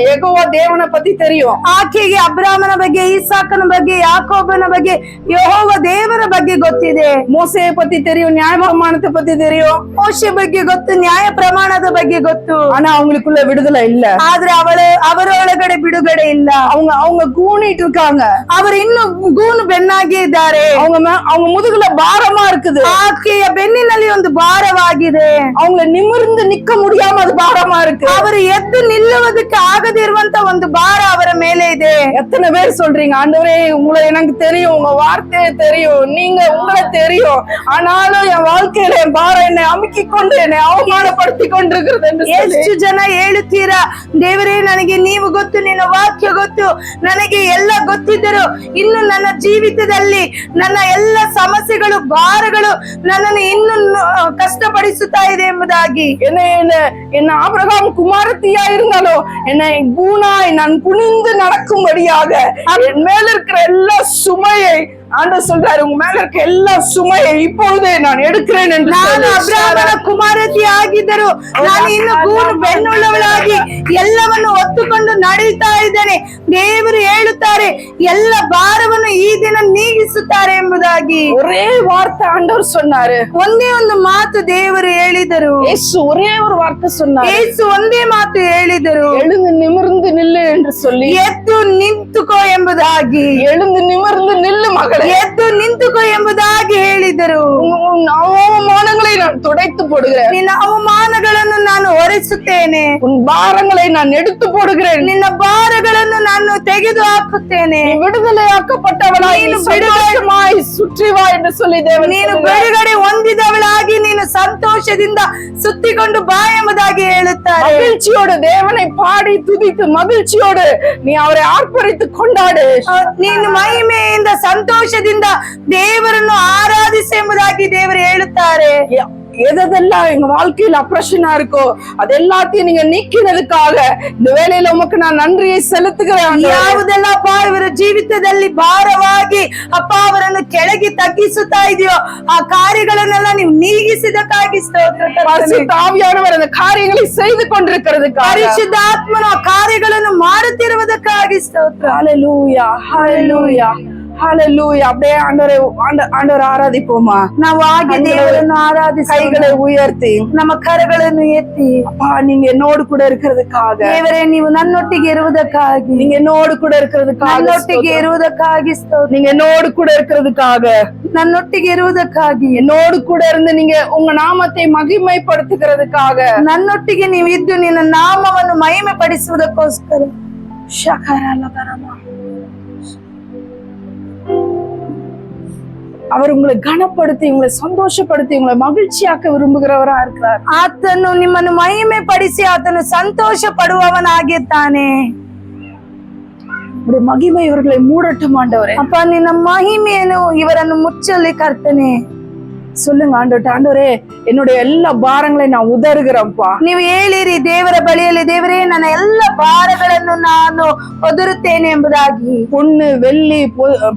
யெகோவா தேவனை பத்தி தெரியும். ಆಕೆಗೆ ಅಬ್ರಾಮನ ಬಗ್ಗೆ, ಈಸಾಕನ ಬಗ್ಗೆ, ಯಾಕೋಬನ ಬಗ್ಗೆ, ಯೆಹೋವ ದೇವರ ಬಗ್ಗೆ ಗೊತ್ತಿದೆ. மோசேயை பத்தி தெரியும், நியாய பிரமாணத்தை பத்தி தெரியும். ಮೋಶೆ ಬಗ್ಗೆ ಗೊತ್ತು, ನ್ಯಾಯ ಪ್ರಮಾಣದ ಬಗ್ಗೆ ಗೊತ್ತು. ஆனா அவங்களுக்குள்ள விடுதலை இல்ல. ಆದ್ರೆ ಅವರೊಳಗಡೆ ಬಿಡುಗಡೆ ಇಲ್ಲ. அவங்க கூணிட்டு இருக்காங்க. ಅವರು ಇನ್ನು ಗೂನು ಬೆನ್ನಾಗಿ ಇದ್ದಾರೆ. அவங்க முதுகுல பாரமா இருக்குது. ಆಕೆಯ ಬೆನ್ನಿನಲ್ಲಿ ಒಂದು ಭಾರವಾಗಿದೆ. அவங்கள நிமிர்ந்து நிக்க முடியாம அது பாரமா இருக்கு. ಅವರು ಎದ್ದು ನಿಲ್ಲುವುದಕ್ಕೆ ಆಗದಿರುವಂತ ಒಂದು ಭಾರ ಅವರ ಮೇಲೆ ಇದೆ. எத்தனை பேர் சொல்றீங்க, ஆண்டவரே உங்களை எனக்கு தெரியும், உங்க வார்த்தையை தெரியும், நீங்க உங்களை தெரியும், ஆனாலும் என் வாழ்க்கையில என் பாரம் என்னை அமுக்கி கொண்டு என்னை அவமானப்படுத்தி கொண்டிருக்கிறது என்று ಎಷ್ಟು ಜನ ಹೇಳುತ್ತೀರಾ, ದೇವರೇ ನನಗೆ ನೀವು ಗೊತ್ತು, ನಿನ್ನ ವಾಕ್ಯ ಗೊತ್ತು, ನನಗೆ ಎಲ್ಲ ಗೊತ್ತಿದ್ದರು ಇನ್ನು ನನ್ನ ಜೀವಿತದಲ್ಲಿ ನನ್ನ ಎಲ್ಲ ಸಮಸ್ಯೆಗಳು, ಭಾರಗಳು ನನ್ನನ್ನು ಇನ್ನು ಕಷ್ಟಪಡಿಸುತ್ತಾ ಇದೆ ಎಂಬುದಾಗಿ. என்ன ஆபிரகாம் குமாரத்தியா இருந்தாலும் என்னை கூனாய் நான் குனிந்து நடக்கும்படியாக என் மேல இருக்கிற எல்லா சுமையை ஆண்டவர் சொல்றாரு, உங்க மேல இருக்க எல்லா சுமையை இப்பொழுதே நான் எடுக்கிறேன் என்று. ನಾನು ಅಬ್ರಾಮನ ಕುಮಾರತಿ ಆಗಿದ್ದರು, ನಾನು ಇನ್ನು ಗೂನು ಬೆನ್ನುಳ್ಳವಳಾಗಿ ಎಲ್ಲವನ್ನು ಹೊತ್ತುಕೊಂಡು ನಡೆಯುತ್ತಾ ಇದ್ದೇನೆ. ದೇವರು ಹೇಳುತ್ತಾರೆ, ಎಲ್ಲ ಭಾರವನ್ನು ಈ ದಿನ ನೀಗಿಸುತ್ತಾರೆ ಎಂಬುದಾಗಿ. ஒரே வார்த்தை ஆண்டவர் சொன்னாரு. ಒಂದೇ ಒಂದು ಮಾತು ದೇವರು ಹೇಳಿದರು. இயேசு ஒரே ஒரு வார்த்தை சொன்னார். ಯೇಸು ಒಂದೇ ಮಾತು ಹೇಳಿದರು, எழுந்து நிமிர்ந்து நில்லு என்று சொல்லி. ಎದ್ದು ನಿಂತುಕೋ ಎಂಬುದಾಗಿ. எழுந்து நிமிர்ந்து நில்லு மகளே, ಎದ್ದು ನಿಂತುಕೋ ಎಂಬುದಾಗಿ ಹೇಳಿದರು. உன் அவமானங்களை நான் துடைத்து போடுகிறேன், ನಿನ್ನ ಅವಮಾನಗಳನ್ನು ನಾನು ಹೊರಿಸುತ್ತೇನೆ, உன் பாரங்களை நான் எடுத்து போடுகிறேன், ನಿನ್ನ ಭಾರಗಳನ್ನು ನಾನು ತೆಗೆದು ಹಾಕುತ್ತೇನೆ. நீ விடுதலையாக்கப்பட்டவளாய் ನೀನು சந்தோஷமாய் சுற்றி வா என்று சொல்லி தேவன் ನೀನು சொல்கிறார். ಬಿಡುಗಡೆ ಹೊಂದಿದವಳಾಗಿ ನೀನು ಸಂತೋಷದಿಂದ ಸುತ್ತಿಕೊಂಡು ಬಾ ಎಂಬುದಾಗಿ ಹೇಳುತ್ತಾರೆ. மகிழ்ச்சியோடு தேவனை பாடி துதித்து மகிழ்ச்சியோடு நீ அவரை ஆர்ப்பரித்து கொண்டாடு. ನೀನು ಮಹಿಮೆಯಿಂದ ಸಂತೋಷದಿಂದ ದೇವರನ್ನು ಆರಾಧಿಸಿ ಎಂಬುದಾಗಿ ದೇವರು ಹೇಳುತ್ತಾರೆ. எதெல்லாம் எங்க வாழ்க்கையில அப்ரஷனா இருக்கோ அது எல்லாத்தையும் நீங்க நீக்கினதுக்காக இந்த வேலையில உமக்கு நான் நன்றியை செலுத்துகிறேன். ಯಾವುದೆಲ್ಲ ಅಪ್ಪ ಇವರ ಜೀವಿತದಲ್ಲಿ ಭಾರವಾಗಿ ಅಪ್ಪ ಅವರನ್ನು ಕೆಳಗೆ ತಗ್ಗಿಸುತ್ತಾ ಇದೆಯೋ ಆ ಕಾರ್ಯಗಳನ್ನೆಲ್ಲ ನೀವು ನೀಗಿಸಿದಕ್ಕಾಗಿ ಸ್ತೋತ್ರ. பரிசுத்த ஆவியானவர் அந்த காரியங்களை செய்து கொண்டிருக்கிறதுக்காக, ಪರಿಶುದ್ಧಾತ್ಮನು ಆ ಕಾರ್ಯಗಳನ್ನು ಮಾಡುತ್ತಿರುವುದಕ್ಕಾಗಿ ಸ್ತೋತ್ರ. ஹல்லேலூயா ஹல்லேலூயா ஹalleluya. அப்படியே ஆண்டவரை ஆராதிப்போமா. ನಾವು ಹಾಗೆ ದೇವರನ್ನು ಆರಾಧಿಸಿ கைகளை உயர்த்தி ನಮ್ಮ ಕರಗಳನ್ನು ಎತ್ತಿ, அப்பா நீங்க என்னோடு கூட இருக்கிறதுக்காக, ದೇವರೇ ನೀವು ನನ್ನೊಟ್ಟಿಗೆ ಇರುವುದಕ್ಕಾಗಿ, நீங்க என்னோடு கூட இருக்கிறதுக்காக, ನನ್ನೊಟ್ಟಿಗೆ ಇರುವುದಕ್ಕಾಗಿ ಸ್ತೋತ್ರ. நீங்க என்னோடு கூட இருக்கிறதுக்காக, ನನ್ನೊಟ್ಟಿಗೆ ಇರುವುದಕ್ಕಾಗಿ, என்னோடு கூட இருந்து நீங்க உங்க நாமத்தை மகிமைப்படுத்துகிறதுக்காக, ನನ್ನೊಟ್ಟಿಗೆ ನೀವು ಇದ್ದು ನಿನ್ನ ನಾಮವನ್ನು ಮಹಿಮೆ ಪಡಿಸುವುದಕ್ಕೋಸ್ಕರ. அவர் உங்களை கனப்படுத்தி, உங்களை சந்தோஷப்படுத்தி, உங்களை மகிழ்ச்சியாக்க விரும்புகிறவரா இருக்கிறார். ಆತನು ನಿಮ್ಮನ್ನು ಮಹಿಮೆ ಪಡಿಸಿ ಆತನು ಸಂತೋಷ ಪಡುವವನಾಗಿದ್ದಾನೆ. உங்களுடைய மகிமை இவர்களை மூடட்டும் ஆண்டவரே. ಅಪ್ಪ ನಿನ್ನ ಮಹಿಮೆಯನ್ನು ಇವರನ್ನು ಮುಚ್ಚಲಿ ಕರ್ತನೆ. சொல்லுங்க ஆண்டவரே, ஆண்டவரே என்னுடைய எல்லா பாரங்களையும் நான் உதறுகிறேன்ப்பா. ನೀವು ಹೇಳಿರಿ ದೇವರ ಬಳಿಯಲ್ಲಿ, ದೇವರೇ ನನ್ನ ಎಲ್ಲ ಭಾರಗಳನ್ನು ನಾನು ಒದರುತ್ತೇನೆ ಎಂಬುದಾಗಿ. பொண்ணு வெள்ளி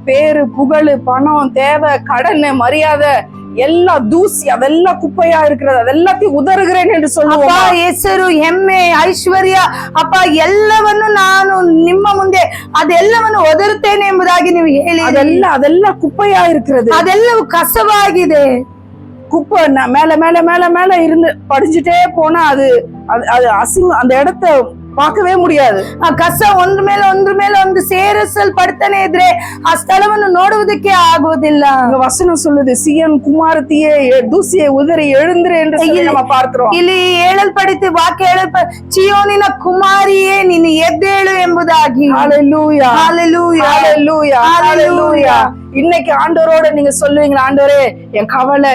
பேரு புகழ் பணம் தேவை கடன் மரியாதை எல்லா தூசி அதெல்லாம் குப்பையா இருக்கிறது அதெல்லாத்தையும் உதறுகிறேன் என்று சொல்லுவோம். ಅಪ್ಪ ಹೆಸರು, ಹೆಮ್ಮೆ, ಐಶ್ವರ್ಯ ಅಪ್ಪ ಎಲ್ಲವನ್ನು ನಾನು ನಿಮ್ಮ ಮುಂದೆ ಅದೆಲ್ಲವನ್ನು ಒದರುತ್ತೇನೆ ಎಂಬುದಾಗಿ ನೀವು ಹೇಳಿ. அதெல்லாம் குப்பையா இருக்கிறது, ಅದೆಲ್ಲವೂ ಕಸವಾಗಿದೆ. குப்பை மேல மேல மேல மேல இருந்து படிச்சுட்டே போனா அது அசிங்கம், அந்த இடத்த பார்க்கவே முடியாது. ಆ ಕಸ ಒಂದ್ರ ಮೇಲೆ ಒಂದು ಸೇರಿಸಲ್ಪಡ್ತಾನೆ ಇದ್ರೆ ಆ ಸ್ಥಳವನ್ನು ನೋಡುವುದಕ್ಕೆ ಆಗುವುದಿಲ್ಲ. வசனம் சொல்லுது, சியன் குமாரத்தியே தூசியை உதறி எழுந்துரு என்று சொல்லி நம்ம பார்க்கிறோம். ಇಲ್ಲಿ ಹೇಳಲ್ಪಡಿತು, ವಾಕ್ಯ ಚಿಯೋನಿನ ಕುಮಾರಿಯೇ ನೀನು ಎದ್ದೇಳು ಎಂಬುದಾಗಿ. ஹல்லேலூயா ஹல்லேலூயா ஹல்லேலூயா ஹல்லேலூயா. இன்னைக்கு ஆண்டவரோட நீங்க சொல்லுவீங்களா, ஆண்டவரே என் கவலை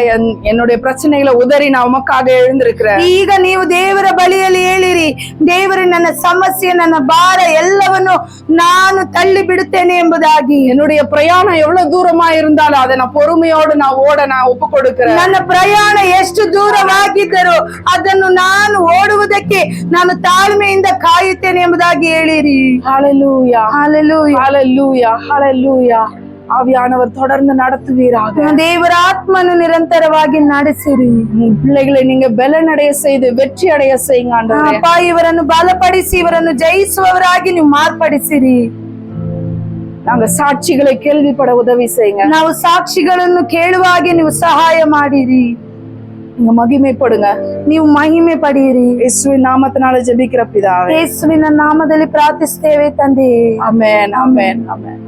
என்னுடைய பிரச்சனைகளை உதறி நான் உமக்காக எழுந்திருக்கிறேன். ಈಗ ನೀವು ದೇವರ ಬಳಿಯಲ್ಲಿ ಹೇಳಿರಿ, ದೇವರು ನನ್ನ ಸಮಸ್ಯೆ, ನನ್ನ ಭಾರ ಎಲ್ಲವನ್ನು ನಾನು ತಳ್ಳಿ ಬಿಡುತ್ತೇನೆ ಎಂಬುದಾಗಿ. என்னுடைய பிரயாணம் எவ்வளவு தூரமா இருந்தாலும் அதை நான் பொறுமையோடு நான் ஓட நான் ஒப்பு கொடுக்கிறேன். ನನ್ನ ಪ್ರಯಾಣ ಎಷ್ಟು ದೂರವಾಗಿದ್ದರೂ ಅದನ್ನು ನಾನು ಓಡುವುದಕ್ಕೆ ನಾನು ತಾಳ್ಮೆಯಿಂದ ಕಾಯುತ್ತೇನೆ ಎಂಬುದಾಗಿ ಹೇಳಿರಿ. ஹalleluya Hallelujah. ஹalleluya ஹalleluya. ஆவியானவர் தொடர்ந்து நடத்துவீராக. ದೇವರ ಆತ್ಮನು ನಿರಂತರವಾಗಿ ನಡೆಸಿರಿ. பிள்ளைகளை நீங்க பலனடைய செய்து வெற்றி அடைய செய்யுங்க ஆண்டவரே. ಅಪ್ಪ, ಇವರನ್ನು ಬಲಪಡಿಸಿ ಇವರನ್ನು ಜಯಿಸುವವರಾಗಿ ನೀವು ಮಾರ್ಪಡಿಸಿರಿ. நாங்க சாட்சிகளை கேள்விப்பட உதவி செய்யுங்க. ನಾವು ಸಾಕ್ಷಿಗಳನ್ನು ಕೇಳುವ ಹಾಗೆ ನೀವು ಸಹಾಯ ಮಾಡಿರಿ. நீங்க மகிமைப்படுங்க. ನೀವು ಮಹಿಮೆ ಪಡೆಯಿರಿ. இயேசுவின் நாமத்தினால ஜெபிக்கிற பிதாவே. ಯೇಸುವಿನ ನಾಮದಲ್ಲಿ ಪ್ರಾರ್ಥಿಸುತ್ತೇವೆ ತಂದೆಯೇ. ஆமென் ஆமென் ஆமென்.